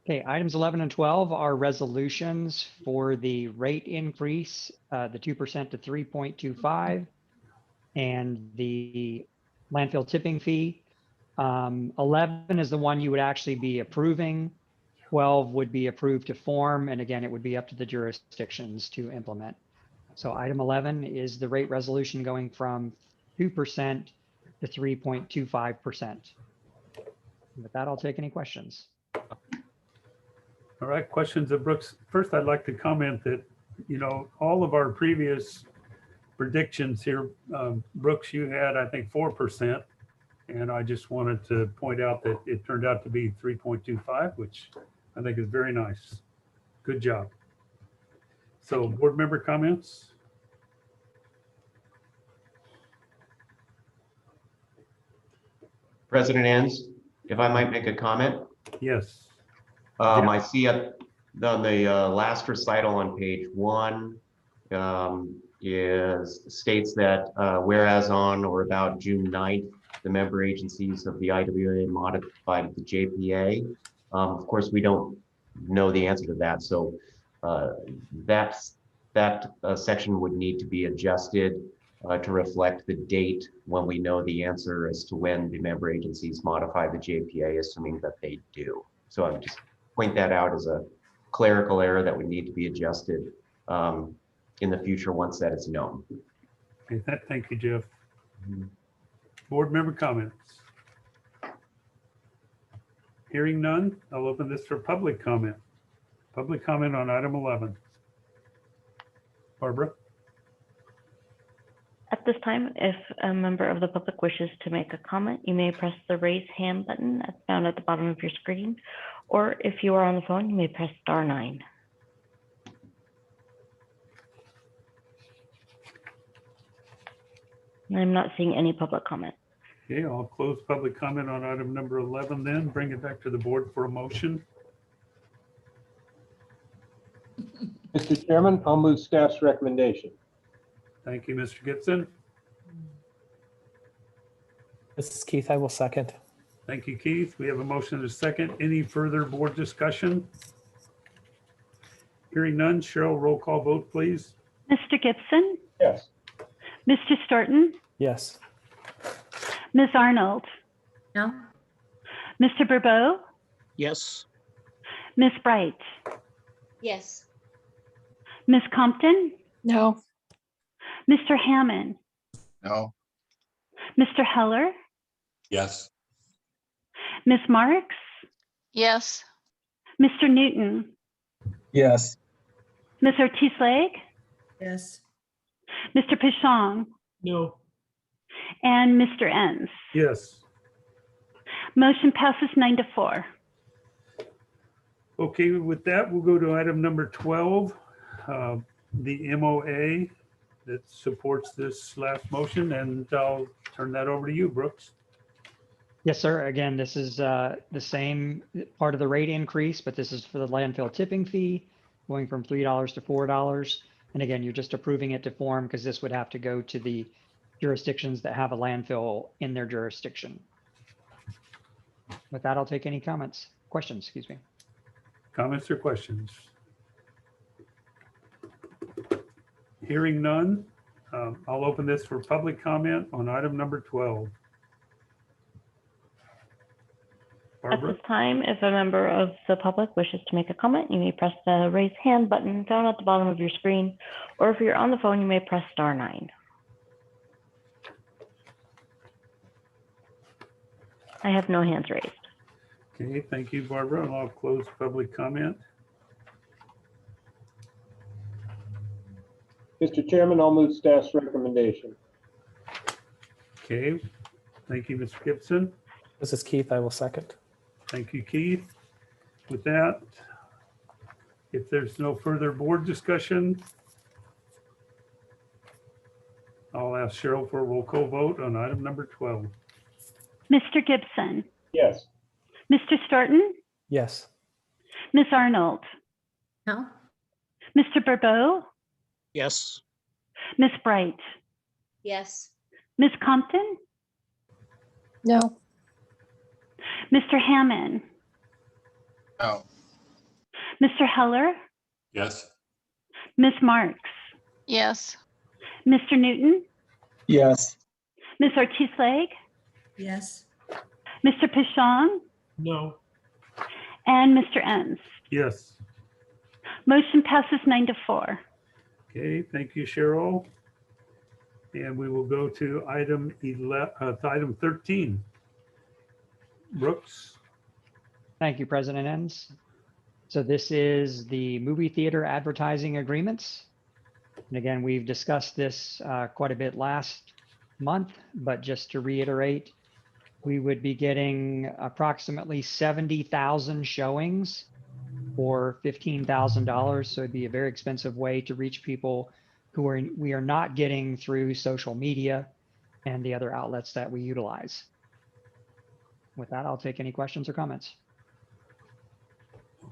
D: Okay, items 11 and 12 are resolutions for the rate increase, the 2% to 3.25, and the landfill tipping fee. 11 is the one you would actually be approving. 12 would be approved to form, and again, it would be up to the jurisdictions to implement. So item 11 is the rate resolution going from 2% to 3.25%. With that, I'll take any questions.
B: All right, questions of Brooks. First, I'd like to comment that, you know, all of our previous predictions here, Brooks, you had, I think, 4%. And I just wanted to point out that it turned out to be 3.25, which I think is very nice. Good job. So board member comments?
E: President Enns, if I might make a comment.
B: Yes.
E: I see on the last recital on page 1 states that whereas on or about June 9th, the member agencies of the IWMA modified the JPA. Of course, we don't know the answer to that, so that section would need to be adjusted to reflect the date when we know the answer as to when the member agencies modify the JPA, assuming that they do. So I would just point that out as a clerical error that would need to be adjusted in the future once that is known.
B: Okay, thank you, Jeff. Board member comments? Hearing none, I'll open this for public comment. Public comment on item 11. Barbara?
K: At this time, if a member of the public wishes to make a comment, you may press the raise hand button found at the bottom of your screen, or if you are on the phone, you may press *9. I'm not seeing any public comment.
B: Okay, I'll close public comment on item number 11 then, bring it back to the board for a motion.
N: Mr. Chairman, I'll move staff's recommendation.
B: Thank you, Mr. Gibson.
Q: This is Keith. I will second.
B: Thank you, Keith. We have a motion and a second. Any further board discussion? Hearing none, Cheryl, roll call vote, please.
C: Mr. Gibson,
N: Yes.
C: Mr. Storton,
Q: Yes.
C: Ms. Arnold,
M: No.
C: Mr. Burbeau,
F: Yes.
C: Ms. Bright,
G: Yes.
C: Ms. Compton,
R: No.
C: Mr. Hammond,
L: No.
C: Mr. Heller,
I: Yes.
C: Ms. Marks,
H: Yes.
C: Mr. Newton,
F: Yes.
C: Ms. Ortiz-Leg,
O: Yes.
C: Mr. Pishong,
P: No.
C: and Mr. Enns.
B: Yes.
C: Motion passes 9-4.
B: Okay, with that, we'll go to item number 12, the MOA that supports this last motion, and I'll turn that over to you, Brooks.
D: Yes, sir. Again, this is the same part of the rate increase, but this is for the landfill tipping fee going from $3 to $4. And again, you're just approving it to form because this would have to go to the jurisdictions that have a landfill in their jurisdiction. With that, I'll take any questions, excuse me.
B: Comments or questions? Hearing none, I'll open this for public comment on item number 12.
K: At
B: Barbara?
K: this time, if a member of the public wishes to make a comment, you may press the raise hand button down at the bottom of your screen, or if you're on the phone, you may press *9. I have no hands raised.
B: Okay, thank you, Barbara. And I'll close public comment.
N: Mr. Chairman, I'll move staff's recommendation.
B: Okay, thank you, Mr. Gibson.
Q: This is Keith. I will second.
B: Thank you, Keith. With that, if there's no further board discussion, I'll ask Cheryl for a roll call vote on item number 12.
C: Mr. Gibson,
N: Yes.
C: Mr. Storton,
Q: Yes.
C: Ms. Arnold,
M: No?
C: Mr. Barbeau,
F: Yes.
C: Ms. Bright,
G: Yes.
C: Ms. Compton,
R: No.
C: Mr. Hammond,
L: No.
C: Mr. Heller,
I: Yes.
C: Ms. Marks,
H: Yes.
C: Mr. Newton,
F: Yes.
C: Ms. Ortiz-Legg,
O: Yes.
C: Mr. Pishon,
P: No.
C: and Mr. Enns.
B: Yes.
C: Motion passes 9-4.
B: Okay, thank you, Cheryl. And we will go to item 13. Brooks?
D: Thank you, President Enns. So this is the movie theater advertising agreements. And again, we've discussed this quite a bit last month, but just to reiterate, we would be getting approximately 70,000 showings for $15,000. So it'd be a very expensive way to reach people who we are not getting through social media and the other outlets that we utilize. With that, I'll take any questions or comments.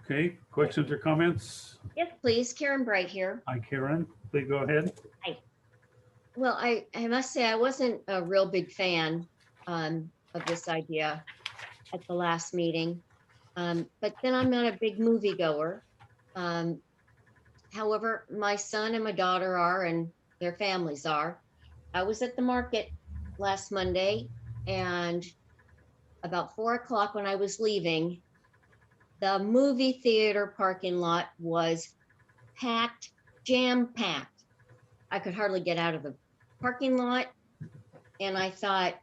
B: Okay, questions or comments?
G: Yes, please. Karen Bright here.
B: Hi, Karen. Please go ahead.
G: Well, I must say I wasn't a real big fan of this idea at the last meeting. But then I'm not a big movie goer. However, my son and my daughter are, and their families are. I was at the market last Monday, and about 4 o'clock when I was leaving, the movie theater parking lot was packed, jam-packed. I could hardly get out of the parking lot. And I thought,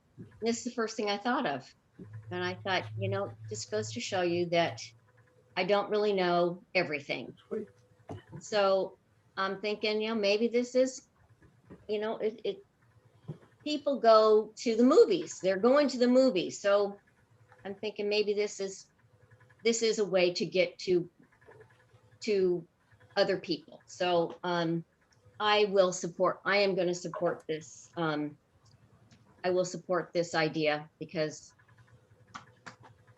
G: this is the first thing I thought of. And I thought, just goes to show you that I don't really know everything. So I'm thinking, maybe this is, people go to the movies. They're going to the movies. So I'm thinking maybe this is a way to get to other people. So I am going to support this. I will support this idea because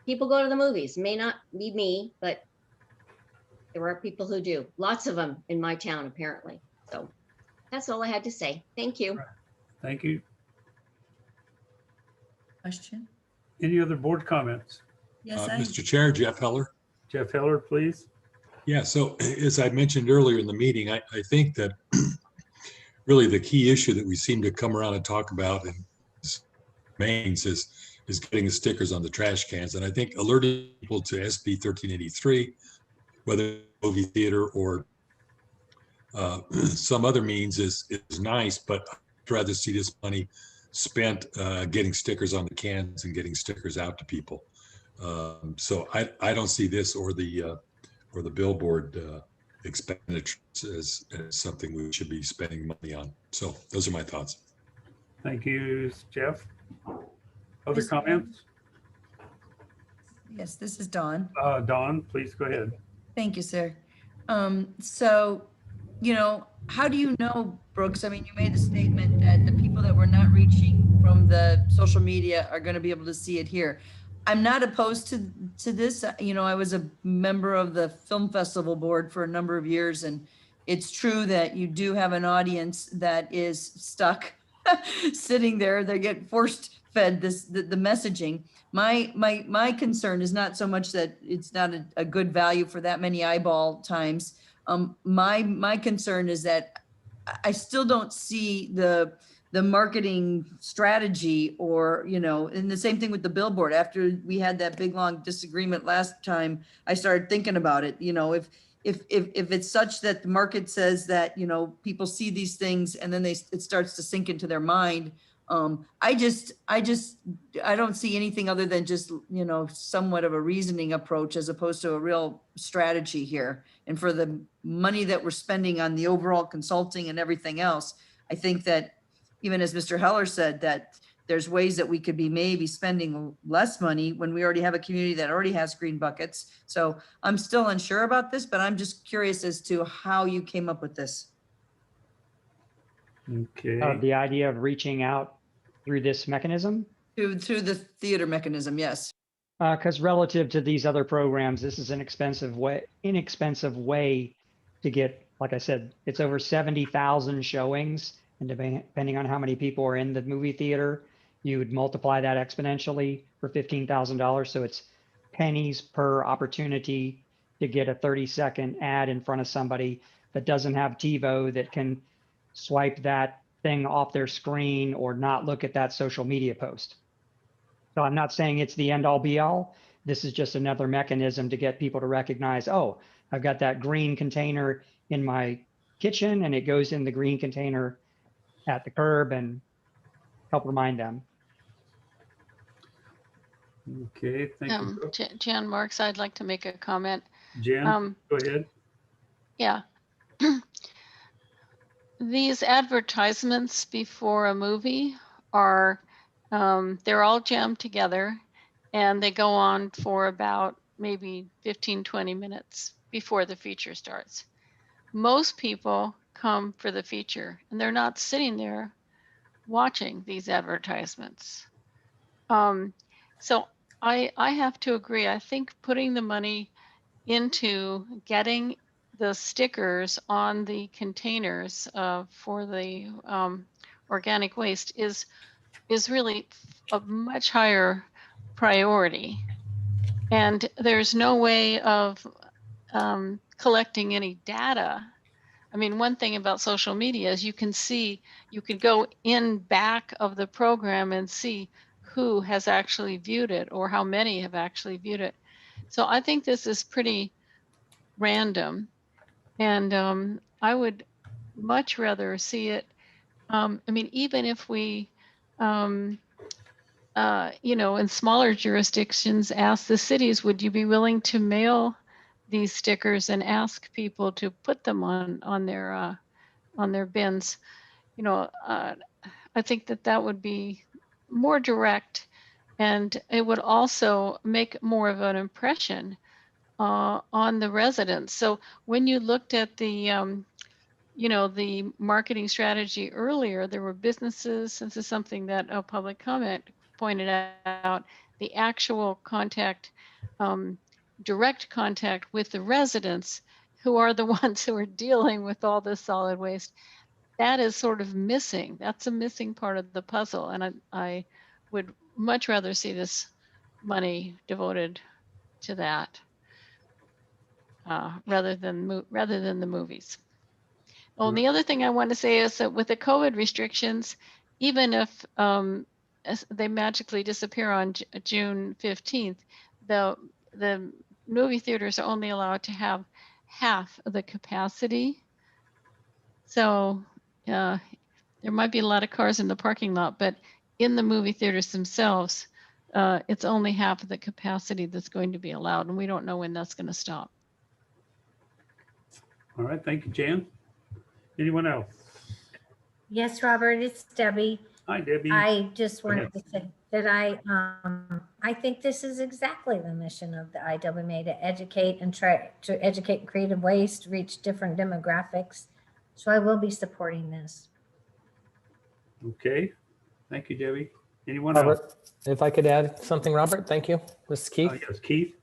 G: people go to the movies. May not be me, but there are people who do. Lots of them in my town, apparently. So that's all I had to say. Thank you.
B: Thank you.
O: Question?
B: Any other board comments?
O: Yes,
I: Mr. Chair, Jeff Heller.
B: Jeff Heller, please.
I: Yeah, so as I mentioned earlier in the meeting, I think that really the key issue that we seem to come around and talk about in mains is getting the stickers on the trash cans. And I think alerting people to SB 1383, whether movie theater or some other means is nice, but I'd rather see this money spent getting stickers on the cans and getting stickers out to people. So I don't see this or the billboard expenditures as something we should be spending money on. So those are my thoughts.
B: Thank you, Jeff. Other comments?
O: Yes, this is Dawn.
B: Dawn, please go ahead.
O: Thank you, sir. So, how do you know, Brooks? I mean, you made a statement that the people that we're not reaching for from the social media are going to be able to see it here. I'm not opposed to this. You know, I was a member of the film festival board for a number of years, and it's true that you do have an audience that is stuck sitting there. They get forced fed the messaging. My concern is not so much that it's not a good value for that many eyeball times. My concern is that I still don't see the marketing strategy, or, you know, and the same thing with the billboard. After we had that big long disagreement last time, I started thinking about it. You know, if it's such that the market says that, you know, people see these things and then it starts to sink into their mind. I don't see anything other than just, you know, somewhat of a reasoning approach as opposed to a real strategy here. And for the money that we're spending on the overall consulting and everything else, I think that, even as Mr. Heller said, that there's ways that we could be maybe spending less money when we already have a community that already has green buckets. So I'm still unsure about this, but I'm just curious as to how you came up with this.
B: Okay.
D: The idea of reaching out through this mechanism?
O: Through the theater mechanism, yes.
D: Because relative to these other programs, this is an inexpensive way to get, like I said, it's over 70,000 showings. And depending on how many people are in the movie theater, you would multiply that exponentially for $15,000. So it's pennies per opportunity to get a 30-second ad in front of somebody that doesn't have TiVo, that can swipe that thing off their screen or not look at that social media post. So I'm not saying it's the end all be all. This is just another mechanism to get people to recognize, oh, I've got that green container in my kitchen and it goes in the green container at the curb, and help remind them.
B: Okay, thank you.
H: Jan Marks, I'd like to make a comment.
B: Jan, go ahead.
H: Yeah. These advertisements before a movie are, they're all jammed together and they go on for about maybe 15, 20 minutes before the feature starts. Most people come for the feature and they're not sitting there watching these advertisements. So I have to agree. I think putting the money into getting the stickers on the containers for the organic waste is really a much higher priority. And there's no way of collecting any data. I mean, one thing about social media is you could go in back of the program and see who has actually viewed it or how many have actually viewed it. So I think this is pretty random. And I would much rather see it. I mean, even if we, you know, in smaller jurisdictions, ask the cities, would you be willing to mail these stickers and ask people to put them on their bins? You know, I think that would be more direct, and it would also make more of an impression on the residents. So when you looked at the you know, the marketing strategy earlier, there were businesses, this is something that a public comment pointed out, the actual contact, direct contact with the residents who are the ones who are dealing with all this solid waste. That is sort of missing. That's a missing part of the puzzle. And I would much rather see this money devoted to that rather than the movies. Oh, and the other thing I want to say is that with the COVID restrictions, even if they magically disappear on June 15th, the movie theaters are only allowed to have half of the capacity. So there might be a lot of cars in the parking lot, but in the movie theaters themselves, it's only half of the capacity that's going to be allowed, and we don't know when that's going to stop.
B: All right, thank you, Jan. Anyone else?
M: Yes, Robert, it's Debbie.
B: Hi, Debbie.
M: I just wanted to say that I think this is exactly the mission of the IWMA, to educate and try to educate creative ways to reach different demographics. So I will be supporting this.
B: Okay. Thank you, Debbie. Anyone else?
Q: Robert, if I could add something, Robert, thank you. This is Keith.
B: Yes, Keith.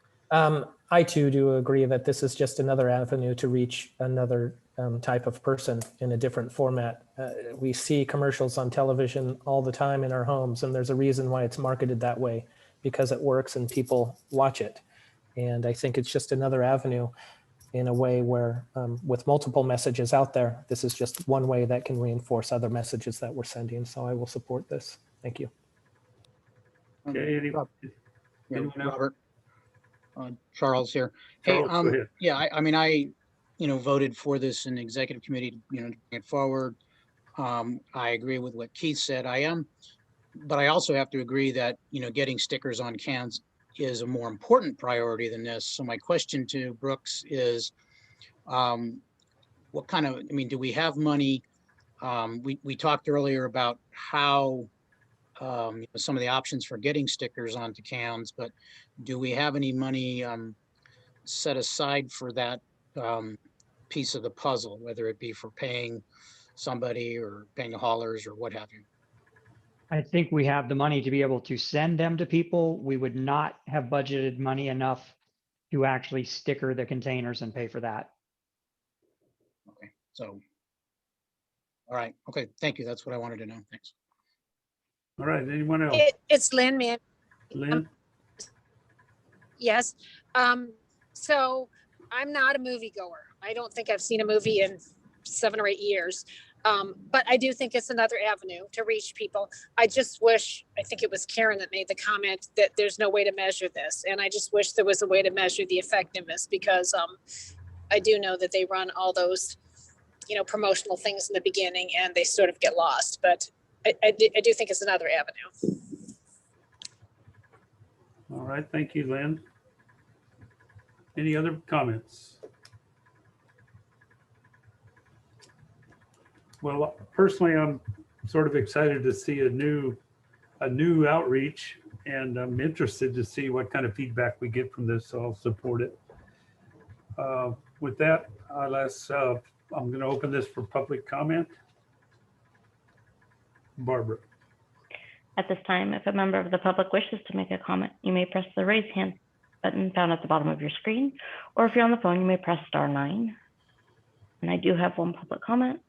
Q: I too do agree that this is just another avenue to reach another type of person in a different format. We see commercials on television all the time in our homes, and there's a reason why it's marketed that way, because it works and people watch it. And I think it's just another avenue in a way where with multiple messages out there, this is just one way that can reinforce other messages that we're sending. So I will support this. Thank you.
B: Okay,
F: Yeah,
B: anyone else?
F: Robert, Charles here. Hey,
B: Charles, go ahead.
F: yeah, I mean, I voted for this in executive committee, to bring it forward. I agree with what Keith said. But I also have to agree that, getting stickers on cans is a more important priority than this. So my question to Brooks is, what kind of, do we have money? We talked earlier about how some of the options for getting stickers onto cans, but do we have any money set aside for that piece of the puzzle, whether it be for paying somebody or paying the haulers or what have you?
D: I think we have the money to be able to send them to people. We would not have budgeted money enough to actually sticker the containers and pay for that.
F: Okay, so, all right, okay, thank you. That's what I wanted to know. Thanks.
B: All right, anyone else?
R: It's Lynn, man.
B: Lynn?
R: Yes. So I'm not a moviegoer. I don't think I've seen a movie in 7 or 8 years. But I do think it's another avenue to reach people. I just wish, I think it was Karen that made the comment that there's no way to measure this. And I just wish there was a way to measure the effectiveness, because I do know that they run all those, promotional things in the beginning and they sort of get lost. But I do think it's another avenue.
B: All right, thank you, Lynn. Any other comments? Well, personally, I'm sort of excited to see a new outreach, and I'm interested to see what kind of feedback we get from this, so I'll support it. With that, I'm going to open this for public comment. Barbara.
K: At this time, if a member of the public wishes to make a comment, you may press the raise hand button found at the bottom of your screen, or if you're on the phone, you may press *9. And I do have one public comment.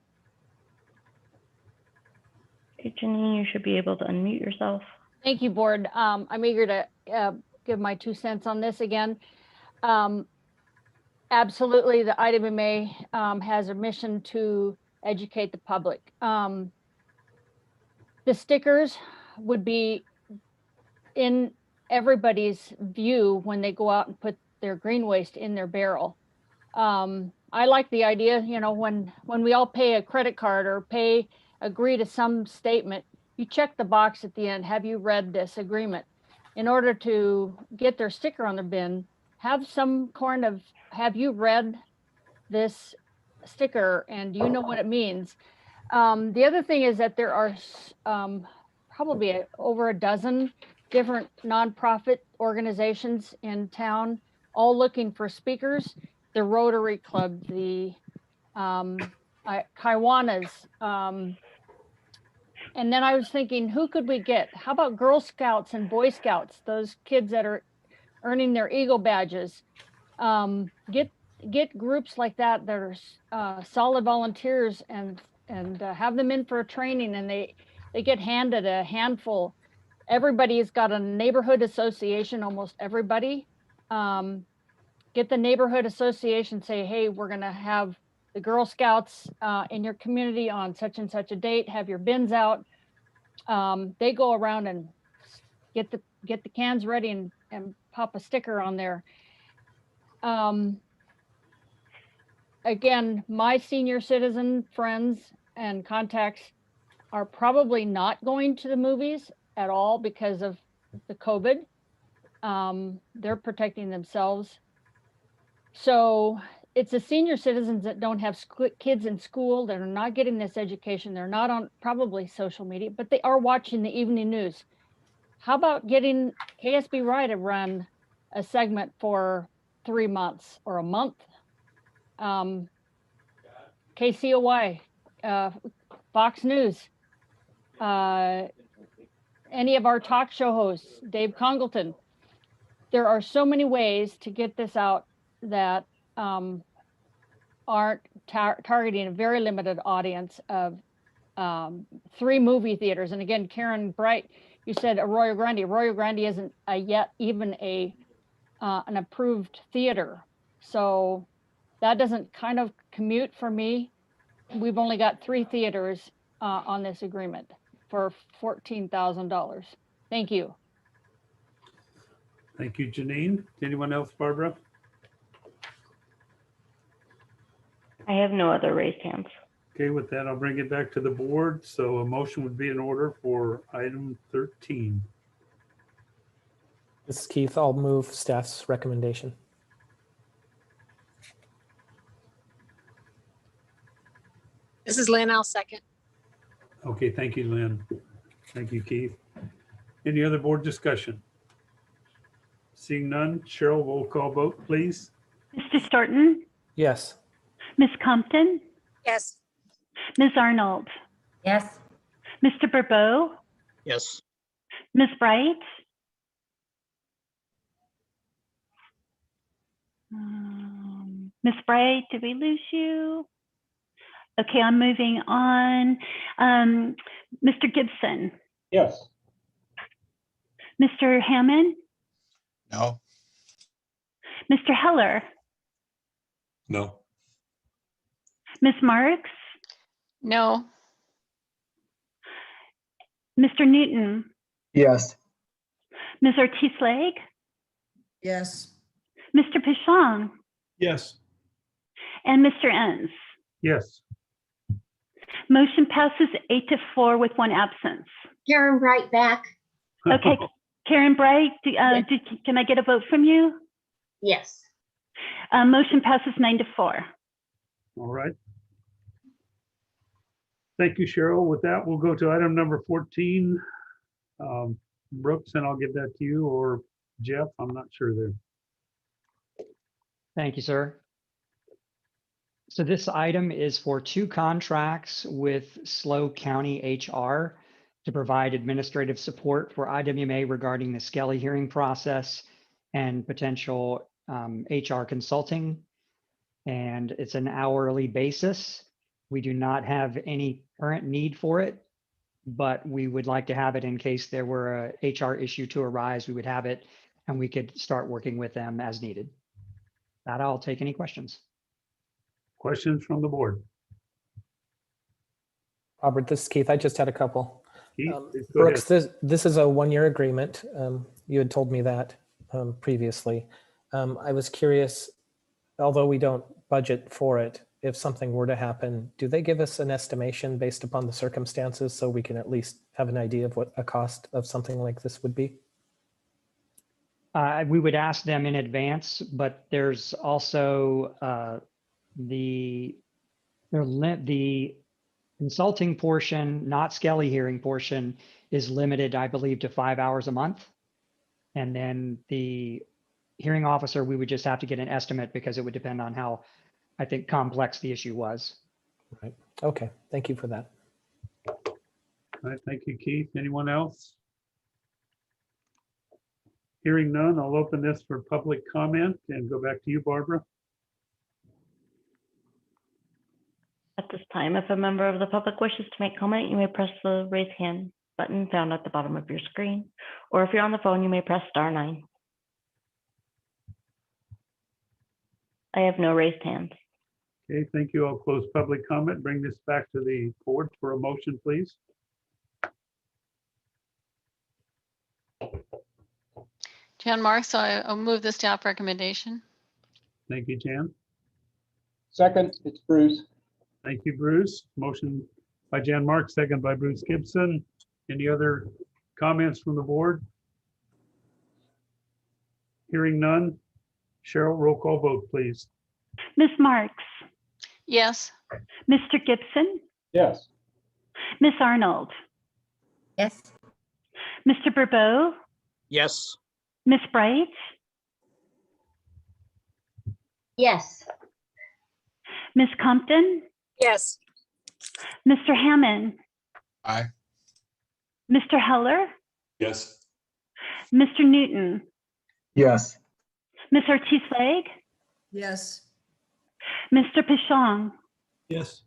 K: Okay, Janine, you should be able to unmute yourself.
A: Thank you, board. I'm eager to give my 2 cents on this again. Absolutely, the IWMA has a mission to educate the public. The stickers would be in everybody's view when they go out and put their green waste in their barrel. I like the idea, when we all pay a credit card or agree to some statement, you check the box at the end, have you read this agreement? In order to get their sticker on their bin, have some kind of, have you read this sticker and do you know what it means? The other thing is that there are probably over a dozen different nonprofit organizations in town, all looking for speakers. The Rotary Club, the Kiwanis. And then I was thinking, who could we get? How about Girl Scouts and Boy Scouts, those kids that are earning their Eagle badges? Get groups like that are solid volunteers and have them in for a training, and they get handed a handful. Everybody's got a neighborhood association, almost everybody. Get the neighborhood association, say, hey, we're gonna have the Girl Scouts in your community on such and such a date, have your bins out. They go around and get the cans ready and pop a sticker on there. Again, my senior citizen friends and contacts are probably not going to the movies at all because of the COVID. They're protecting themselves. So it's the senior citizens that don't have kids in school, that are not getting this education. They're not on probably social media, but they are watching the evening news. How about getting KSB Rye to run a segment for 3 months or a month? KCOY, Fox News, any of our talk show hosts, Dave Congleton. There are so many ways to get this out that aren't targeting a very limited audience of 3 movie theaters. And again, Karen Bright, you said Arroyo Grande. Arroyo Grande isn't yet even an approved theater. So that doesn't kind of commute for me. We've only got 3 theaters on this agreement for $14,000. Thank you.
B: Thank you, Janine. Anyone else, Barbara?
K: I have no other raised hands.
B: Okay, with that, I'll bring it back to the board. So a motion would be in order for item 13.
Q: This is Keith. I'll move staff's recommendation.
R: This is Lynn. I'll second.
B: Okay, thank you, Lynn. Thank you, Keith. Any other board discussion? Seeing none, Cheryl, roll call vote, please.
C: Mr. Storton,
Q: Yes.
C: Ms. Compton,
R: Yes.
C: Ms. Arnold,
M: Yes.
C: Mr. Burbeau,
F: Yes.
C: Ms. Bright. Ms. Bright, did we lose you? Okay, I'm moving on. Mr. Gibson,
N: Yes.
C: Mr. Hammond,
L: No.
C: Mr. Heller,
I: No.
C: Ms. Marks,
H: No.
C: Mr. Newton,
S: Yes.
C: Ms. Ortiz-Lake,
O: Yes.
C: Mr. Pichon,
P: Yes.
C: and Mr. Enns.
B: Yes.
C: Motion passes 8-4 with 1 absence.
G: Karen Bright back.
C: Okay, Karen Bright, can I get a vote from you?
G: Yes.
C: Motion passes 9-4.
B: All right. Thank you, Cheryl. With that, we'll go to item number 14. Brooks, and I'll give that to you, or Jeff, I'm not sure there.
D: Thank you, sir. So this item is for 2 contracts with SLO County HR to provide administrative support for IWMA regarding the Skelly hearing process and potential HR consulting. And it's an hourly basis. We do not have any current need for it, but we would like to have it in case there were a HR issue to arise. We would have it and we could start working with them as needed. That I'll take any questions.
B: Questions from the board?
Q: Robert, this is Keith. I just had a couple.
B: Keith, please go
Q: Brooks,
B: ahead.
Q: this is a 1-year agreement. You had told me that previously. I was curious, although we don't budget for it, if something were to happen, do they give us an estimation based upon the circumstances so we can at least have an idea of what a cost of something like this would be?
D: We would ask them in advance, but there's also the consulting portion, not Skelly hearing portion, is limited, I believe, to 5 hours a month. And then the hearing officer, we would just have to get an estimate because it would depend on how, I think, complex the issue was.
Q: Right. Okay. Thank you for that.
B: All right, thank you, Keith. Anyone else? Hearing none, I'll open this for public comment and go back to you, Barbara.
K: At this time, if a member of the public wishes to make comment, you may press the raise hand button found at the bottom of your screen. Or if you're on the phone, you may press *9. I have no raised hands.
B: Okay, thank you. I'll close public comment. Bring this back to the board for a motion, please.
H: Jan Marks, I'll move the staff recommendation.
B: Thank you, Jan.
N: Second, it's Bruce.
B: Thank you, Bruce. Motion by Jan Marks, second by Bruce Gibson. Any other comments from the board? Hearing none. Cheryl, roll call vote, please.
C: Ms. Marks,
H: Yes.
C: Mr. Gibson,
N: Yes.
C: Ms. Arnold,
M: Yes.
C: Mr. Burbeau,
F: Yes.
C: Ms. Bright,
G: Yes.
C: Ms. Compton,
R: Yes.
C: Mr. Hammond,
L: Aye.
C: Mr. Heller,
I: Yes.
C: Mr. Newton,
S: Yes.
C: Ms. Ortiz-Flake,
O: Yes.
C: Mr. Pishong,
P: Yes.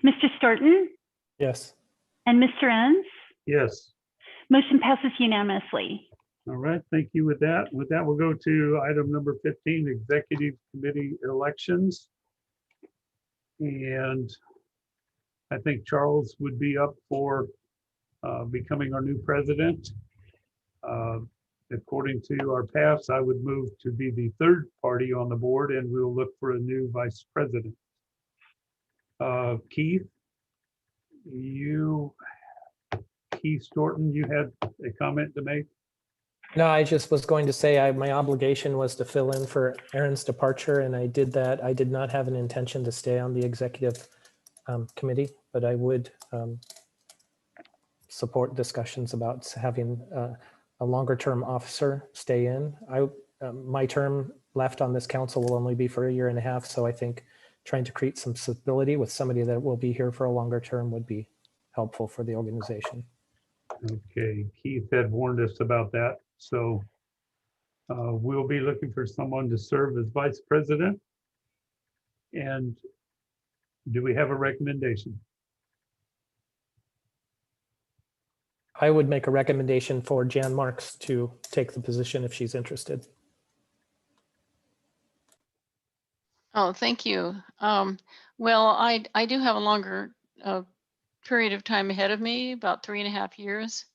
C: Mr. Storton,
Q: Yes.
C: and Mr. Enns.
B: Yes.
C: Motion passes unanimously.
B: All right, thank you with that. With that, we'll go to item number 15, Executive Committee elections. And I think Charles would be up for becoming our new president. According to our paths, I would move to be the third party on the board, and we'll look for a new vice president. Keith Storton, you had a comment to make?
Q: No, I just was going to say my obligation was to fill in for Aaron's departure, and I did that. I did not have an intention to stay on the executive committee, but I would support discussions about having a longer term officer stay in. My term left on this council will only be for 1.5 years, so I think trying to create some stability with somebody that will be here for a longer term would be helpful for the organization.
B: Okay, Keith had warned us about that, so we'll be looking for someone to serve as vice president. And do we have a recommendation?
Q: I would make a recommendation for Jan Marks to take the position if she's interested.
H: Oh, thank you. Well, I do have a longer period of time ahead of me, about 3.5 years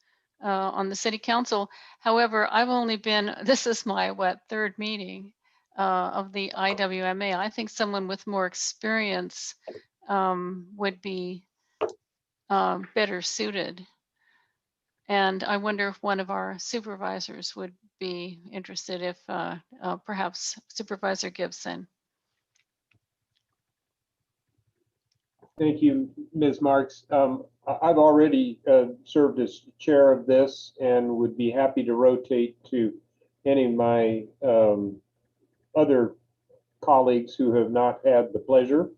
H: on the city council. However, I've only been, this is my, third meeting of the IWMA. I think someone with more experience would be better suited. And I wonder if one of our supervisors would be interested, if perhaps Supervisor Gibson.
N: Thank you, Ms. Marks. I've already served as chair of this and would be happy to rotate to any of my other colleagues who have not had the pleasure,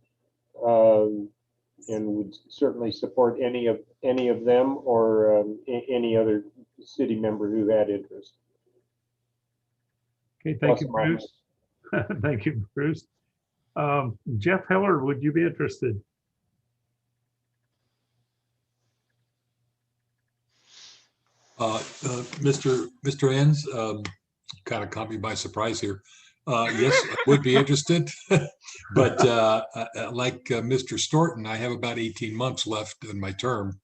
N: and would certainly support any of them or any other city member who had interest.
B: Okay, thank you, Bruce. Thank you, Bruce. Jeff Heller, would you be interested?
I: Mr. Enns, kind of caught me by surprise here. Yes, I would be interested, but like Mr. Storton, I have about 18 months left in my term,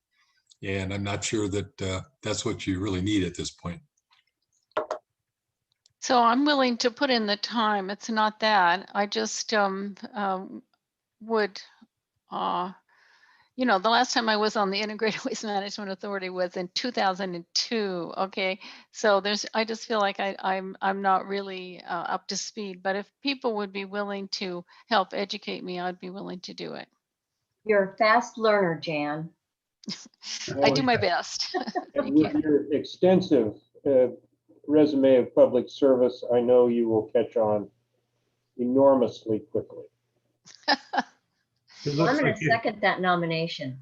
I: and I'm not sure that that's what you really need at this point.
H: So I'm willing to put in the time. It's not that. I just would, the last time I was on the Integrated Waste Management Authority was in 2002. Okay, so I just feel like I'm not really up to speed. But if people would be willing to help educate me, I'd be willing to do it.
G: You're a fast learner, Jan.
H: I do my best. Thank
N: With
H: you.
N: your extensive resume of public service, I know you will catch on enormously quickly.
G: Well, I'm going to second that nomination.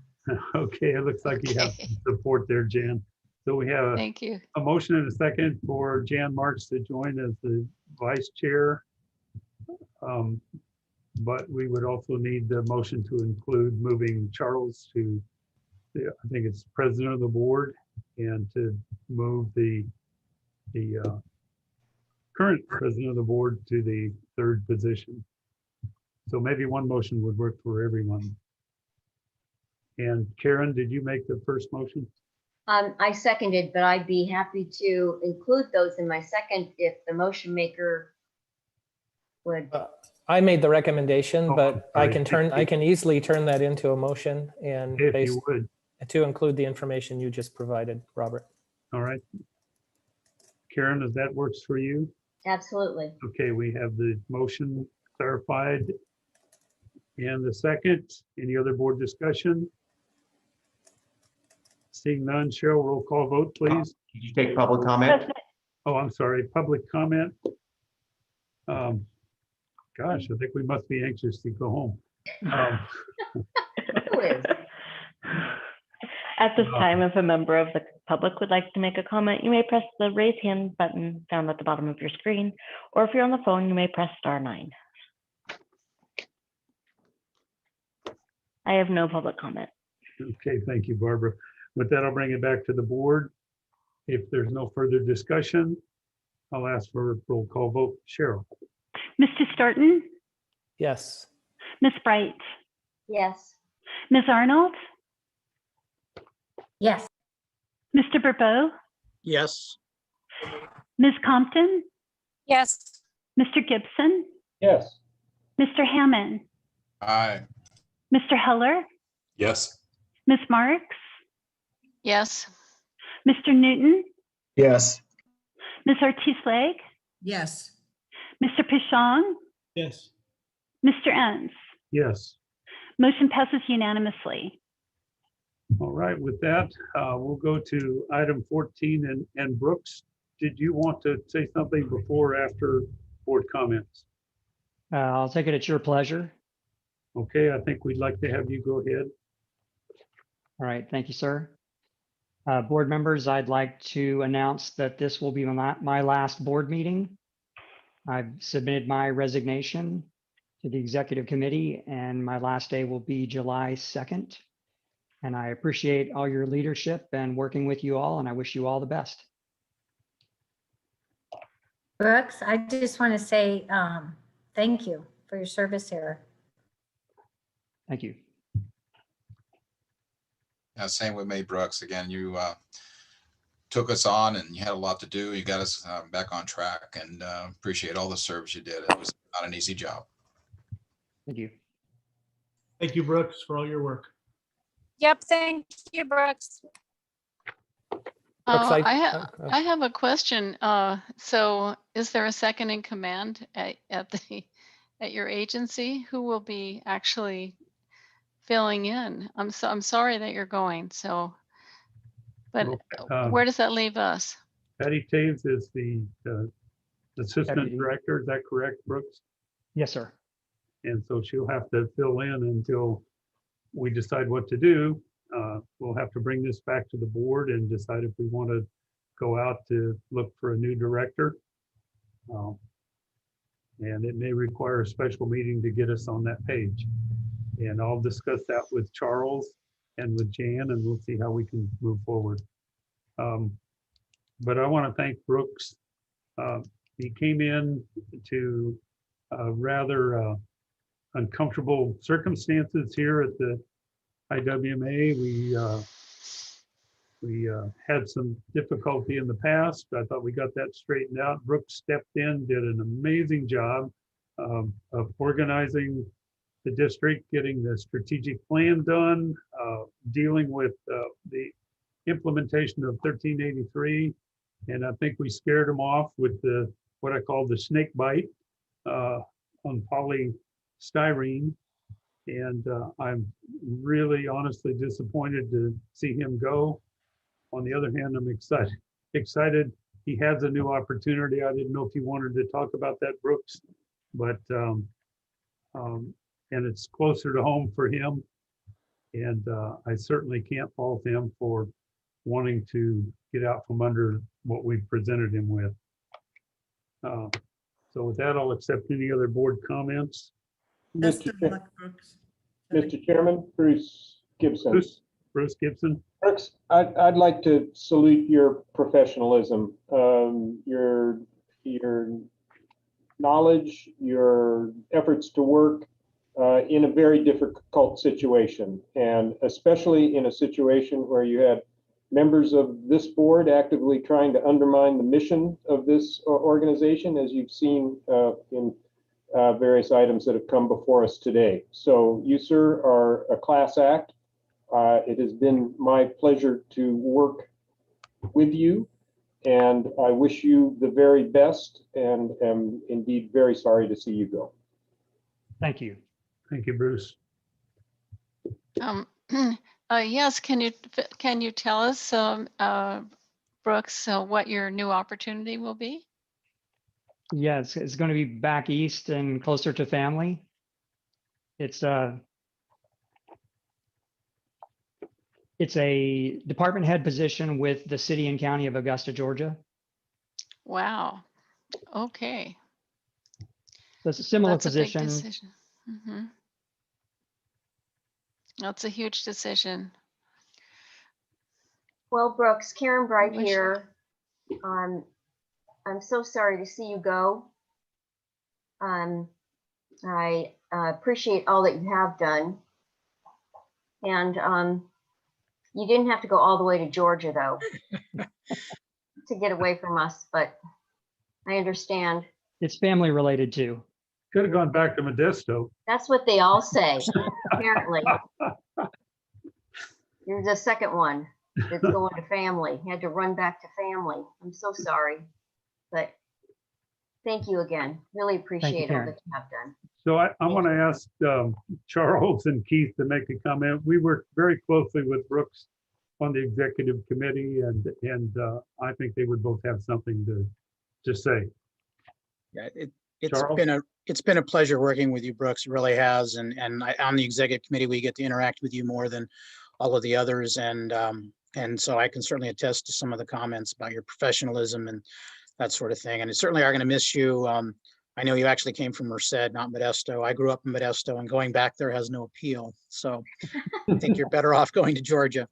B: Okay, it looks like you have some support there, Jan. So we have
H: Thank you.
B: a motion and a second for Jan Marks to join as the vice chair. But we would also need the motion to include moving Charles to, I think it's president of the board, and to move the current president of the board to the third position. So maybe one motion would work for everyone. And Karen, did you make the first motion?
G: I seconded, but I'd be happy to include those in my second if the motion maker would.
Q: I made the recommendation, but I
B: sorry.
Q: can easily turn that into a motion and
B: If you would.
Q: to include the information you just provided, Robert.
B: All right. Karen, if that works for you?
G: Absolutely.
B: Okay, we have the motion clarified. And the second, any other board discussion? Seeing none, Cheryl, roll call vote, please.
E: Did you take public comment?
B: Oh, I'm sorry, public comment. Gosh, I think we must be anxious to go home.
K: At this time, if a member of the public would like to make a comment, you may press the raise hand button found at the bottom of your screen, or if you're on the phone, you may press *9. I have no public comment.
B: Okay, thank you, Barbara. With that, I'll bring it back to the board. If there's no further discussion, I'll ask for a roll call vote. Cheryl?
C: Mr. Starton,
Q: Yes.
C: Ms. Bright,
G: Yes.
C: Ms. Arnold,
M: Yes.
C: Mr. Burbo,
F: Yes.
C: Ms. Compton,
R: Yes.
C: Mr. Gibson,
N: Yes.
C: Mr. Hammond,
L: Aye.
C: Mr. Heller,
I: Yes.
C: Ms. Marks,
H: Yes.
C: Mr. Newton,
S: Yes.
C: Ms. Ortiz-Leg,
O: Yes.
C: Mr. Pishon,
P: Yes.
C: Mr. Enns.
B: Yes.
C: Motion passes unanimously.
B: All right, with that, we'll go to item 14. And Brooks, did you want to say something before or after board comments?
D: I'll take it at your pleasure.
B: Okay, I think we'd like to have you go ahead.
D: All right, thank you, sir. Board members, I'd like to announce that this will be my last board meeting. I've submitted my resignation to the executive committee, and my last day will be July 2nd. And I appreciate all your leadership and working with you all, and I wish you all the best.
M: Brooks, I just want to say thank you for your service here.
D: Thank you.
L: Yeah, same with me, Brooks. Again, you took us on and you had a lot to do. You got us back on track, and appreciate all the service you did. It was not an easy job.
D: Thank you.
P: Thank you, Brooks, for all your work.
R: Yep, thank you, Brooks.
H: Oh,
Q: I-
H: I have a question. So is there a second in command at your agency? Who will be actually filling in? I'm sorry that you're going. So, but where does that leave us?
B: Patty Taves is the assistant
D: Deputy.
B: director. Is that correct, Brooks?
D: Yes, sir.
B: And so she'll have to fill in until we decide what to do. We'll have to bring this back to the board and decide if we want to go out to look for a new director. And it may require a special meeting to get us on that page. And I'll discuss that with Charles and with Jan, and we'll see how we can move forward. But I want to thank Brooks. He came in to rather uncomfortable circumstances here at the IWMA. We had some difficulty in the past. I thought we got that straightened out. Brooks stepped in, did an amazing job of organizing the district, getting the strategic plan done, dealing with the implementation of 1383. And I think we scared him off with what I call the snake bite on polystyrene. And I'm really honestly disappointed to see him go. On the other hand, I'm excited. He has a new opportunity. I didn't know if you wanted to talk about that, Brooks, but and it's closer to home for him. And I certainly can't fault him for wanting to get out from under what we've presented him with. So with that, I'll accept any other board comments.
O: Best of luck, Brooks.
N: Mr. Chairman, Bruce Gibson.
B: Bruce Gibson.
N: Brooks, I'd like to salute your professionalism, your knowledge, your efforts to work in a very difficult situation, and especially in a situation where you had members of this board actively trying to undermine the mission of this organization, as you've seen in various items that have come before us today. So you, sir, are a class act. It has been my pleasure to work with you, and I wish you the very best, and am indeed very sorry to see you go.
D: Thank you.
B: Thank you, Bruce.
H: Yes, can you tell us, Brooks, what your new opportunity will be?
D: Yeah, it's going to be back east and closer to family. It's It's a department head position with the city and county of Augusta, Georgia.
H: Wow. Okay.
D: So it's a similar
H: That's a big
D: position.
H: decision. Mhm. That's a huge decision.
G: Well, Brooks, Karen Bright
H: Wish I
G: here. I'm so sorry to see you go. I appreciate all that you have done. And you didn't have to go all the way to Georgia, though, to get away from us, but I understand.
D: It's family related too.
B: Could have gone back to Modesto.
G: That's what they all say, apparently. You're the second one that's going to family. Had to run back to family. I'm so sorry. But thank you again. Really appreciate all
D: Karen.
G: that you have done.
B: So I want to ask Charles and Keith to make a comment. We work very closely with Brooks on the executive committee, and I think they would both have something to say.
F: Yeah,
B: Charles?
F: it's been a pleasure working with you, Brooks. It really has. And on the executive committee, we get to interact with you more than all of the others. And so I can certainly attest to some of the comments about your professionalism and that sort of thing. And certainly are going to miss you. I know you actually came from Merced, not Modesto. I grew up in Modesto, and going back there has no appeal. So I think you're better off going to Georgia.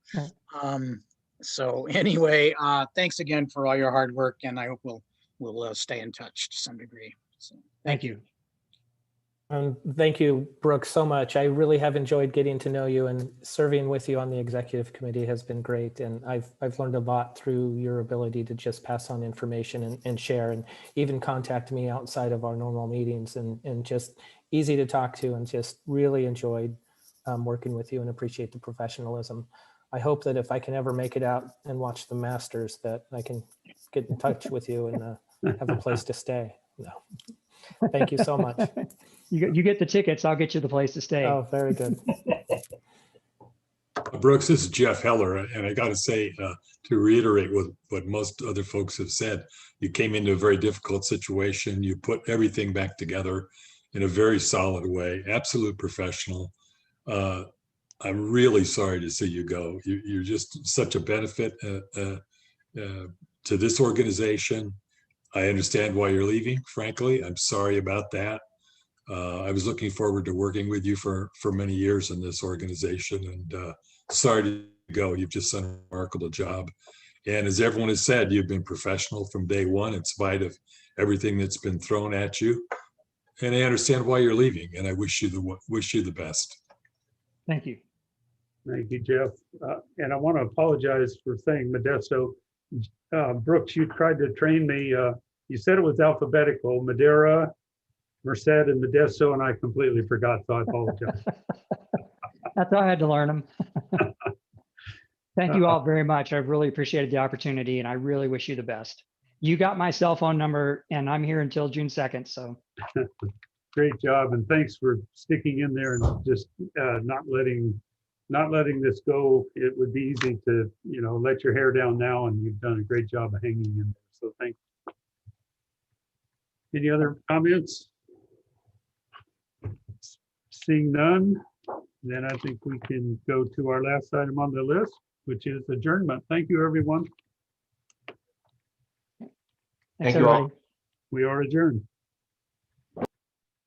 F: So anyway, thanks again for all your hard work, and I hope we'll stay in touch to some degree. So
D: Thank you.
Q: Thank you, Brooke, so much. I really have enjoyed getting to know you, and serving with you on the executive committee has been great. And I've learned a lot through your ability to just pass on information and share, and even contact me outside of our normal meetings, and just easy to talk to, and just really enjoyed working with you and appreciate the professionalism. I hope that if I can ever make it out and watch the Masters, that I can get in touch with you and have a place to stay. No. Thank you so much.
D: You get the tickets, I'll get you the place to stay.
Q: Oh, very good.
I: Brooks, this is Jeff Heller, and I got to say, to reiterate what most other folks have said, you came into a very difficult situation. You put everything back together in a very solid way, absolute professional. I'm really sorry to see you go. You're just such a benefit to this organization. I understand why you're leaving, frankly. I'm sorry about that. I was looking forward to working with you for many years in this organization, and sorry to go. You've just done a remarkable job. And as everyone has said, you've been professional from day one in spite of everything that's been thrown at you. And I understand why you're leaving, and I wish you the best.
D: Thank you.
B: Thank you, Jeff. And I want to apologize for saying Modesto. Brooks, you tried to train me. You said it was alphabetical, Madera, Merced, and Modesto, and I completely forgot, so I apologize.
D: That's how I had to learn them. Thank you all very much. I've really appreciated the opportunity, and I really wish you the best. You got my cell phone number, and I'm here until June 2nd, so.
B: Great job, and thanks for sticking in there and just not letting this go. It would be easy to, let your hair down now, and you've done a great job of hanging in there. So thanks. Any other comments? Seeing none, then I think we can go to our last item on the list, which is adjournment. Thank you, everyone.
D: Thank you all.
B: We are adjourned.